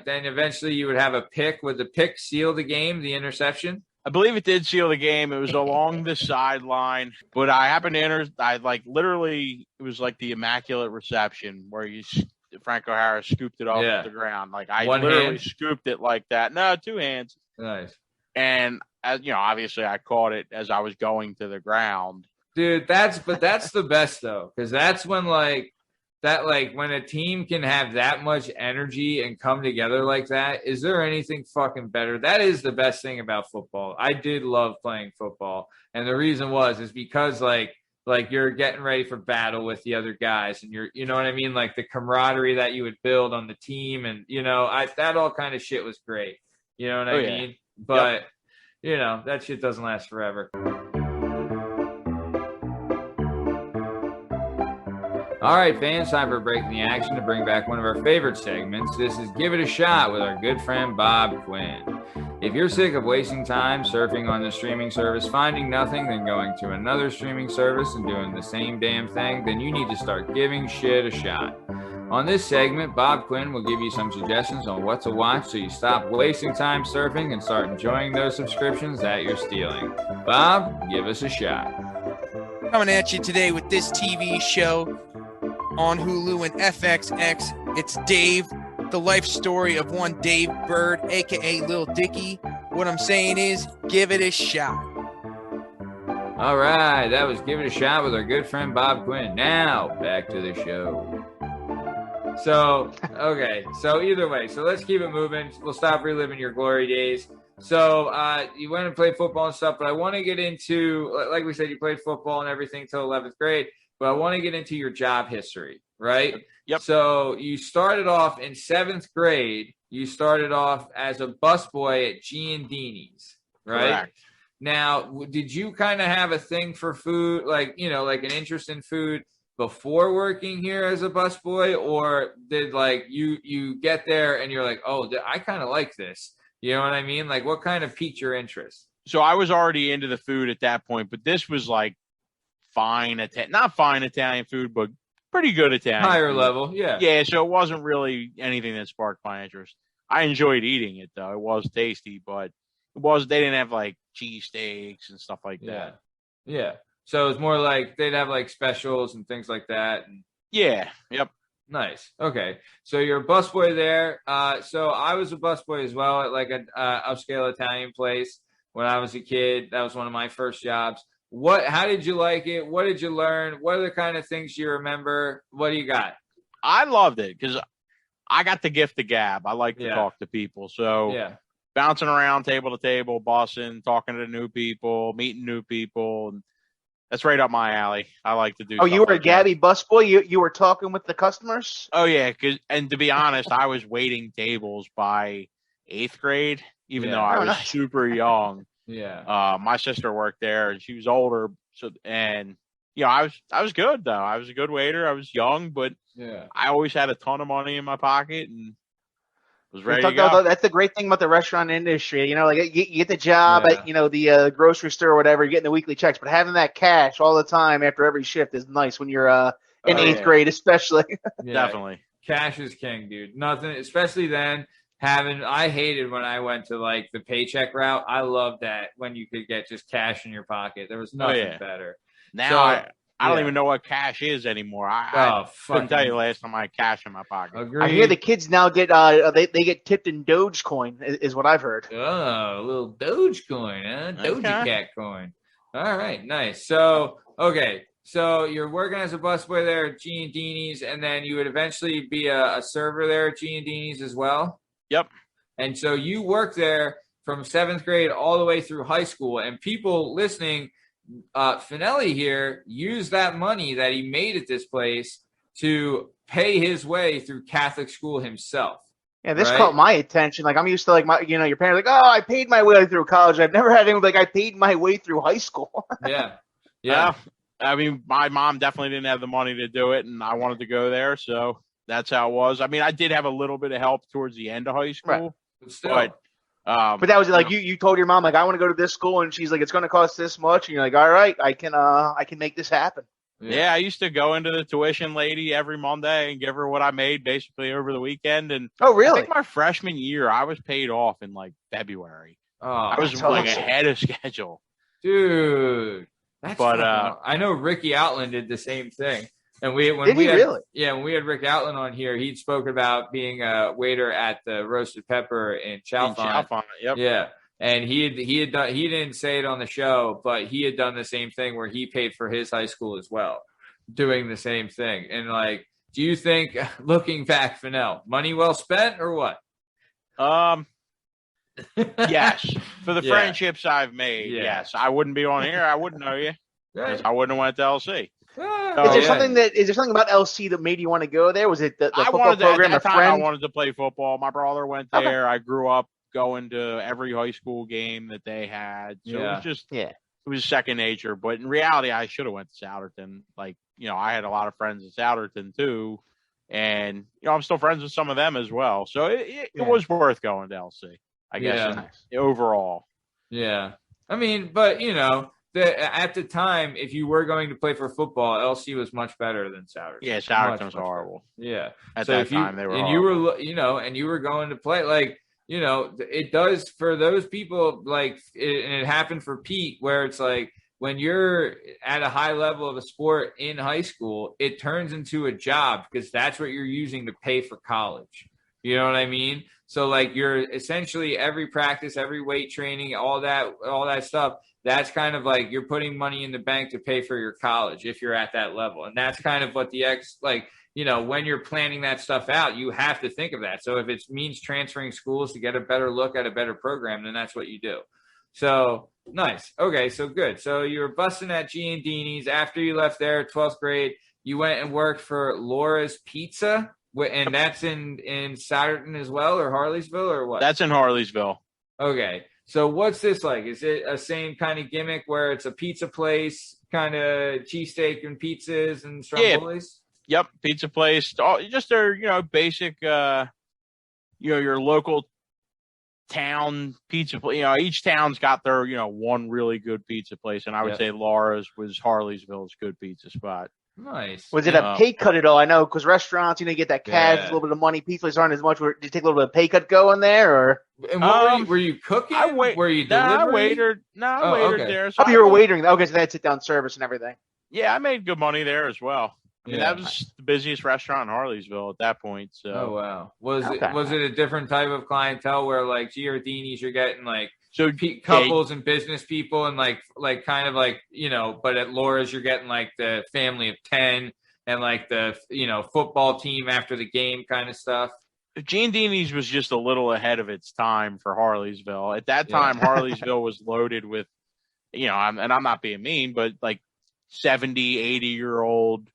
eventually you would have a pick. Would the pick seal the game, the interception? I believe it did seal the game. It was along the sideline, but I happened to literally, it was like the immaculate reception where Franco Harris scooped it off the ground. Like I literally scooped it like that. No, 2 hands. Nice. And obviously I caught it as I was going to the ground. Dude, that's the best though, because that's when when a team can have that much energy and come together like that. Is there anything fucking better? That is the best thing about football. I did love playing football, and the reason is because like you're getting ready for battle with the other guys, and you know what I mean, like the camaraderie that you would build on the team, and that all kind of shit was great. You know what I mean? But that shit doesn't last forever. All right, fans, time for breaking the action to bring back one of our favorite segments. This is Give It a Shot with our good friend Bob Quinn. If you're sick of wasting time surfing on the streaming service, finding nothing, then going to another streaming service and doing the same damn thing, then you need to start giving shit a shot. On this segment, Bob Quinn will give you some suggestions on what to watch so you stop wasting time surfing and start enjoying those subscriptions that you're stealing. Bob, give us a shot. Coming at you today with this TV show on Hulu and FXX. It's Dave, the life story of one Dave Bird, a.k.a. Lil Dicky. What I'm saying is, give it a shot. All right, that was Give It a Shot with our good friend Bob Quinn. Now, back to the show. So, okay, so either way, so let's keep it moving. We'll stop reliving your glory days. So, you went and played football and stuff, but I want to get into, like we said, you played football and everything till 11th grade, but I want to get into your job history, right? Yep. So, you started off in 7th grade, you started off as a busboy at Giandini's, right? Correct. Now, did you kind of have a thing for food, like an interest in food before working here as a busboy, or did you get there and you're like, oh, I kind of like this? You know what I mean? Like, what kind of piqued your interest? So I was already into the food at that point, but this was like not fine Italian food, but pretty good Italian higher food. Level, yeah. Yeah, so it wasn't really anything that sparked my interest. I enjoyed eating it though. It was tasty, but they didn't have like cheesesteaks and stuff like that. Yeah. So it's more like they'd have like specials and things like that. And yeah. Yep. Nice. Okay. So you're a busboy there. So I was a busboy as well at like an upscale Italian place when I was a kid. That was one of my first jobs. How did you like it? What did you learn? What are the kind of things you remember? What do you got? I loved it because I got the gift of gab. I like to talk to people. So bouncing around table to table, bossing, talking to new people, meeting new people. And that's right up my alley. I like to do. Oh, you were a Gabby busboy? You were talking with the customers? Oh, yeah. And to be honest, I was waiting tables by 8th grade, even though I was super young. Yeah. My sister worked there, and she was older. So, and I was good though. I was a good waiter. I was young, but I always had a ton of money in my pocket and was ready to go. That's the great thing about the restaurant industry. You get the job at the grocery store or whatever, you're getting the weekly checks, but having that cash all the time after every shift is nice when you're in 8th grade, especially. Definitely. Cash is king, dude. Nothing, especially then. I hated when I went to like the paycheck route. I loved that when you could get just cash in your pocket. There was nothing better. Now I don't even know what cash is anymore. I couldn't tell you the last time I had cash in my pocket. Agreed. I hear the kids now get they get tipped in Dogecoin is what I've heard. Oh, a little Dogecoin, huh? Doja Cat coin. All right, nice. So, okay. So you're working as a busboy there at Giandini's, and then you would eventually be a server there at Giandini's as well? Yep. And so you worked there from 7th grade all the way through high school. And people listening, Faneli here used that money that he made at this place to pay his way through Catholic school himself. Yeah, this caught my attention. Like, I'm used to, like, your parents like, oh, I paid my way through college. I've never had anyone like, I paid my way through high school. Yeah. I mean, my mom definitely didn't have the money to do it, and I wanted to go there, so that's how it was. I mean, I did have a little bit of help towards the end of high school, but that was like you told your mom, like, I want to go to this school, and she's like, it's going to cost this much, and you're like, all right, I can make this happen. Yeah, I used to go into the tuition lady every Monday and give her what I made basically over the weekend. And oh, really? I think my freshman year, I was paid off in like February. Oh, I was like ahead of schedule, dude. I know Ricky Outland did the same thing. And when we had Rick Outland on here, he'd spoken about being a waiter at the Roasted Pepper in Chalfont. Yep. Yeah. And he didn't say it on the show, but he had done the same thing where he paid for his high school as well, doing the same thing. And like, do you think, looking back, Fanel, money well spent or what? Yes. For the friendships I've made, yes. I wouldn't be on here. I wouldn't know you. Right. I wouldn't have went to LC. Is there something about LC that made you want to go there? Was it the football program? At that time, I wanted to play football. My brother went there. I grew up going to every high school game that they had. So it was just, it was second nature. But in reality, I should have went to Souderton. Like, I had a lot of friends at Souderton too. And, I'm still friends with some of them as well. So it was worth going to LC, I guess, overall. Yeah. I mean, but, at the time, if you were going to play for football, LC was much better than Souderton. Yeah, Souderton was horrible. Yeah. At that time, they were horrible. You were going to play, like, it does for those people, like, and it happened for Pete, where it's like, when you're at a high level of a sport in high school, it turns into a job because that's what you're using to pay for college. You know what I mean? So, like, you're essentially every practice, every weight training, all that stuff, that's kind of like you're putting money in the bank to pay for your college if you're at that level. And that's kind of what when you're planning that stuff out, you have to think of that. So if it means transferring schools to get a better look at a better program, then that's what you do. So nice. Okay, so good. So you were busting at Giandini's. After you left there, 12th grade, you went and worked for Laura's Pizza. And that's in Souderton as well, or Harleysville, or what? That's in Harleysville. Okay. So what's this like? Is it a same kind of gimmick where it's a pizza place, kind of cheesesteak and pizzas and strombolis? Yep, pizza place. Just their, basic, your local town pizza place. Each town's got their, one really good pizza place, and I would say Laura's was Harleysville's good pizza spot. Nice. Was it a pay cut at all? I know because restaurants, you get that cash, a little bit of money. Pizzas aren't as much. Did you take a little bit of pay cut going there, or? And what were you cooking? Were you delivering? I waitered there. So you were waitering. Okay, so they had sit down service and everything. Yeah, I made good money there as well. I mean, that was the busiest restaurant in Harleysville at that point. So. Oh wow. Was it a different type of clientele where like Giardini's you're getting like couples and business people and like kind of like but at Laura's you're getting like the family of 10 and like the football team after the game kind of stuff. Giandini's was just a little ahead of its time for Harleysville. At that time, Harleysville was loaded with, and I'm not being mean, but like 70, 80-year-old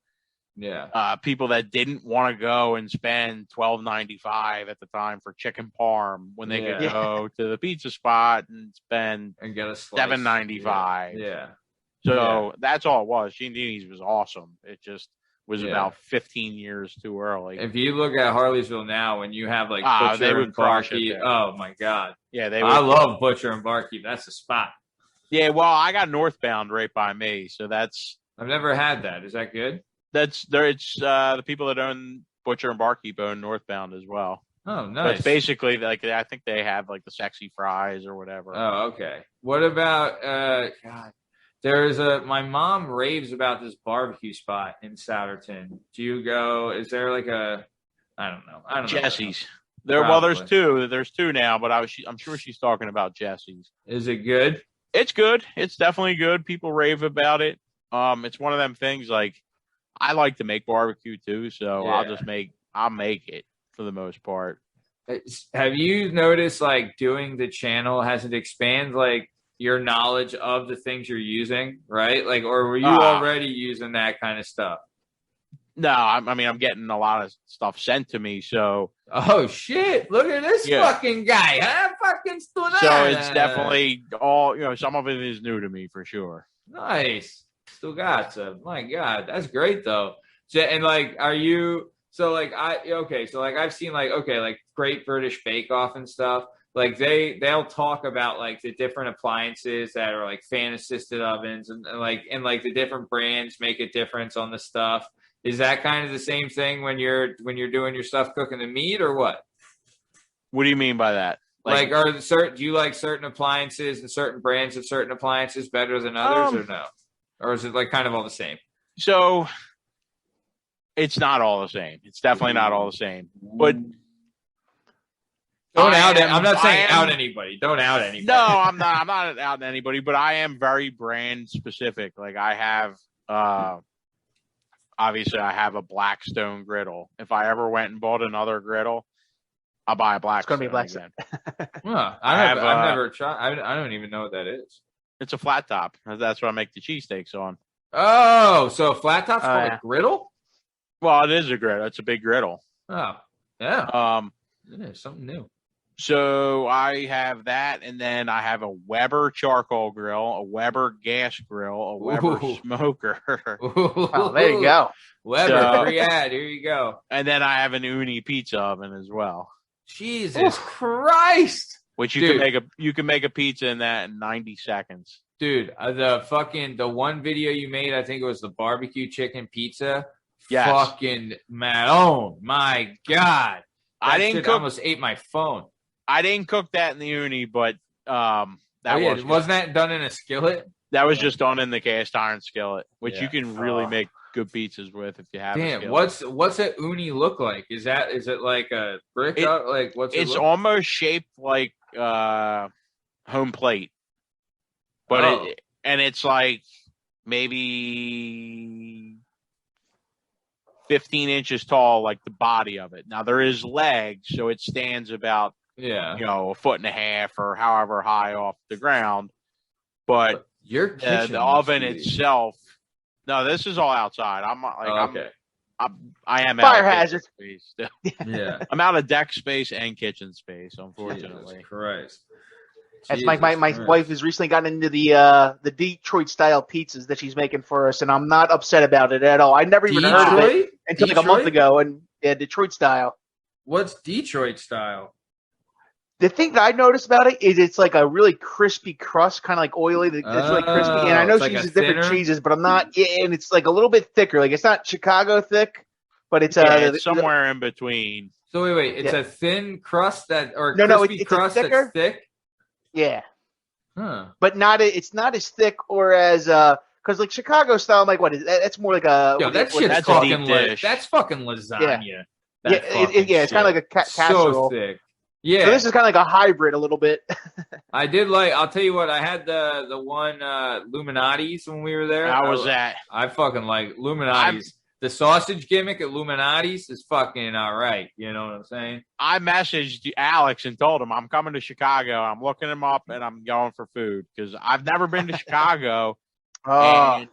people that didn't want to go and spend $12.95 at the time for chicken parm when they could go to the pizza spot and spend and get a slice. $7.95. Yeah. So that's all it was. Giandini's was awesome. It just was about 15 years too early. If you look at Harleysville now, when you have like Butcher and Barkeep, oh my God. Yeah, I love Butcher and Barkeep. That's the spot. Yeah, well, I got Northbound right by me, so that's. I've never had that. Is that good? That's there. It's the people that own Butcher and Barkeep own Northbound as well. Oh, nice. But it's basically like I think they have like the sexy fries or whatever. Oh, okay. What about God? my mom raves about this barbecue spot in Souderton. Do you go? Is there like I don't know. Jesse's. There's two. There's two now, but I'm sure she's talking about Jesse's. Is it good? It's good. It's definitely good. People rave about it. It's one of them things like I like to make barbecue too, so I'll make it for the most part. Have you noticed like doing the channel has it expanded like your knowledge of the things you're using, right? Like, or were you already using that kind of stuff? No, I mean, I'm getting a lot of stuff sent to me, so. Oh, shit. Look at this fucking guy. Huh? Fucking stood out. So it's definitely all, some of it is new to me for sure. Nice. Still got some. My God. That's great, though. So, and, like, are you, so, like, I've seen, like, like, Great British Bake Off and stuff. Like, they'll talk about, like, the different appliances that are, like, fan-assisted ovens and the different brands make a difference on the stuff. Is that kind of the same thing when you're doing your stuff cooking the meat or what? What do you mean by that? Like do you like certain appliances and certain brands of certain appliances better than others or no? Or is it like kind of all the same? So it's not all the same. It's definitely not all the same. But I'm not saying out anybody. Don't out anybody. No, I'm not out anybody, but I am very brand specific. Like I have obviously, I have a Blackstone griddle. If I ever went and bought another griddle, I'll buy a Blackstone. It's going to be Blackstone. I've never tried. I don't even know what that is. It's a flat top. That's what I make the cheesesteaks on. Oh, so a flat top's called a griddle? Well, it is a griddle. It's a big griddle. Oh, yeah. Yeah, something new. So I have that, and then I have a Weber charcoal grill, a Weber gas grill, a Weber smoker. Oh, there you go. Weber, here you go. And then I have an uni pizza oven as well. Jesus Christ! Which you can make a pizza in that in 90 seconds. Dude, the one video you made, I think it was the barbecue chicken pizza. Yes. Fucking man, oh my God! I almost ate my phone. I didn't cook that in the uni, but wasn't that done in a skillet? That was just done in the cast iron skillet, which you can really make good pizzas with if you have. Damn, what's a uni look like? Is it like a brick? It's almost shaped like home plate, but it's like maybe 15 inches tall, like the body of it. Now there is legs, so it stands about a foot and a half or however high off the ground. But your kitchen, the oven itself. No, this is all outside. I am fire hazard. Space still. Yeah, I'm out of deck space and kitchen space. Unfortunately, Jesus Christ. That's my wife has recently gotten into the Detroit style pizzas that she's making for us, and I'm not upset about it at all. I never even heard of it until like a month ago, and Detroit style. What's Detroit style? The thing that I noticed about it is it's like a really crispy crust, kind of like oily. That's really crispy. And I know she uses different cheeses, but I'm not. And it's like a little bit thicker. Like it's not Chicago thick, but it's it's somewhere in between. So wait, it's a thin crust crispy it's crust thicker. That's thick. Yeah. Huh. But it's not as thick or as because like Chicago style, I'm like what is that? That's more like a. Yo, that's fucking that's fucking lasagna. Yeah, it's kind of like a casserole. So thick. Yeah. So this is kind of like a hybrid a little bit. I did I'll tell you what, I had the one Illuminati's when we were there. How was that? I fucking like Illuminati's. The sausage gimmick at Illuminati's is fucking all right. You know what I'm saying? I messaged Alex and told him I'm coming to Chicago. I'm looking him up and I'm going for food because I've never been to Chicago. And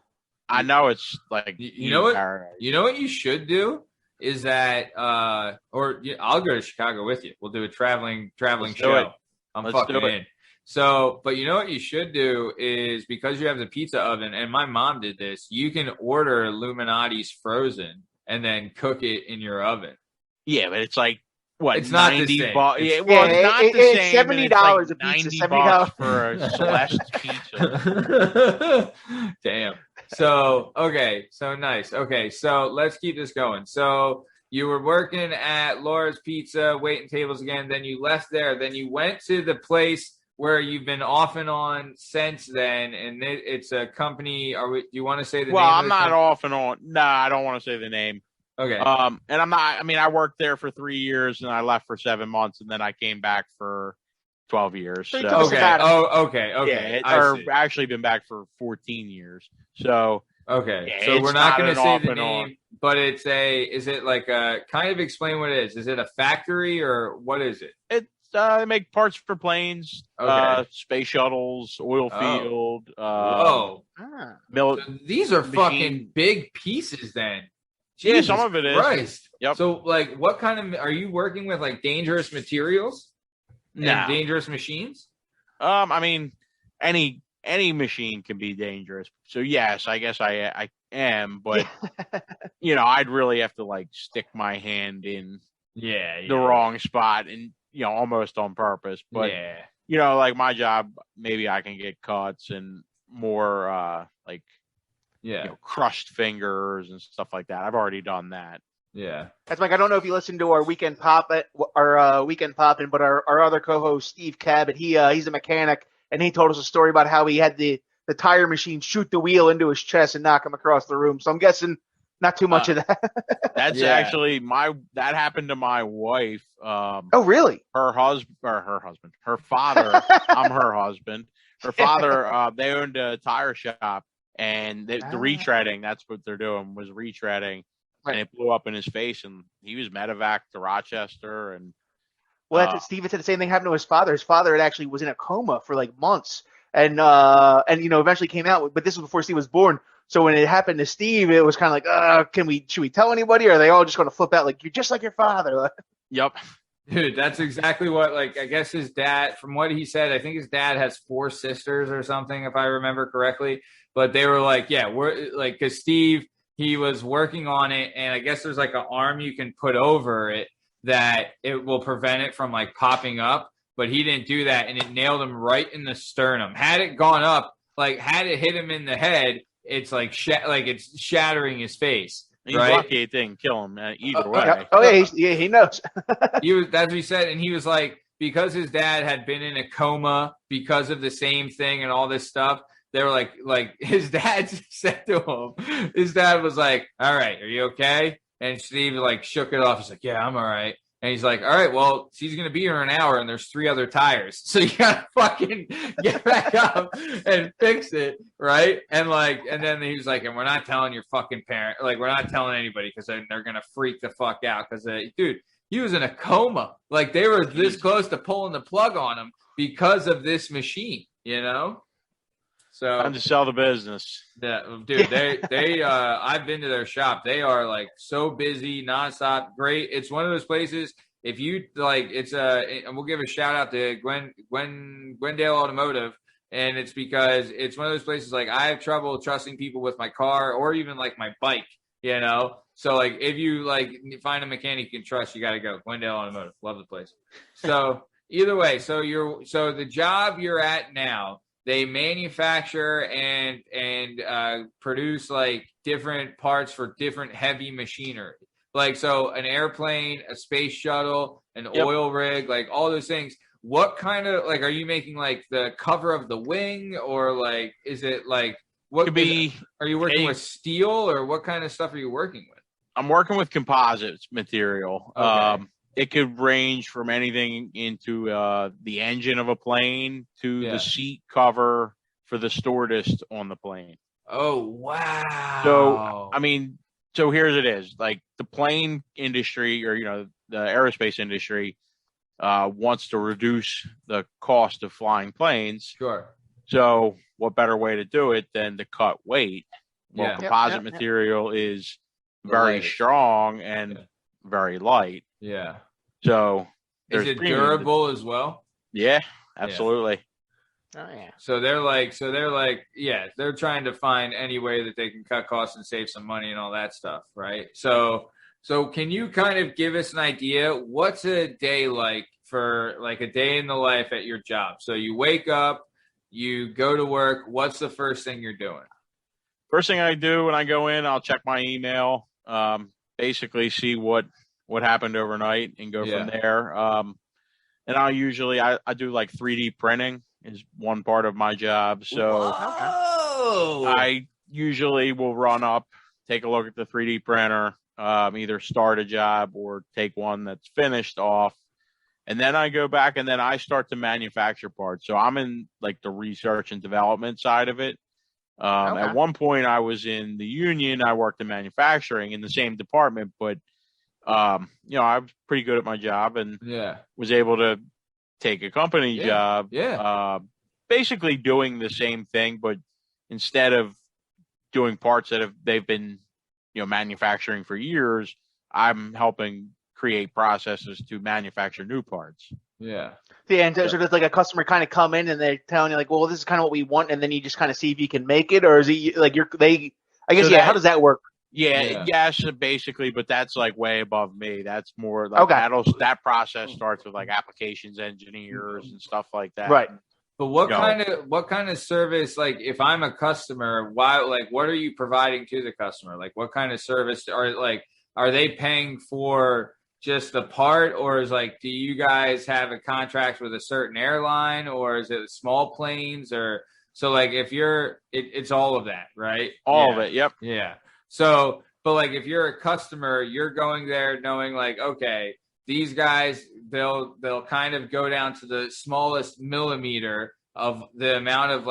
I know it's like you know what you should do is that I'll go to Chicago with you. We'll do a traveling show. I'm fucking in. So, but you know what you should do is because you have the pizza oven, and my mom did this, you can order Illuminati's frozen and then cook it in your oven. Yeah, but it's like, what, it's not the same. It's not the same. $70 a pizza. $90 for a Celeste pizza. Damn. So, okay. So nice. Okay. So let's keep this going. So you were working at Laura's Pizza, waiting tables again. Then you left there. Then you went to the place where you've been off and on since then, and it's a company. Do you want to say the name? Well, I'm not off and on. Nah, I don't want to say the name. Okay. And I'm not. I mean, I worked there for 3 years, and I left for 7 months, and then I came back for 12 years. So, okay. Oh, okay. Yeah, or actually been back for 14 years. So. Okay, Yeah, so we're not going to say the name, on. but is it like kind of explain what it is? Is it a factory or what is it? It's they make parts for planes, space shuttles, oil field. So these are fucking big pieces then. Jesus some of it is. Christ. Yep. So like what kind of, are you working with like dangerous materials and dangerous machines? I mean, any machine can be dangerous. So yes, I guess I am, but I'd really have to like stick my hand in the wrong spot and almost on purpose. But like my job, maybe I can get cuts and more crushed fingers and stuff like that. I've already done that. Yeah. That's Mike. I don't know if you listened to our weekend poppin', but our other co-host Steve Cabot, he's a mechanic. And he told us a story about how he had the tire machine shoot the wheel into his chest and knock him across the room. So I'm guessing not too much of that. That's actually that happened to my wife. Oh, really? Her husband, her father. I'm her husband. Her father. They owned a tire shop, and the retreading. That's what they're doing was retreading, and it blew up in his face, and he was medevac to Rochester, and. Well, Steven said the same thing happened to his father. His father actually was in a coma for like months, and eventually came out. But this was before Steve was born. So when it happened to Steve, it was kind of like, should we tell anybody, or are they all just going to flip out like you're just like your father? Yep, dude, that's exactly what. Like, I guess his dad, from what he said, I think his dad has 4 sisters or something, if I remember correctly. But they were like, we're like, because Steve, he was working on it, and I guess there's like an arm you can put over it that it will prevent it from like popping up, but he didn't do that, and it nailed him right in the sternum. Had it gone up, like had it hit him in the head, it's like it's shattering his face. He's lucky it didn't kill him either way. He knows. That's what he said, and he was like, because his dad had been in a coma because of the same thing and all this stuff. They were like his dad said to him, his dad was like, "All right, are you okay?" And Steve like shook it off. He's like, "Yeah, I'm all right." And he's like, "All right, well, she's going to be here in an hour and there's 3 other tires. So you got to fucking get back up and fix it." Right. And then he was like, "And we're not telling your fucking parent, like, we're not telling anybody because they're going to freak the fuck out." Because, dude, he was in a coma. Like, they were this close to pulling the plug on him because of this machine, So time to sell the business. Yeah, dude, they I've been to their shop. They are like so busy, nonstop. Great. It's one of those places. If you like, and we'll give a shout out to Glendale Automotive, and it's because it's one of those places. Like, I have trouble trusting people with my car or even like my bike. So like, if you like find a mechanic you can trust, you got to go Glendale Automotive. Love the place. So either way, so the job you're at now. They manufacture and produce like different parts for different heavy machinery. Like, so an airplane, a space shuttle, an oil rig, like all those things. What kind of, like, are you making like the cover of the wing, or like, is it like, what could be, are you working with steel, or what kind of stuff are you working with? I'm working with composites material. Okay. It could range from anything into the engine of a plane to the seat cover for the stewardess on the plane. Oh, wow. So, I mean, here's it is. Like, the plane industry, or, the aerospace industry wants to reduce the cost of flying planes. Sure. So what better way to do it than to cut weight? Well, composite material is very strong and very light. Yeah. So is it durable as well? Yeah, absolutely. Oh yeah. So they're like, they're trying to find any way that they can cut costs and save some money and all that stuff, right? So can you kind of give us an idea, what's a day like for like a day in the life at your job? So you wake up, you go to work, what's the first thing you're doing? First thing I do when I go in, I'll check my email, basically see what happened overnight and go from there. and I do like 3D printing is one part of my job. So I usually will run up, take a look at the 3D printer, either start a job or take one that's finished off. And then I go back and then I start to manufacture parts. So I'm in like the research and development side of it. At one point I was in the union. I worked in manufacturing in the same department, but I was pretty good at my job and was able to take a company job. Basically doing the same thing, but instead of doing parts that they've been, manufacturing for years, I'm helping create processes to manufacture new parts. And so does like a customer kind of come in and they're telling you like, well, this is kind of what we want, and then you just kind of see if you can make it, or is it like how does that work? Yes, basically, but that's like way above me. That's more like that process starts with like applications engineers and stuff like that. Right. But what kind of service, like if I'm a customer, what are you providing to the customer? Like what kind of service are they paying for just the part, or is do you guys have a contract with a certain airline, or is it small planes, or so if it's all of that, right? All of it. Yep. Yeah. So, but if you're a customer, you're going there knowing okay, these guys, they'll kind of go down to the smallest millimeter of the amount of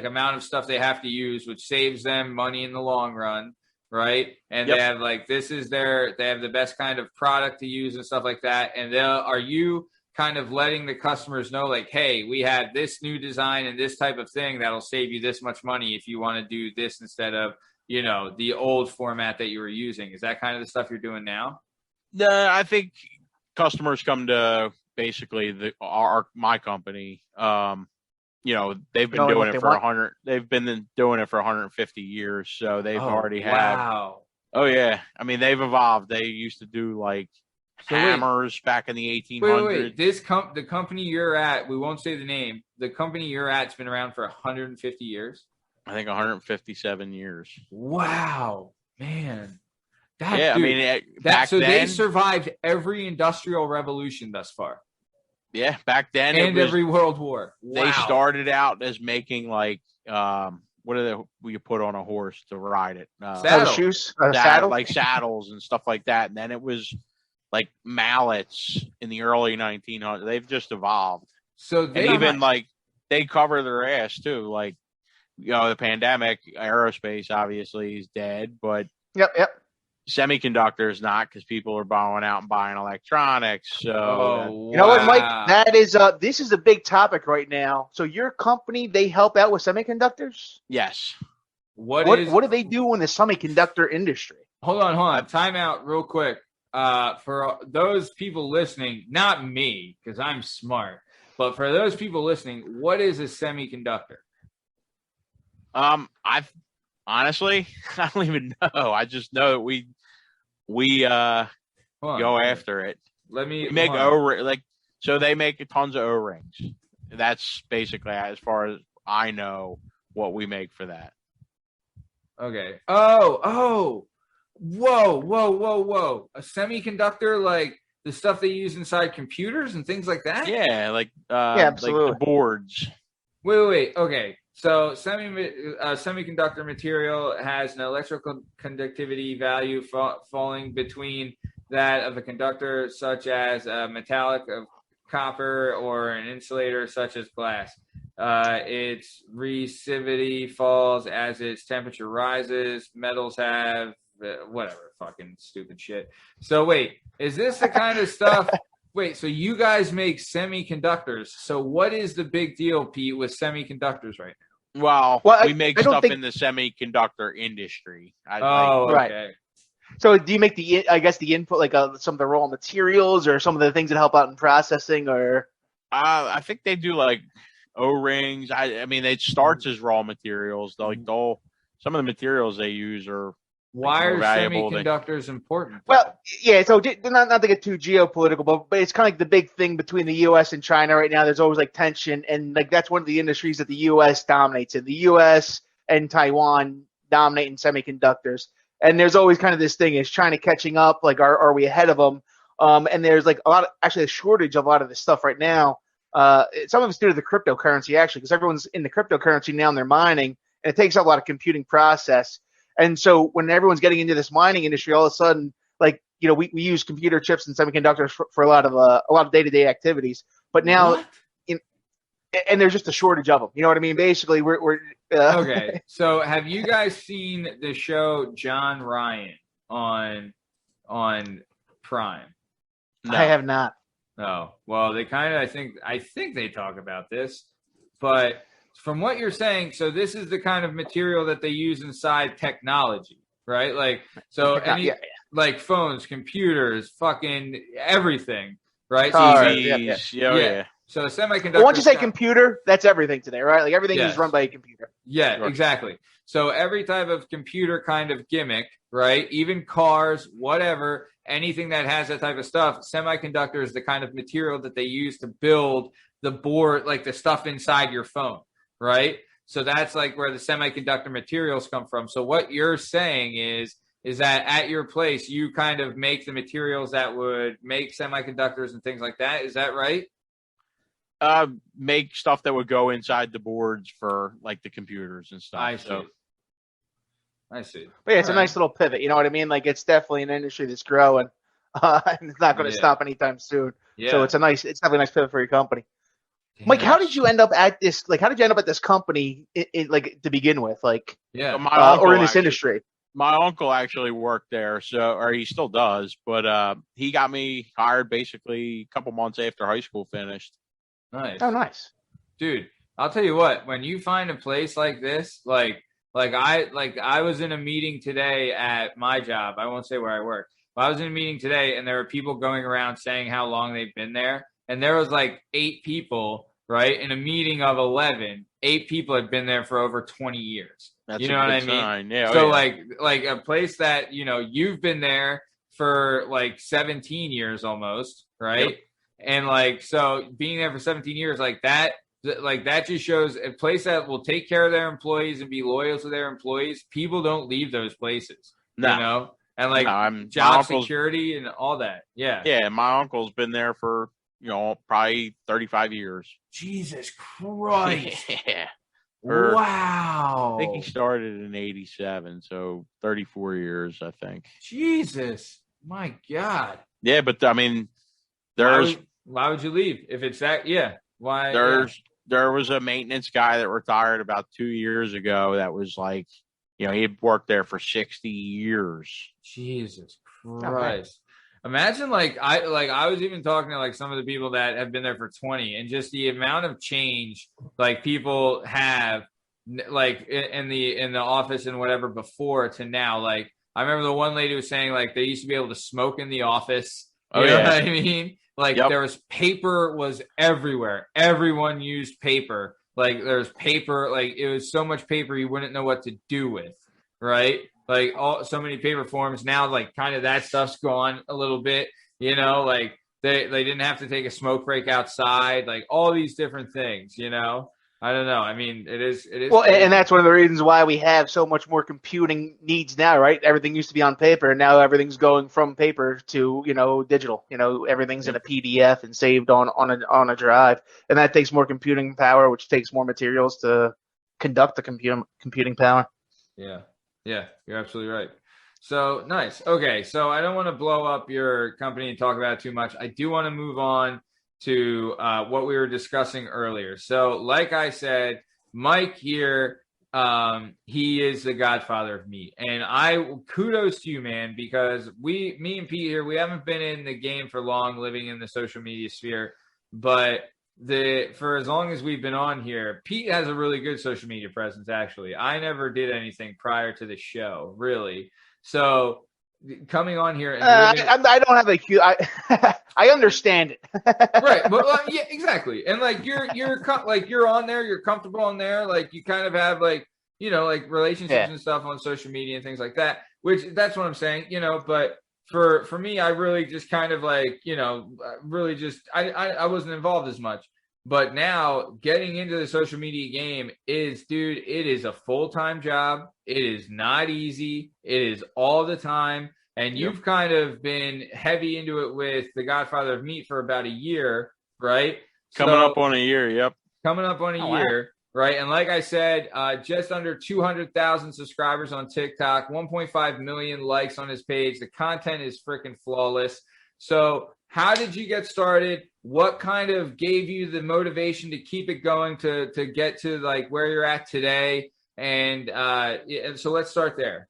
amount of stuff they have to use, which saves them money in the long run. Right. And they have they have the best kind of product to use and stuff like that. And are you kind of letting the customers know hey, we have this new design and this type of thing that'll save you this much money if you want to do this instead of, the old format that you were using? Is that kind of the stuff you're doing now? No, I think customers come to basically my company. They've been doing it for 100. They've been doing it for 150 years, so they've already had. Wow. Oh yeah, I mean they've evolved. They used to do hammers back in the 1800s. Wait. The company you're at, we won't say the name. The company you're at's been around for 150 years. I think 157 years. Wow, man. They survived every industrial revolution thus far. Yeah, back then and every world war. Wow. They started out as making what you put on a horse to ride it? Shoes, saddles and stuff like that. And then it was mallets in the early 1900s. They've just evolved. So they cover their ass too. The pandemic, aerospace obviously is dead, but yep. Semiconductors not, because people are going out and buying electronics. So you know what, Mike? That is this is a big topic right now. So your company, they help out with semiconductors? Yes. What do they do in the semiconductor industry? Hold on. Time out real quick. For those people listening, not me, because I'm smart, but for those people listening, what is a semiconductor? I've honestly, I don't even know. I just know that we go after it. We make O-ring, so they make tons of O-rings. That's basically, as far as I know, what we make for that. Okay. Oh. Whoa. A semiconductor, the stuff they use inside computers and things like that? Yeah, absolutely. The boards. Wait. Okay. So semiconductor material has an electrical conductivity value falling between that of a conductor, such as a metallic of copper, or an insulator such as glass. Its resistivity falls as its temperature rises. Metals have whatever, fucking stupid shit. So wait, is this the kind of stuff? Wait, so you guys make semiconductors. So what is the big deal, Pete, with semiconductors right now? Well, we make stuff in the semiconductor industry. Okay. So do you make the input, some of the raw materials, or some of the things that help out in processing, or? I think they do O-rings. I mean, it starts as raw materials. Some of the materials they use are. Why are semiconductors important? Well, yeah, so not to get too geopolitical, but it's kind of the big thing between the U.S. and China right now. There's always tension, and that's one of the industries that the U.S. dominates in. The U.S. and Taiwan dominate in semiconductors, and there's always kind of this thing: is China catching up? Are we ahead of them? And there's like a shortage of a lot of this stuff right now. Some of it's due to the cryptocurrency, actually, because everyone's in the cryptocurrency now and they're mining, and it takes up a lot of computing process. And so when everyone's getting into this mining industry, all of a sudden, like, we use computer chips and semiconductors for a lot of day-to-day activities. But now, and there's just a shortage of them. You know what I mean? Basically, we're okay. So have you guys seen the show John Ryan on Prime? No. I have not. Oh, well, they kind of, I think they talk about this, but from what you're saying, so this is the kind of material that they use inside technology, right? Like, so like phones, computers, fucking everything, right? TVs, yeah. So semiconductor. Well, once you say computer, that's everything today, right? Like everything is run by a computer. Yeah, sure. Exactly. So every type of computer kind of gimmick, right? Even cars, whatever, anything that has that type of stuff, semiconductor is the kind of material that they use to build the board, like the stuff inside your phone, right? So that's like where the semiconductor materials come from. So what you're saying is that at your place, you kind of make the materials that would make semiconductors and things like that. Is that right? Make stuff that would go inside the boards for like the computers and stuff. I see. But yeah, it's a nice little pivot. You know what I mean? Like, it's definitely an industry that's growing, and it's not going to stop anytime soon. Yeah. So it's definitely a nice pivot for your company. Damn. Mike, how did you end up at this? Like, how did you end up at this company, like, to begin with? Like, or in this industry? My uncle actually worked there, or he still does, but he got me hired basically a couple months after high school finished. Nice. Oh, nice. Dude, I'll tell you what, when you find a place like this, like I was in a meeting today at my job. I won't say where I work, but I was in a meeting today and there were people going around saying how long they've been there. And there was like 8 people, right? In a meeting of 11, 8 people had been there for over 20 years. That's you know what I mean? Sign. Yeah. So like a place that, you've been there for like 17 years almost, right? Yep. And like, so being there for 17 years, like that just shows a place that will take care of their employees and be loyal to their employees. People don't leave those places, and like job security and all that. Yeah. Yeah. My uncle's been there for, probably 35 years. Jesus Christ. Yeah. Wow. I think he started in 87. So 34 years, I think. Jesus. My God. Yeah. But I mean, why would you leave if it's that? Yeah. Why? There was a maintenance guy that retired about 2 years ago that was like, he had worked there for 60 years. Jesus Christ. Imagine I was even talking to like some of the people that have been there for 20, and just the amount of change like people have like in the office and whatever before to now. Like I remember the one lady was saying like they used to be able to smoke in the office. You know what I mean? Like there was paper was everywhere. Everyone used paper. Like there's paper, like it was so much paper you wouldn't know what to do with, right? Like so many paper forms now, like kind of that stuff's gone a little bit, like they didn't have to take a smoke break outside, like all these different things, I don't know. I mean, it is. Well, and that's one of the reasons why we have so much more computing needs now, right? Everything used to be on paper, and now everything's going from paper to, digital. Everything's in a PDF and saved on a drive, and that takes more computing power, which takes more materials to conduct the computing power. Yeah, you're absolutely right. So nice. Okay, so I don't want to blow up your company and talk about it too much. I do want to move on to what we were discussing earlier. So like I said, Mike here, he is the Godfather of Meat. And kudos to you, man, because me and Pete here, we haven't been in the game for long, living in the social media sphere, but for as long as we've been on here, Pete has a really good social media presence, actually. I never did anything prior to the show, really. So coming on here, and I don't have a huge. I understand it. Right, but yeah, exactly. And like you're on there, you're comfortable on there. Like you kind of have like like relationships and stuff on social media and things like that. Which that's what I'm saying. But for me, I really just kind of like really just I wasn't involved as much. But now getting into the social media game it is a full-time job. It is not easy. It is all the time. and you've kind of been heavy into it with the Godfather of Meat for about a year, right? Coming up on a year, yep. Coming up on a year, right? And like I said, just under 200,000 subscribers on TikTok, 1.5 million likes on his page. The content is freaking flawless. So how did you get started? What kind of gave you the motivation to keep it going to get to like where you're at today? And so let's start there.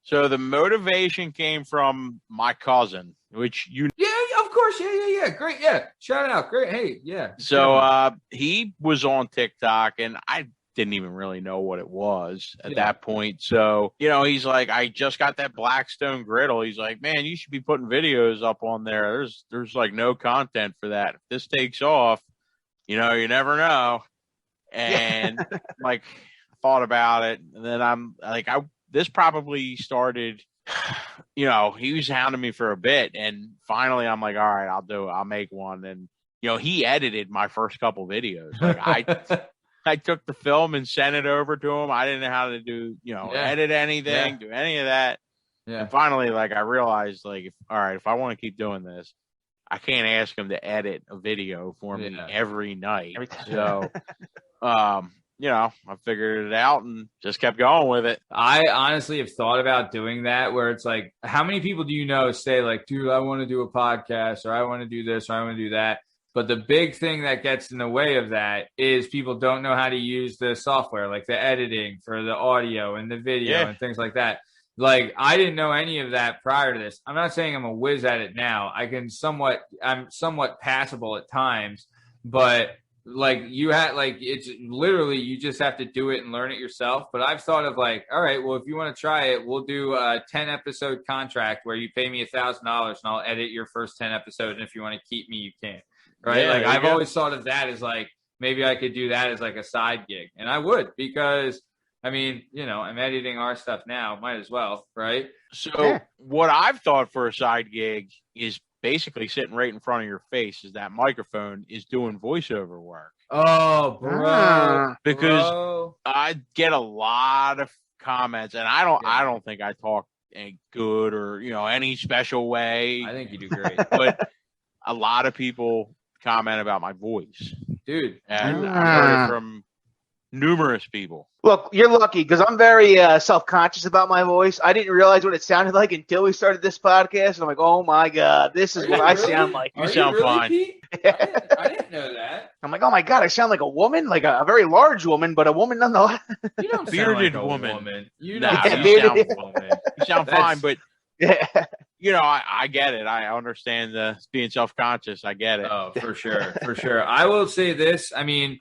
So the motivation came from my cousin, which you Yeah, of course. Yeah. Great. Yeah. Shout out. Great. Hey, yeah. So he was on TikTok and I didn't even really know what it was at that point. So, he's like, I just got that Blackstone griddle. He's like, man, you should be putting videos up on there. There's like no content for that. If this takes off, you never know. And like thought about it. And then I'm like, this probably started, he was hounding me for a bit. And finally I'm like, all right, I'll make one. And, he edited my first couple videos. Like I took the film and sent it over to him. I didn't know how to do, edit anything, do any of that. Yeah. And finally, like I realized like, if I want to keep doing this, I can't ask him to edit a video for me every night. So, I figured it out and just kept going with it. I honestly have thought about doing that where it's like, how many people do you know say like, dude, I want to do a podcast or I want to do this or I want to do that. But the big thing that gets in the way of that is people don't know how to use the software, like the editing for the audio and the video and things like that. Like I didn't know any of that prior to this. I'm not saying I'm a whiz at it now. I'm somewhat passable at times, but like it's literally, you just have to do it and learn it yourself. But I've thought of like, all right, well, if you want to try it, we'll do a 10 episode contract where you pay me $1,000 and I'll edit your first 10 episodes. And if you want to keep me, you can. Right. Like I've always thought of that as like, maybe I could do that as like a side gig. And I would, because I mean, I'm editing our stuff now, might as well. Right. So what I've thought for a side gig is basically sitting right in front of your face is that microphone is doing voiceover work. Oh, bro. Because I get a lot of comments and I don't think I talk good or, any special way. I think you do great. But a lot of people comment about my voice, dude, and I've heard it from numerous people. Look, you're lucky because I'm very self-conscious about my voice. I didn't realize what it sounded like until we started this podcast. And I'm like, oh my God, this is what I sound like. You sound fine. I didn't know that. I'm like, oh my God, I sound like a woman, like a very large woman, but a woman nonetheless. You don't bearded sound like a woman. You sound fine, but I get it. I understand being self-conscious. I get it. Oh, for sure. I will say this. I mean,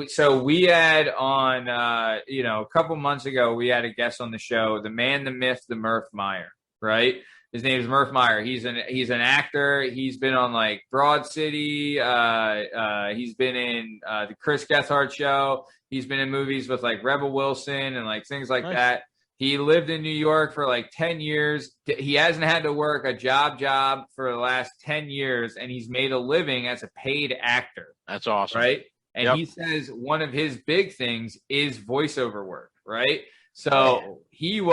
so we had on, a couple months ago, we had a guest on the show, the man, the myth, the Murph Meyer, right? His name is Murph Meyer. He's an actor. He's been on like Broad City. He's been in the Chris Gethard show. He's been in movies with like Rebel Wilson and like things like that. He lived in New York for like 10 years. He hasn't had to work a job for the last 10 years, and he's made a living as a paid actor. That's awesome. Right? And he says one of his big things is voiceover work, right? So I'm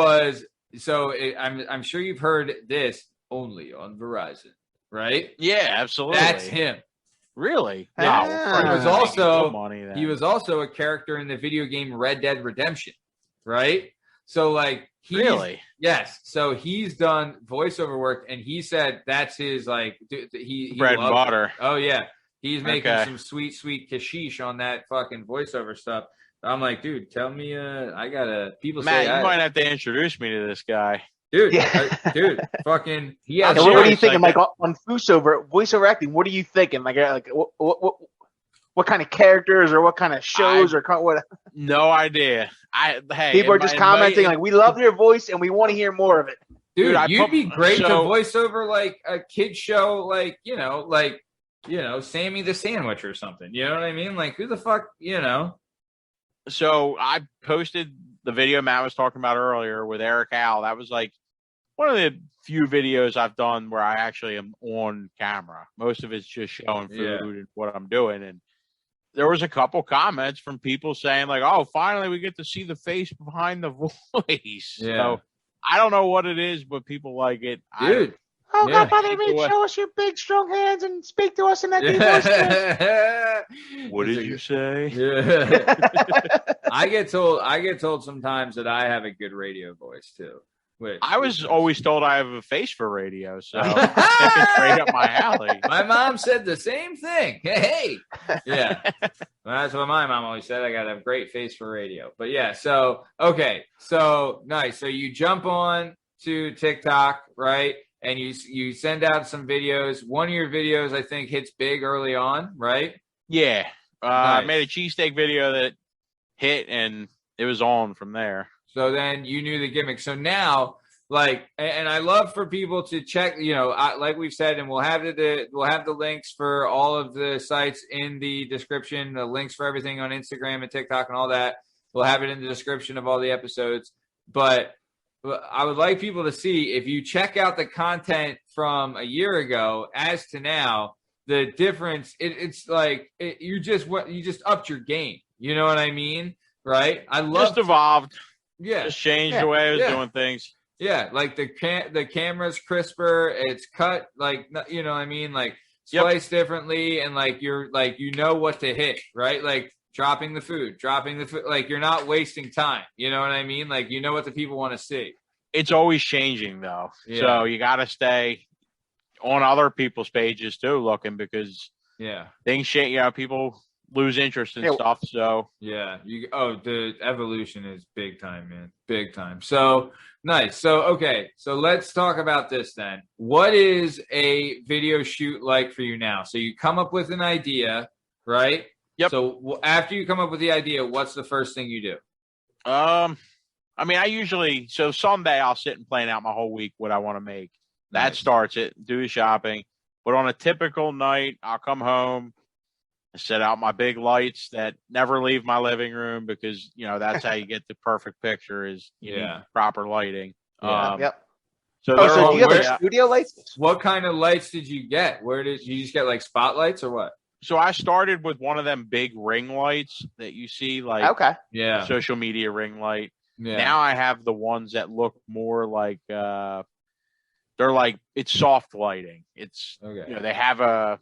sure you've heard this only on Verizon, right? Yeah, absolutely. That's him. Really? He was also a character in the video game Red Dead Redemption, right? So like yes. So he's done voiceover work, and he said that's his like he bread and butter. Oh yeah, he's making some sweet kashish on that fucking voiceover stuff. I'm like, dude, tell me, I gotta. People Matt, say you might have to introduce me to this guy, dude. Dude, fucking. Yeah. What are you thinking, like on voiceover acting? What are you thinking, like what kind of characters or what kind of shows or what? No idea. People are just commenting like, we love your voice and we want to hear more of it. Dude, you'd be great to voice over like a kid show, like Sammy the Sandwich or something. You know what I mean? Like, who the fuck, So I posted the video Matt was talking about earlier with Eric Al. That was like one of the few videos I've done where I actually am on camera. Most of it's just showing food and what I'm doing. And there was a couple comments from people saying like, oh, finally we get to see the face behind the voice. Yeah. I don't know what it is, but people like it. Dude. Oh, Yeah. Godfather of Meat, show us your big, strong hands and speak to us in that deep voice. What did you say? Yeah. I get told sometimes that I have a good radio voice too. Which I was always told I have a face for radio, so it's straight up my alley. My mom said the same thing. Hey, yeah, that's what my mom always said. I got a great face for radio. But yeah, so okay, so nice. So you jump on to TikTok, right? And you send out some videos. One of your videos, I think, hits big early on, right? Yeah. Nice. I made a cheesesteak video that hit, and it was on from there. So then you knew the gimmick. So now, like, and I love for people to check, like we've said, and we'll have the links for all of the sites in the description, the links for everything on Instagram and TikTok and all that. We'll have it in the description of all the episodes. But I would like people to see, if you check out the content from a year ago as to now, the difference. It's like you just upped your game. You know what I mean, right? I love just evolved. Yeah, just changed the way I was doing things. Yeah, like the camera's crisper. It's cut like what I mean, like spliced differently, and like you're like what to hit, right? Like dropping the food, like you're not wasting time. You know what I mean? Like what the people want to see. It's always changing though, Yeah. so you got to stay on other people's pages too, looking, because things change. People lose interest in stuff. So the evolution is big time, man, big time. So nice. So okay, so let's talk about this then. What is a video shoot like for you now? So you come up with an idea, right? Yep. So after you come up with the idea, what's the first thing you do? I mean, I usually, so someday I'll sit and plan out my whole week, what I want to make. That starts it, do the shopping. But on a typical night, I'll come home, set out my big lights that never leave my living room, because, that's how you get the perfect picture, is you need proper lighting. Yep. So, do you have studio lights? What kind of lights did you get? Where did you just get, like, spotlights or what? So I started with one of them big ring lights that you see, like social media ring light. Yeah. Now I have the ones that look more like they're like, it's soft lighting. It's they have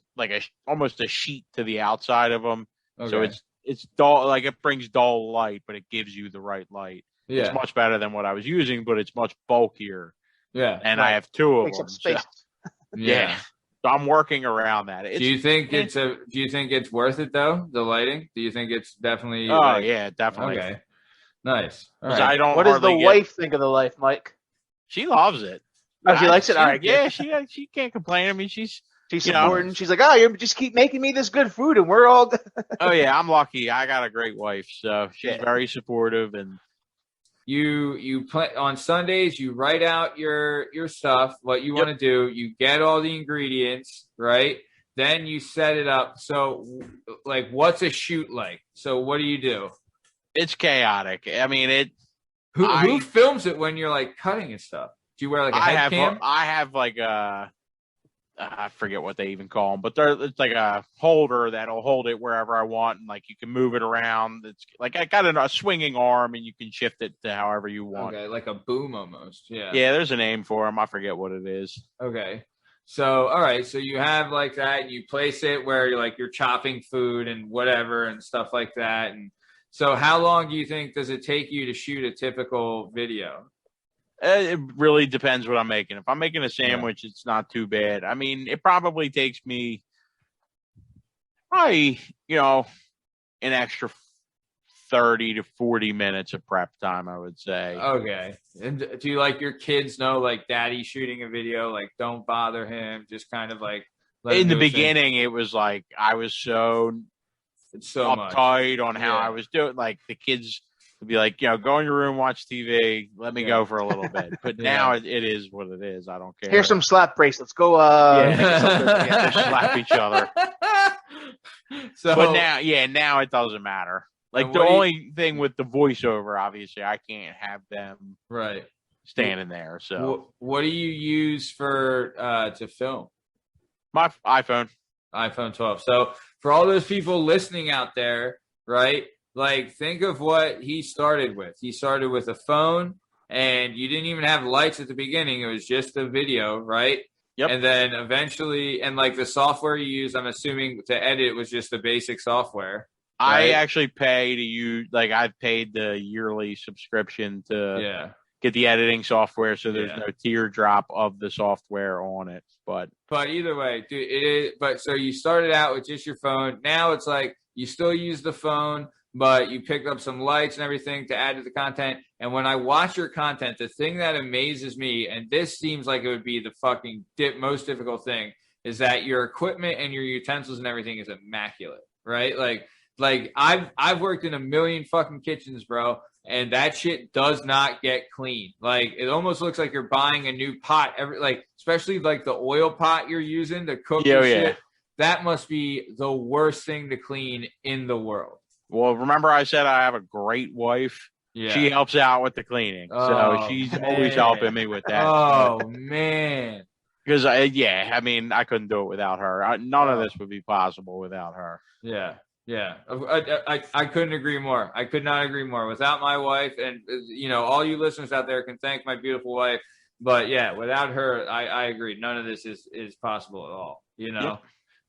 almost a sheet to the outside of them. Okay. So it's dull, like it brings dull light, but it gives you the right light. Yeah. It's much better than what I was using, but it's much bulkier. Yeah. And I have two of Makes them. Up space. So, yeah. So I'm working around that. Do you think it's worth it though? The lighting? Do you think it's definitely? Yeah, definitely. Okay. Nice. All right. What does the wife think of the life, Mike? She loves it. Oh, she likes it. All right. Yeah, she can't complain. I mean, she's supporting. She's like, you just keep making me this good food, and we're all. Oh yeah, I'm lucky. I got a great wife, so she's very supportive. And you play on Sundays. You write out your stuff, what you want to do. You get all the ingredients, right? Then you set it up. So, like, what's a shoot like? So, what do you do? It's chaotic. I mean, Who films it when you're like cutting and stuff? Do you wear like a head cam? I have like I forget what they even call them, but it's like a holder that'll hold it wherever I want, and like you can move it around. It's like I got a swinging arm, and you can shift it to however you want. Okay, like a boom almost. Yeah. Yeah, there's a name for them. I forget what it is. Okay. So, all right. So you have like that, and you place it where you're chopping food and whatever and stuff like that. And so how long do you think does it take you to shoot a typical video? It really depends what I'm making. If I'm making a sandwich, it's not too bad. I mean, it probably takes me an extra 30 to 40 minutes of prep time, I would say. Okay. And do you like your kids know, like, daddy shooting a video, like, don't bother him, just kind of like in the beginning, it was like I was so uptight on how I was doing. Like the kids would be like, go in your room, watch TV, let me go for a little bit. But now it is what it is. I don't care. Here's some slap bracelets. Go slap each other. But now it doesn't matter. Like the only thing with the voiceover, obviously, I can't have them standing there. So what do you use for to film? My iPhone 12. So for all those people listening out there, right? Like, think of what he started with. He started with a phone, and you didn't even have lights at the beginning. It was just the video, right? Yep. And then eventually, and like the software you use, I'm assuming to edit was just the basic software. Right? I actually pay to use, like I've paid the yearly subscription to get the editing software, so there's no teardrop of the software on it. But either way, dude, it is. But so you started out with just your phone. Now it's like you still use the phone, but you picked up some lights and everything to add to the content. And when I watch your content, the thing that amazes me, and this seems like it would be the fucking most difficult thing, is that your equipment and your utensils and everything is immaculate, right? Like I've worked in a million fucking kitchens, bro, and that shit does not get clean. Like it almost looks like you're buying a new pot especially like the oil pot you're using to cook your shit. That must be the worst thing to clean in the world. Well, remember I said I have a great wife. Yeah. She helps out with the cleaning. So she's always helping me with that. Oh, man. Because, I mean, I couldn't do it without her. None of this would be possible without her. Yeah. Yeah. I couldn't agree more. I could not agree more. Without my wife, and, you know, all you listeners out there can thank my beautiful wife. But, yeah, without her, I agree. None of this is possible at all, you know? Yep.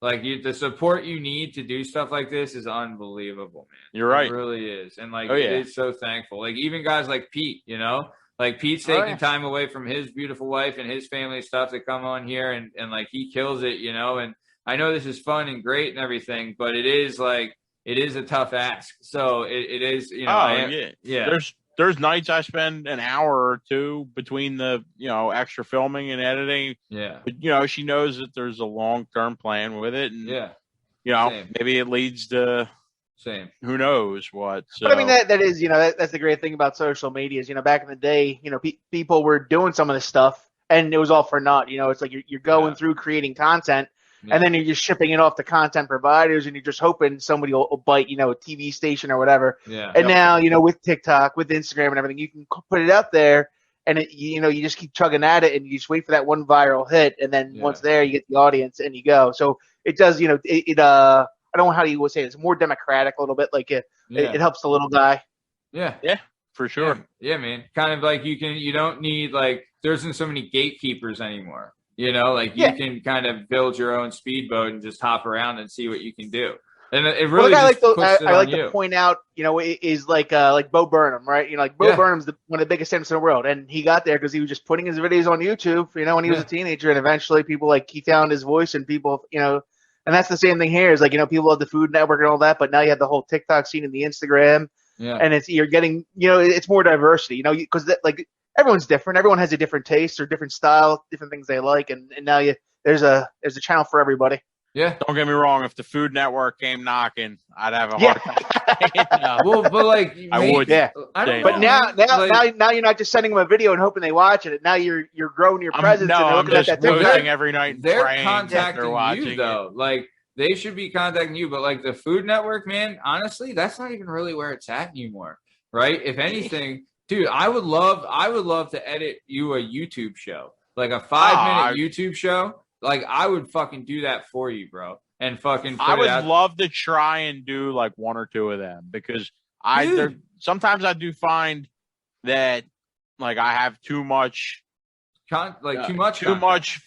Like the support you need to do stuff like this is unbelievable, man. You're right. It really is. And like, it's so thankful. Like even guys like Pete, you know, like Pete's taking time away from his beautiful wife and his family stuff to come on here and like he kills it, you know, and I know this is fun and great and everything, but it is a tough ask. So it is, you know, There's nights I spend an hour or two between the, you know, extra filming and editing. Yeah. But, you know, she knows that there's a long-term plan with it. And, you know, maybe it leads to who knows what. So. But I mean, that is, you know, that's the great thing about social media is, you know, back in the day, you know, people were doing some of this stuff and it was all for naught. You know, it's like you're going through creating content. Yeah. And then you're just shipping it off to content providers and you're just hoping somebody will bite, you know, a TV station or whatever. Yeah. And now, you know, with TikTok, with Instagram and everything, you can put it out there and, you know, you just keep chugging at it and you just wait for that one viral hit. And then once there, you get the audience and you go. So it does, you know, I don't know how you would say it. It's more democratic a little bit. Like it helps the little guy. Yeah. Yeah, for sure. Yeah, man. Kind of like you don't need there isn't so many gatekeepers anymore. You know, like you can kind of build your own speedboat and just hop around and see what you can do. And it really I like to point out, you know, is like Bo Burnham, right? You know, like Bo Burnham's one of the biggest stamps in the world, and he got there because he was just putting his videos on YouTube, you know, when he was a teenager, and eventually people he found his voice, and people, you know, and that's the same thing here. Is like, you know, people love the Food Network and all that, but now you have the whole TikTok scene and the Instagram, and you're getting, you know, it's more diversity, you know, because everyone's different. Everyone has a different taste or different style, different things they like, and now there's a channel for everybody. Yeah. Don't get me wrong. If the Food Network came knocking, I'd have a hard time. Well, but I would. Yeah. But now you're not just sending them a video and hoping they watch it. Now you're growing your presence. I'm just posting every night. And they're contacting you though. Like they should be contacting you, but like the Food Network, man, honestly, that's not even really where it's at anymore, right? If anything. Dude, I would love to edit you a YouTube show, like a 5-minute YouTube show. Like I would fucking do that for you, bro, and fucking. I would love to try and do like one or two of them because sometimes I do find that like I have too much, too much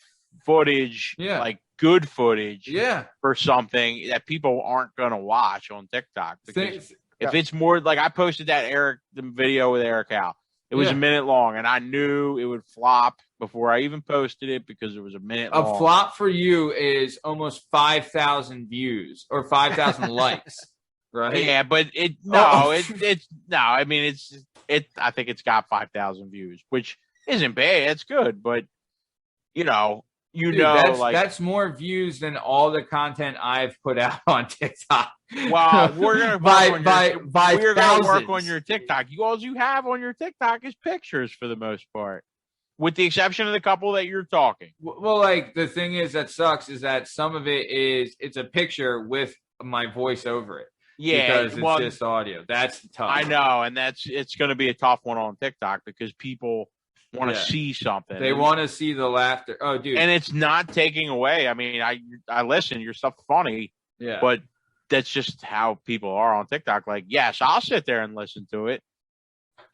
footage, like good footage, for something that people aren't gonna watch on TikTok because. If it's more like I posted the video with Eric Al, it was a minute long, and I knew it would flop before I even posted it because it was a minute long. A flop for you is almost 5,000 views or 5,000 likes, right? Yeah, but I mean, I think it's got 5,000 views, which isn't bad. It's good, but you know. That's more views than all the content I've put out on TikTok. Well, we're gonna work on your TikTok. All you have on your TikTok is pictures for the most part, with the exception of the couple that you're talking. Well, like the thing is that sucks is that some of it's a picture with my voice over it. Yeah, because it's just audio. That's tough. I know, and it's going to be a tough one on TikTok because people want to see something. They want to see the laughter. Oh, dude. And it's not taking away. I mean, I listen, your stuff's funny. Yeah. But that's just how people are on TikTok. Like, yes, I'll sit there and listen to it.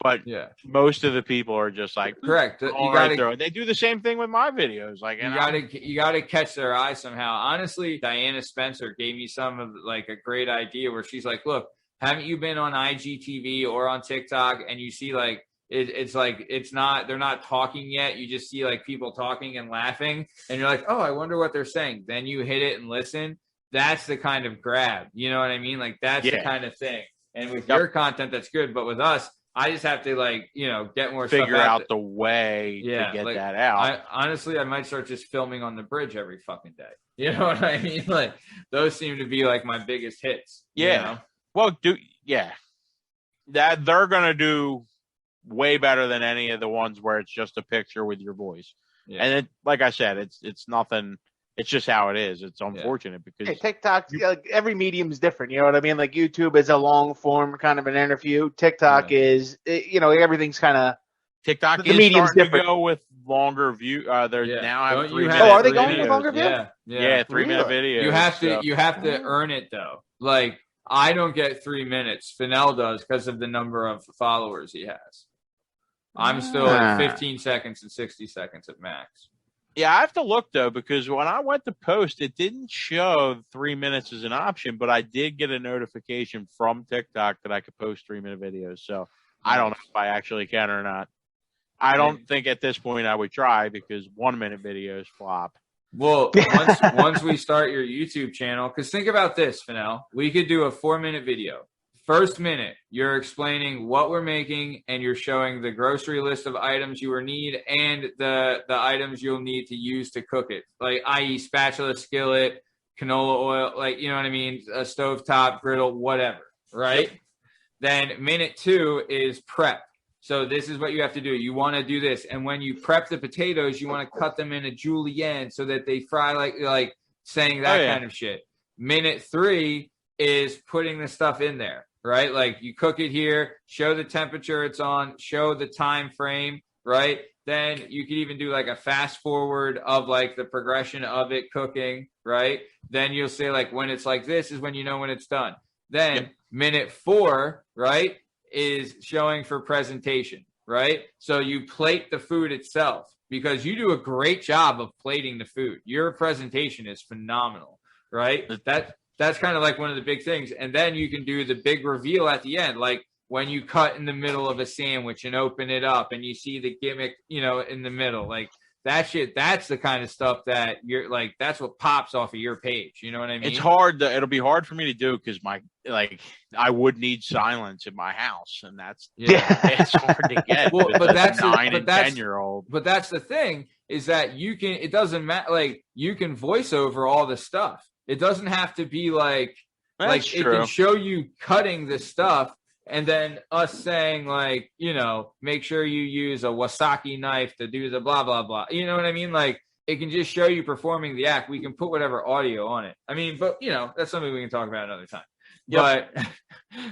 But most of the people are just like correct. You got to. They do the same thing with my videos. Like you got to catch their eye somehow. Honestly, Diana Spencer gave me some of like a great idea where she's like, look, haven't you been on IGTV or on TikTok and you see like it's like they're not talking yet. You just see like people talking and laughing, and you're like, oh, I wonder what they're saying. Then you hit it and listen. That's the kind of grab. You know what I mean? Like that's the kind of thing. And with your content, that's good. But with us, I just have to like, get more figure stuff out the way to get that out. I might start just filming on the bridge every fucking day. You know what I mean? Like those seem to be like my biggest hits. Yeah. You know? Well, that they're going to do way better than any of the ones where it's just a picture with your voice. Yeah. And like I said, it's nothing. It's just how it is. It's unfortunate because TikTok, every medium is different. You know what I mean? Like YouTube is a long form kind of an interview. TikTok is, everything's kind of TikTok is starting different. To go with longer view. They're now have 3 minutes. Oh, are they going with longer view? Yeah, 3-minute videos. You have to earn it though. Like I don't get 3 minutes. Fanel does because of the number of followers he has. I'm still at 15 seconds and 60 seconds at max. Yeah, I have to look, though, because when I went to post, it didn't show 3 minutes as an option, but I did get a notification from TikTok that I could post 3-minute videos. So I don't know if I actually can or not. I don't think at this point I would try because 1-minute videos flop. Well, once we start your YouTube channel, because think about this, Fanel. We could do a 4-minute video. First minute, you're explaining what we're making and you're showing the grocery list of items you will need and the items you'll need to use to cook it. Like, i.e. spatula, skillet, canola oil, like, you know what I mean? A stovetop, griddle, whatever, right? Yep. Then minute 2 is prep. So this is what you have to do. You want to do this. And when you prep the potatoes, you want to cut them into julienne so that they fry like saying that kind of shit. Minute 3 is putting the stuff in there. Right? Like you cook it here, show the temperature it's on, show the time frame, right? Then you could even do like a fast forward of like the progression of it cooking, right? Then you'll say like when it's like this is when you know when it's done. Then minute 4, right, is showing for presentation, right? So you plate the food itself because you do a great job of plating the food. Your presentation is phenomenal, right? That's kind of like one of the big things. And then you can do the big reveal at the end, like when you cut in the middle of a sandwich and open it up and you see the gimmick, in the middle. Like that shit, that's the kind of stuff that you're like, that's what pops off of your page. You know what I mean? It's hard. It'll be hard for me to do because I would need silence in my house. And that's, it's hard to get. Well, but that's 9 and 10-year-old. But that's the thing is that it doesn't matter. Like you can voice over all the stuff. It doesn't have to be like it can show you cutting the stuff and then us saying like, make sure you use a Wasaki knife to do the blah, blah, blah. You know what I mean? Like it can just show you performing the act. We can put whatever audio on it. I mean, but that's something we can talk about another time. Yep. But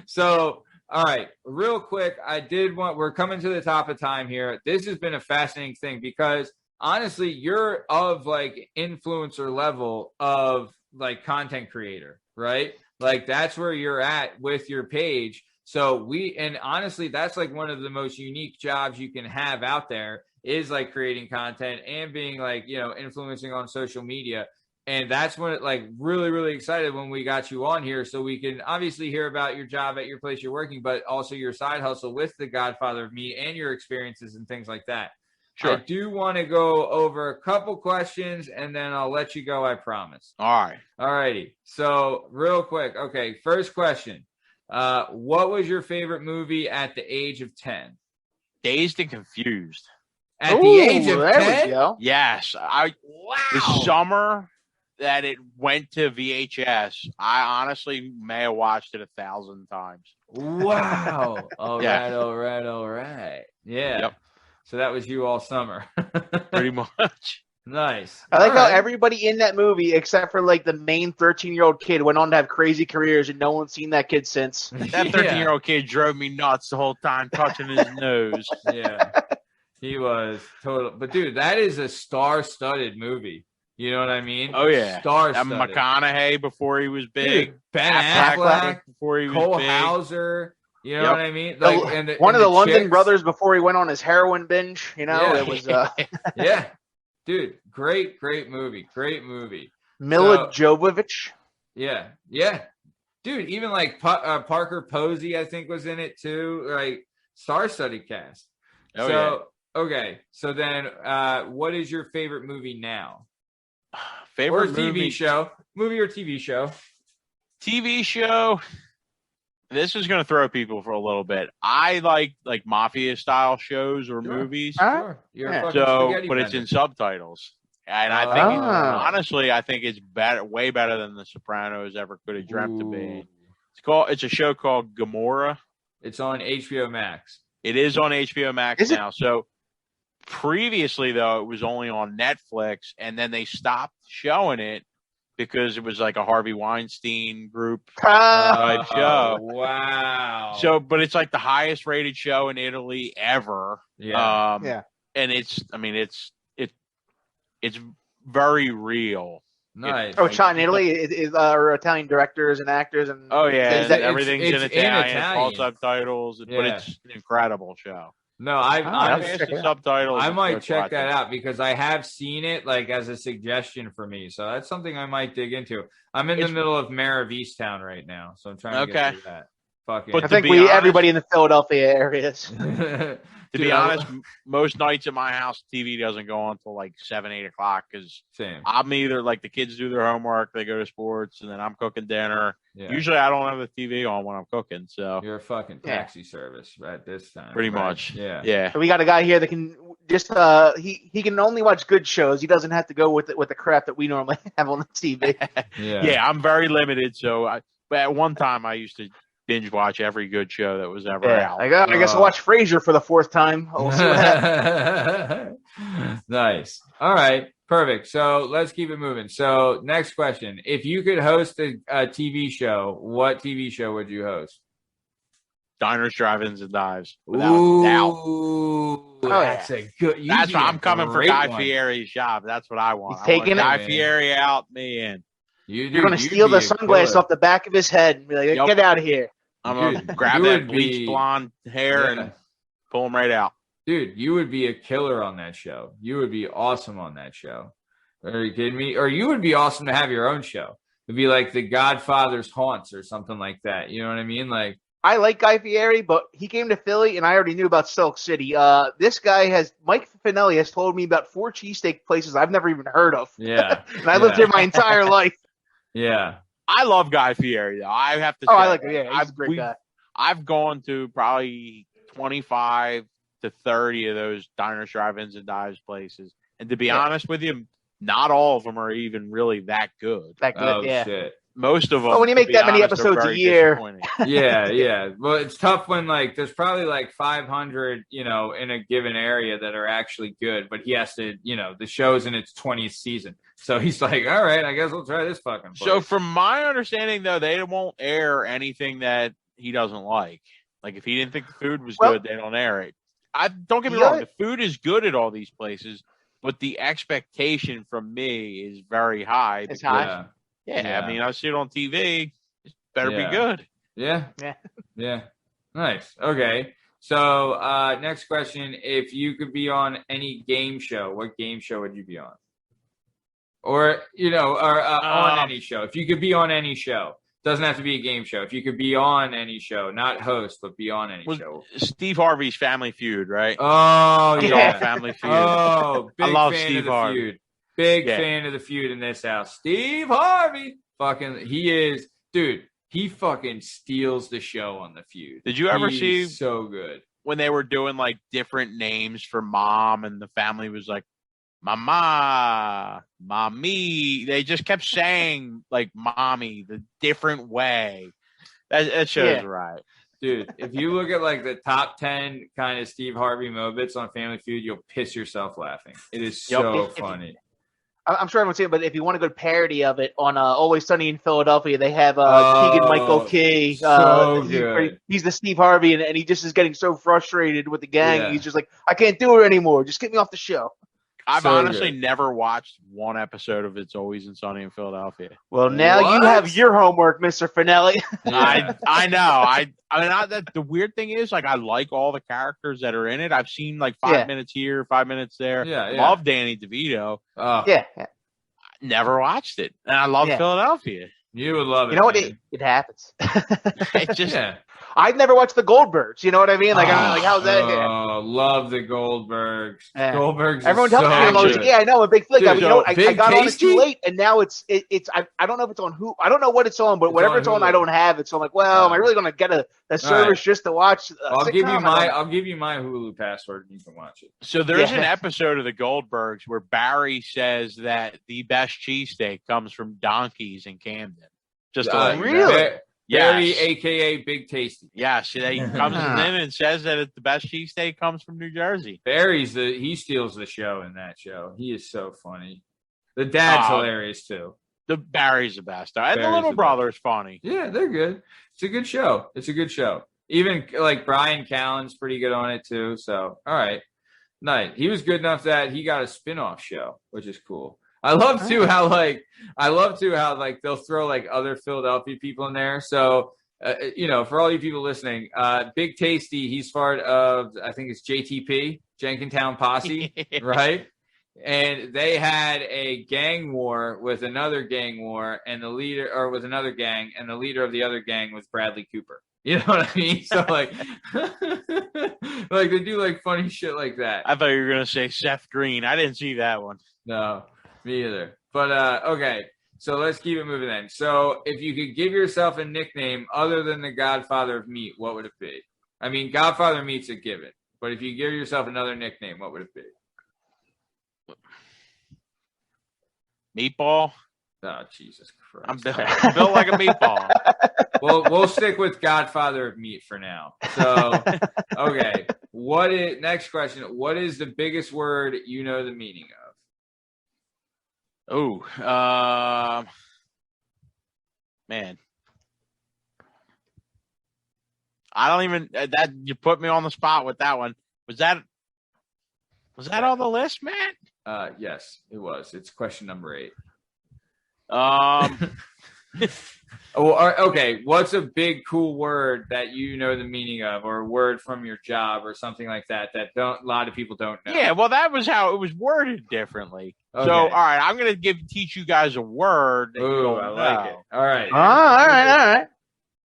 so, all right, real quick. We're coming to the top of time here. This has been a fascinating thing because honestly, you're of like influencer level of like content creator, right? Like that's where you're at with your page. So honestly, that's like one of the most unique jobs you can have out there is like creating content and being like, influencing on social media. And that's when really, really excited when we got you on here. So we can obviously hear about your job at your place you're working, but also your side hustle with the Godfather of Meat and your experiences and things like that. Sure. I do want to go over a couple questions and then I'll let you go, I promise. All right. All righty. So real quick. Okay. First question. What was your favorite movie at the age of 10? Dazed and Confused. At the age of 10? Yes. The summer that it went to VHS, I honestly may have watched it 1,000 times. Wow. All right. Yeah. Yep. So that was you all summer. Pretty much. Nice. I like how everybody in that movie, except for like the main 13-year-old kid, went on to have crazy careers, and no one's seen that kid since. That 13-year-old kid drove me nuts the whole time, touching his nose. Yeah. He was total. But, dude, that is a star-studded movie. You know what I mean? Oh, yeah. Star-studded. McConaughey before he was big. Dude, Ben Affleck before he was Cole big. Hauser. You know what I mean? One of the London brothers before he went on his heroin binge. You know, it was. Yeah, dude, great movie. Great movie. Mila Jovovich. Yeah, dude. Even like Parker Posey, I think, was in it too. Like star-studded cast. Okay. So then, what is your favorite movie now? Favorite TV show? Movie or TV show? TV show. This is going to throw people for a little bit. I like mafia style shows or movies. Sure. But it's in subtitles. And I think, honestly, I think it's better, way better than The Sopranos ever could have dreamt to be. It's a show called Gomorrah. It's on HBO Max. It is on HBO Max now. So previously, though, it was only on Netflix, and then they stopped showing it because it was like a Harvey Weinstein group type show. Wow. So, but it's like the highest rated show in Italy ever. Yeah. And it's very real. Nice. Shot in Italy is Italian directors and actors and everything's in Italian, all subtitles, Yeah. but it's an incredible show. No, I subtitles. I might check that out because I have seen it like as a suggestion for me. So that's something I might dig into. I'm in the middle of Mayor of Easttown right now, so I'm trying to get through that. I think everybody in the Philadelphia area is. To be honest, most nights at my house, TV doesn't go on until like 7, 8 o'clock because I'm either like the kids do their homework, they go to sports, and then I'm cooking dinner. Yeah. Usually I don't have the TV on when I'm cooking. So you're a fucking taxi service at this time. Pretty much. Yeah. So we got a guy here that can just he can only watch good shows. He doesn't have to go with the crap that we normally have on the TV. Yeah, I'm very limited. So but at one time I used to binge watch every good show that was ever out. I guess I'll watch Frasier for the 4th time. We'll see what happens. Nice. All right. Perfect. So let's keep it moving. So next question. If you could host a TV show, what TV show would you host? Diners, Drive-Ins, and Dives. Without doubt. That's a good. That's why I'm coming for Guy Fieri's job. That's what I want. He's taking Guy Fieri out, me in. You're going to steal the sunglasses off the back of his head and be like, get out of here. I'm going to grab that bleached blonde hair and pull him right out. Dude, you would be a killer on that show. You would be awesome on that show. Are you kidding me? Or you would be awesome to have your own show. It'd be like the Godfather's Haunts or something like that. You know what I mean? Like, I like Guy Fieri, but he came to Philly, and I already knew about Silk City. This guy Mike Faneli has told me about 4 cheesesteak places I've never even heard of. Yeah. And I lived here my entire life. Yeah. I love Guy Fieri, though. I have to say. I like him. Yeah, he's a great guy. I've gone to probably 25 to 30 of those diners, drive-ins, and dives places. And to be honest with you, not all of them are even really that good. Shit. Most of them. Well, when you make that many episodes a year. Yeah. Well, it's tough when there's probably 500, in a given area that are actually good, but he has to, the show's in its 20th season. So he's like, all right, I guess we'll try this fucking place. So from my understanding, though, they won't air anything that he doesn't like. Like if he didn't think the food was good, they don't air it. Don't get me wrong, the food is good at all these places, but the expectation from me is very high. It's high. Yeah, I mean, I see it on TV. It better be good. Yeah. Nice. Okay. So next question. If you could be on any game show, what game show would you be on? Or, on any show. If you could be on any show. Doesn't have to be a game show. If you could be on any show, not host, but be on any show. Steve Harvey's Family Feud, right? Oh, yeah. Family Feud. Oh, big I love fan Steve of the Harvey. feud. Big fan of the feud in this house. Steve Harvey. He fucking steals the show on the feud. Did you ever see so good when they were doing different names for mom and the family was like mama, mommy? They just kept saying mommy the different way. That shows right. Dude, if you look at the top 10 kind of Steve Harvey moments on Family Feud, you'll piss yourself laughing. It is so funny. I'm sure everyone's seen it, but if you want a good parody of it, on Always Sunny in Philadelphia, they have Keegan-Michael Key. So good. He's the Steve Harvey, and he just is getting so frustrated with the gang. Yeah. He's just like, I can't do it anymore. Just get me off the show. I've So honestly good. never watched one episode of It's Always Sunny in Philadelphia. Well, now you What? have your homework, Mr. Finelli. Yeah. I know. I mean, that the weird thing is, like, I like all the characters that are in it. I've seen like 5 minutes here, 5 minutes there. Yeah, yeah. Love Danny DeVito. Yeah. Never watched it, and I love Philadelphia. You would love it. You know what? man. It happens. It just Yeah. I've never watched the Goldbergs. You know what I mean? Like, I'm like, how's that? Oh, love the Goldbergs. Yeah. Goldbergs. Everyone is tells so me, I'm always good. like, yeah, I know, a big flick. Dude, You know what? I Big got on it Tasty? too late, and now it's I don't know if it's on who. I don't know what it's on, but It's whatever on it's on, Hulu. I don't have it. So I'm like, well, am I really going to get a service just to watch? I'll give you my Hulu password and you can watch it. So there's an episode of the Goldbergs where Barry says that the best cheesesteak comes from Donkeys in Camden. Just to let you know. really? Barry, Yes. aka Big Tasty. Yeah, see, he comes in and says that the best cheesesteak comes from New Jersey. He steals the show in that show. He is so funny. The dad's hilarious too. The Barry's the best. And the Barry's little the brother's funny. Yeah, they're good. It's a good show. Even like Brian Callen's pretty good on it too. So all right. Nice. He was good enough that he got a spin-off show, which is cool. I love too how they'll throw like other Philadelphia people in there. So for all you people listening, Big Tasty, he's part of, I think it's JTP, Jenkintown Posse, right? And they had a gang war with another gang war, and the leader, or with another gang, and the leader of the other gang was Bradley Cooper. You know what I mean? So like, like they do like funny shit like that. I thought you were gonna say Seth Green. I didn't see that one. No, me either. But okay, so let's keep it moving then. So if you could give yourself a nickname other than the Godfather of Meat, what would it be? I mean, Godfather of Meat's a given, but if you give yourself another nickname, what would it be? Meatball. Oh, Jesus Christ. I'm built like a meatball. Well, we'll stick with Godfather of Meat for now. So, okay. Next question. What is the biggest word you know the meaning of? Oh, man. I don't even, that you put me on the spot with that one. Was that on the list, Matt? Yes, it was. It's question number 8. Okay. What's a big, cool word that you know the meaning of, or a word from your job, or something like that a lot of people don't know? Yeah, well, that was how it was worded differently. Okay. So, all right, I'm going to teach you guys a word. That you don't I like know. it. All right. all right.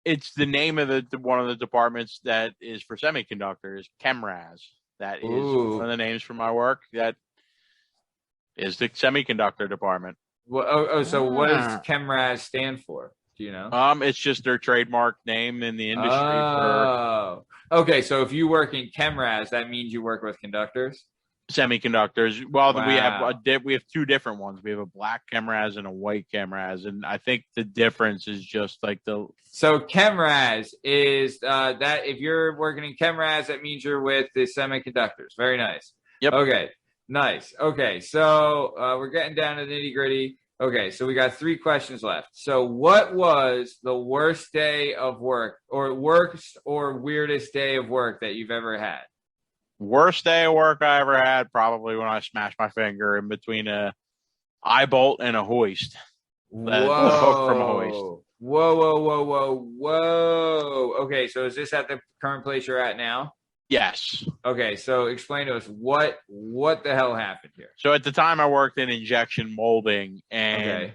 It's the name of the one of the departments that is for semiconductors, ChemRas. That is one of the names for my work. That is the semiconductor department. Well, so what does ChemRas stand for? Do you know? It's just their trademark name in the industry. Okay. So if you work in ChemRas, that means you work with conductors? Semiconductors. Well, Wow. we have 2 different ones. We have a black ChemRas and a white ChemRas, and I think the difference is just like the. So ChemRas is that if you're working in ChemRas, that means you're with the semiconductors. Very nice. Yep. Okay. Nice. Okay. So we're getting down to the nitty gritty. Okay. So we got 3 questions left. So what was the worst day of work, or worst or weirdest day of work that you've ever had? Worst day of work I ever had, probably when I smashed my finger in between a eye bolt and a hoist. The hook from a hoist. Whoa. Okay, so is this at the current place you're at now? Yes. Okay, so explain to us what the hell happened here. So at the time I worked in injection molding, and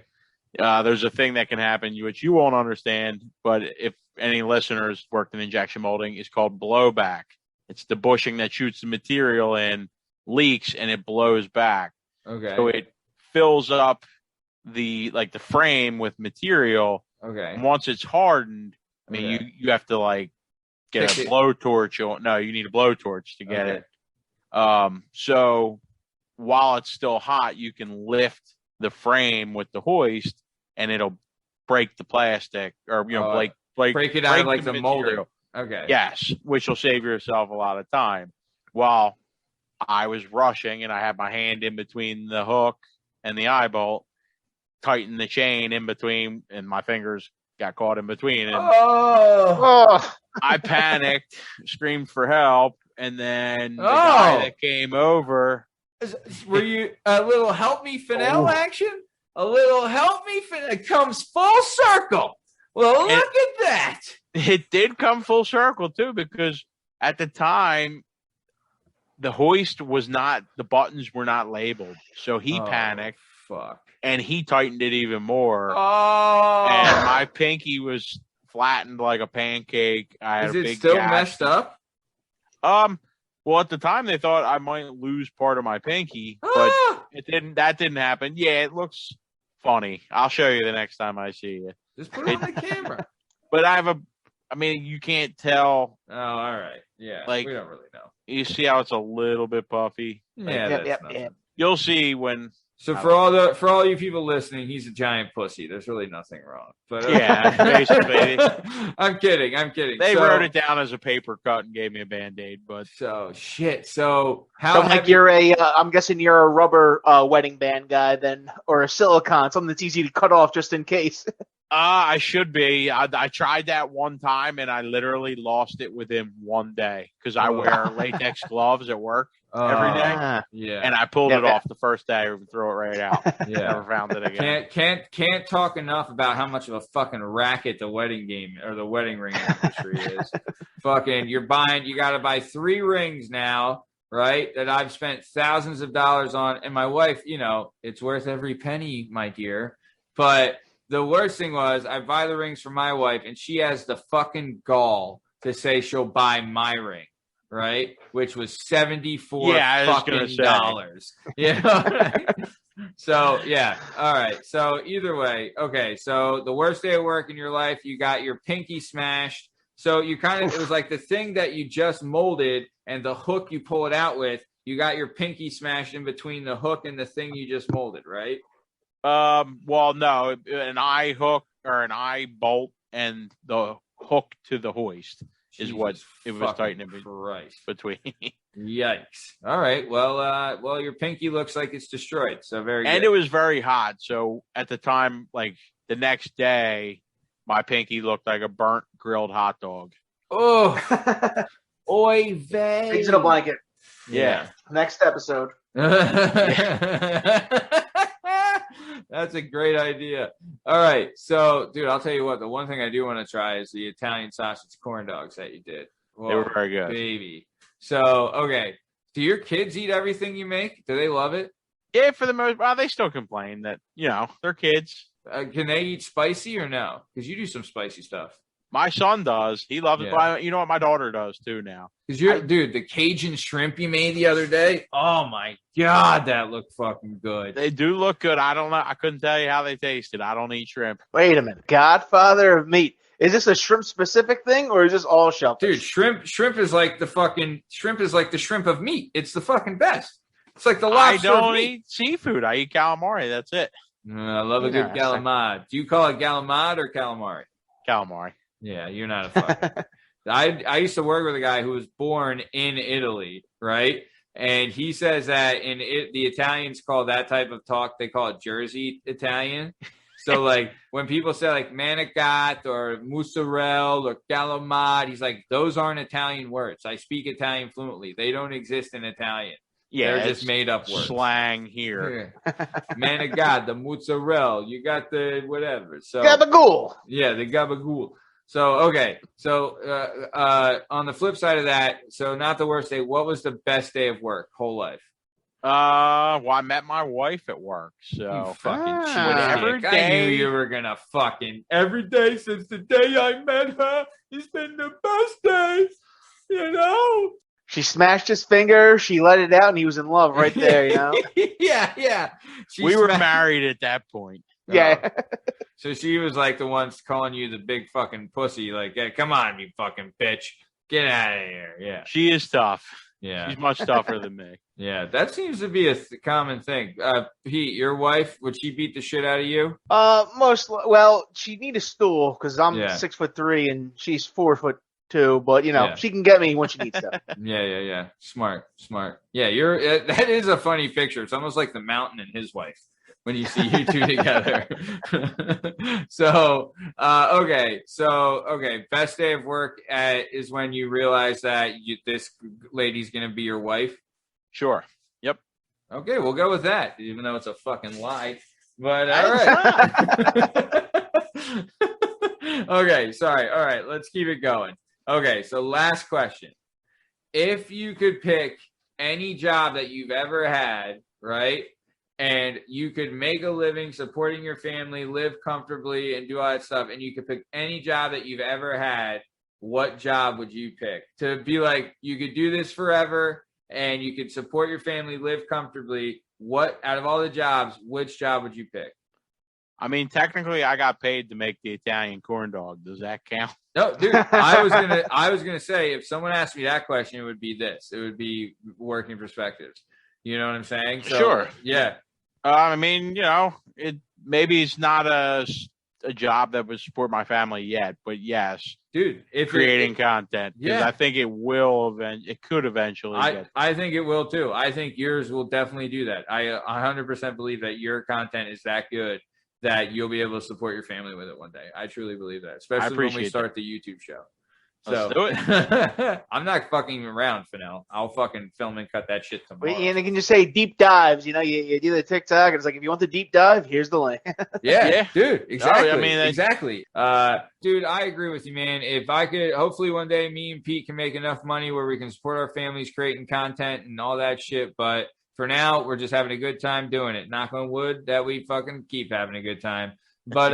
there's a thing that can happen which you won't understand, but if any listeners worked in injection molding, it's called blowback. It's the bushing that shoots the material in, leaks, and it blows back. Okay. So it fills up the frame with material. Okay. And once it's hardened, I mean, you have to get a blowtorch. No, you need a blowtorch to get it. So while it's still hot, you can lift the frame with the hoist, and it'll break the plastic, or break it out of like the material. molding. Okay. Yes, which will save yourself a lot of time. While I was rushing and I had my hand in between the hook and the eye bolt, tighten the chain in between, and my fingers got caught in between. And I panicked, screamed for help, and then the guy that came over Were you a little help me Fanel action? A little help me Fanel. It comes full circle. Well, look at that. It did come full circle too, because at the time the hoist was not, the buttons were not labeled. So he panicked. Fuck. And he tightened it even more. Oh. And my pinky was flattened like a pancake. I had Is a it big still gash. messed up? Well, at the time they thought I might lose part of my pinky, but it didn't. That didn't happen. Yeah, it looks funny. I'll show you the next time I see you. Just put it on the camera. But I mean, you can't tell. Oh, all right. Yeah, like, we don't really know. You see how it's a little bit puffy? Yeah, yep. You'll see when. So for all you people listening, he's a giant pussy. There's really nothing wrong. But yeah, basically. I'm kidding. They wrote it down as a paper cut and gave me a Band-Aid, but shit. So how? Like you're I'm guessing you're a rubber wedding band guy then, or a silicone, something that's easy to cut off just in case. I should be. I tried that one time and I literally lost it within one day because I wear latex gloves at work every day. Yeah, and I pulled it off the first day and threw it right out. Yeah, never found it again. Can't talk enough about how much of a fucking racket the wedding game or the wedding ring industry is. Fucking, you got to buy 3 rings now, right? That I've spent thousands of dollars on, and my wife, it's worth every penny, my dear, but. The worst thing was I buy the rings for my wife and she has the fucking gall to say she'll buy my ring, right? Which was $74 fucking dollars. So, yeah. All right. So either way. Okay. So the worst day of work in your life, you got your pinky smashed. So you it was like the thing that you just molded and the hook you pull it out with, you got your pinky smashed in between the hook and the thing you just molded, right? Well, no, an eye hook or an eye bolt and the hook to the hoist is what it was tightening between. Yikes. All right. Well, your pinky looks like it's destroyed. So very good. And it was very hot. So at the time, like the next day, my pinky looked like a burnt grilled hot dog. Oh, oy vey. Pigs in a blanket. Yeah. Next episode. That's a great idea. All right. So, dude, I'll tell you what. The one thing I do want to try is the Italian sausage corn dogs that you did. Whoa, they were very good. Baby. So, okay. Do your kids eat everything you make? Do they love it? Yeah, for the most part. They still complain that, they're kids. Can they eat spicy or no? Because you do some spicy stuff. My son does. He loves it. But you know what? My daughter does too now. Because dude, the Cajun shrimp you made the other day. Oh my God, that looked fucking good. They do look good. I don't know. I couldn't tell you how they tasted. I don't eat shrimp. Wait a minute. Godfather of Meat. Is this a shrimp specific thing or is this all shellfish? Dude, shrimp is like the shrimp of meat. It's the fucking best. It's like the lobster. I don't eat seafood. I eat calamari. That's it. I love a good calamari. Do you call it calamari or calamari? Calamari. Yeah, you're not a fucking. I used to work with a guy who was born in Italy, right? And he says that the Italians call that type of talk, they call it Jersey Italian. So like when people say like manicat or mozzarella or calamari, he's like, those aren't Italian words. I speak Italian fluently. They don't exist in Italian. Yeah, they're just made up words. Slang here. Manicat, the mozzarella, you got the whatever. So gabagool. Yeah, the gabagool. So, okay. So, on the flip side of that, so not the worst day. What was the best day of work, whole life? Well, I met my wife at work. So, you fucking every day. I knew you were going to fucking every day since the day I met her. It's been the best day, She smashed his finger. She let it out and he was in love right there, Yeah. We were married at that point. Yeah. So she was like the ones calling you the big fucking pussy. Like, hey, come on, you fucking bitch. Get out of here. Yeah. She is tough. Yeah. She's much tougher than me. Yeah. That seems to be a common thing. Pete, your wife, would she beat the shit out of you? She'd need a stool because I'm 6'3" and she's 4'2", but she can get me when she needs stuff. Yeah. Smart. Yeah, that is a funny picture. It's almost like the mountain and his wife. When you see you two together. So, okay. Best day of work is when you realize that this lady's going to be your wife. Sure. Yep. Okay, we'll go with that, even though it's a fucking lie. But all right. Okay, sorry. All right, let's keep it going. Okay, so last question. If you could pick any job that you've ever had, right, and you could make a living supporting your family, live comfortably, and do all that stuff, and you could pick any job that you've ever had, what job would you pick? To be like, you could do this forever, and you could support your family, live comfortably. What, out of all the jobs, which job would you pick? I mean, technically, I got paid to make the Italian corn dog. Does that count? No, dude. I was gonna say, if someone asked me that question, it would be this. It would be working perspectives. You know what I'm saying? So, sure. Yeah. I mean, maybe it's not a job that would support my family yet, but yes, dude, if creating content, because I think it will. It could eventually. I think it will too. I think yours will definitely do that. I 100% believe that your content is that good that you'll be able to support your family with it one day. I truly believe that, especially when we start the YouTube show. Let's do it. I'm not fucking around, Fanel. I'll fucking film and cut that shit tomorrow. And they can just say deep dives. You do the TikTok, and it's like, if you want the deep dive, here's the link. Yeah, dude, exactly. No, I mean, exactly. Dude, I agree with you, man. If I could, hopefully one day me and Pete can make enough money where we can support our families creating content and all that shit. But for now, we're just having a good time doing it. Knock on wood that we fucking keep having a good time. But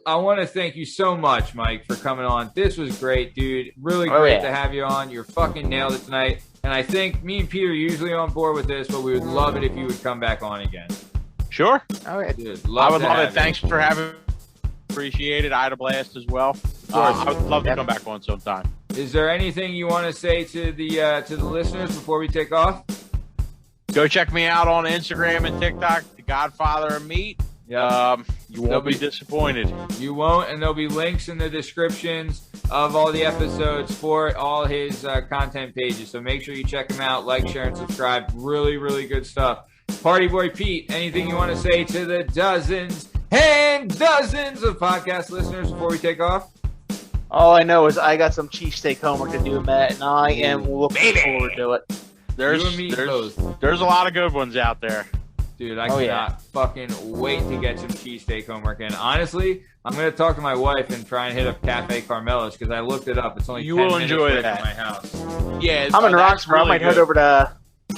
I want to thank you so much, Mike, for coming on. This was great, dude. Really great to have you on. You're fucking nailed it tonight. And I think me and Pete are usually on board with this, but we would love it if you would come back on again. Sure. All right. Dude, I would love it. Thanks for having me. Appreciate it. I had a blast as well. I would love to come back on sometime. Is there anything you want to say to the listeners before we take off? Go check me out on Instagram and TikTok, The Godfather of Meat. You won't be disappointed. You won't, and there'll be links in the descriptions of all the episodes for all his content pages. So make sure you check him out, like, share, and subscribe. Really, really good stuff. Party Boy Pete, anything you want to say to the dozens and dozens of podcast listeners before we take off? All I know is I got some cheesesteak homework to do, Matt, and I am looking forward to it. There's a lot of good ones out there. Dude, I cannot fucking wait to get some cheesesteak homework in. Honestly, I'm going to talk to my wife and try and hit up Cafe Carmelo's because I looked it up. It's only 10 minutes away from my house. Yeah, I'm in Roxborough. Really I might head over to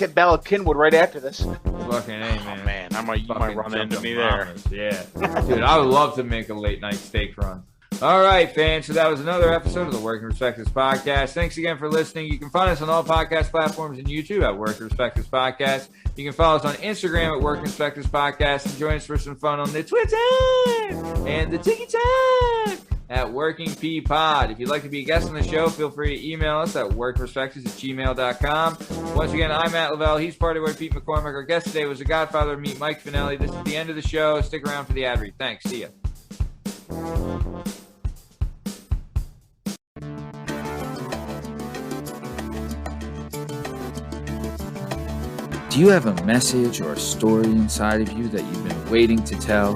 Bella Kinwood right after this. Fucking A, man. Oh, man, you might run into me there. Yeah. Dude, I would love to make a late night steak run. All right, fans. So that was another episode of the Working Perspectives Podcast. Thanks again for listening. You can find us on all podcast platforms and YouTube at Working Perspectives Podcast. You can follow us on Instagram at Working Perspectives Podcast and join us for some fun on the Twitter and the TikTok at Working P Pod. If you'd like to be a guest on the show, feel free to email us at workperspectives@gmail.com. Once again, I'm Matt Lavelle. He's Party Boy Pete McCormick. Our guest today was the Godfather of Meat, Mike Faneli. This is the end of the show. Stick around for the ad read. Thanks. See ya. Do you have a message or a story inside of you that you've been waiting to tell?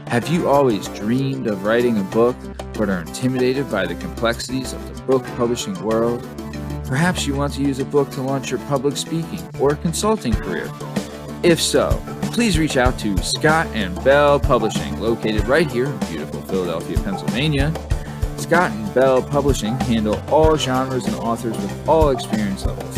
Have you always dreamed of writing a book, but are intimidated by the complexities of the book publishing world? Perhaps you want to use a book to launch your public speaking or consulting career. If so, please reach out to Scott and Bell Publishing, located right here in beautiful Philadelphia, Pennsylvania. Scott and Bell Publishing handle all genres and authors with all experience levels.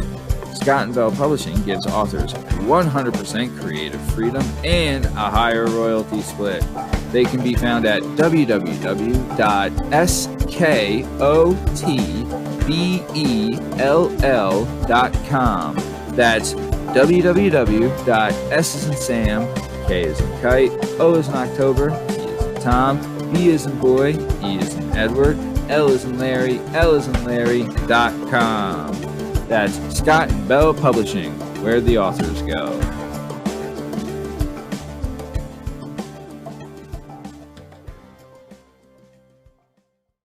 Scott & Bell Publishing gives authors 100% creative freedom and a higher royalty split. They can be found at www.skotbell.com. That's www.s as in Sam, K as in Kite, O as in October, E as in Tom, B as in Boy, E as in Edward, L as in Larry, L as in Larry.com. That's Scott and Bell Publishing, where the authors go.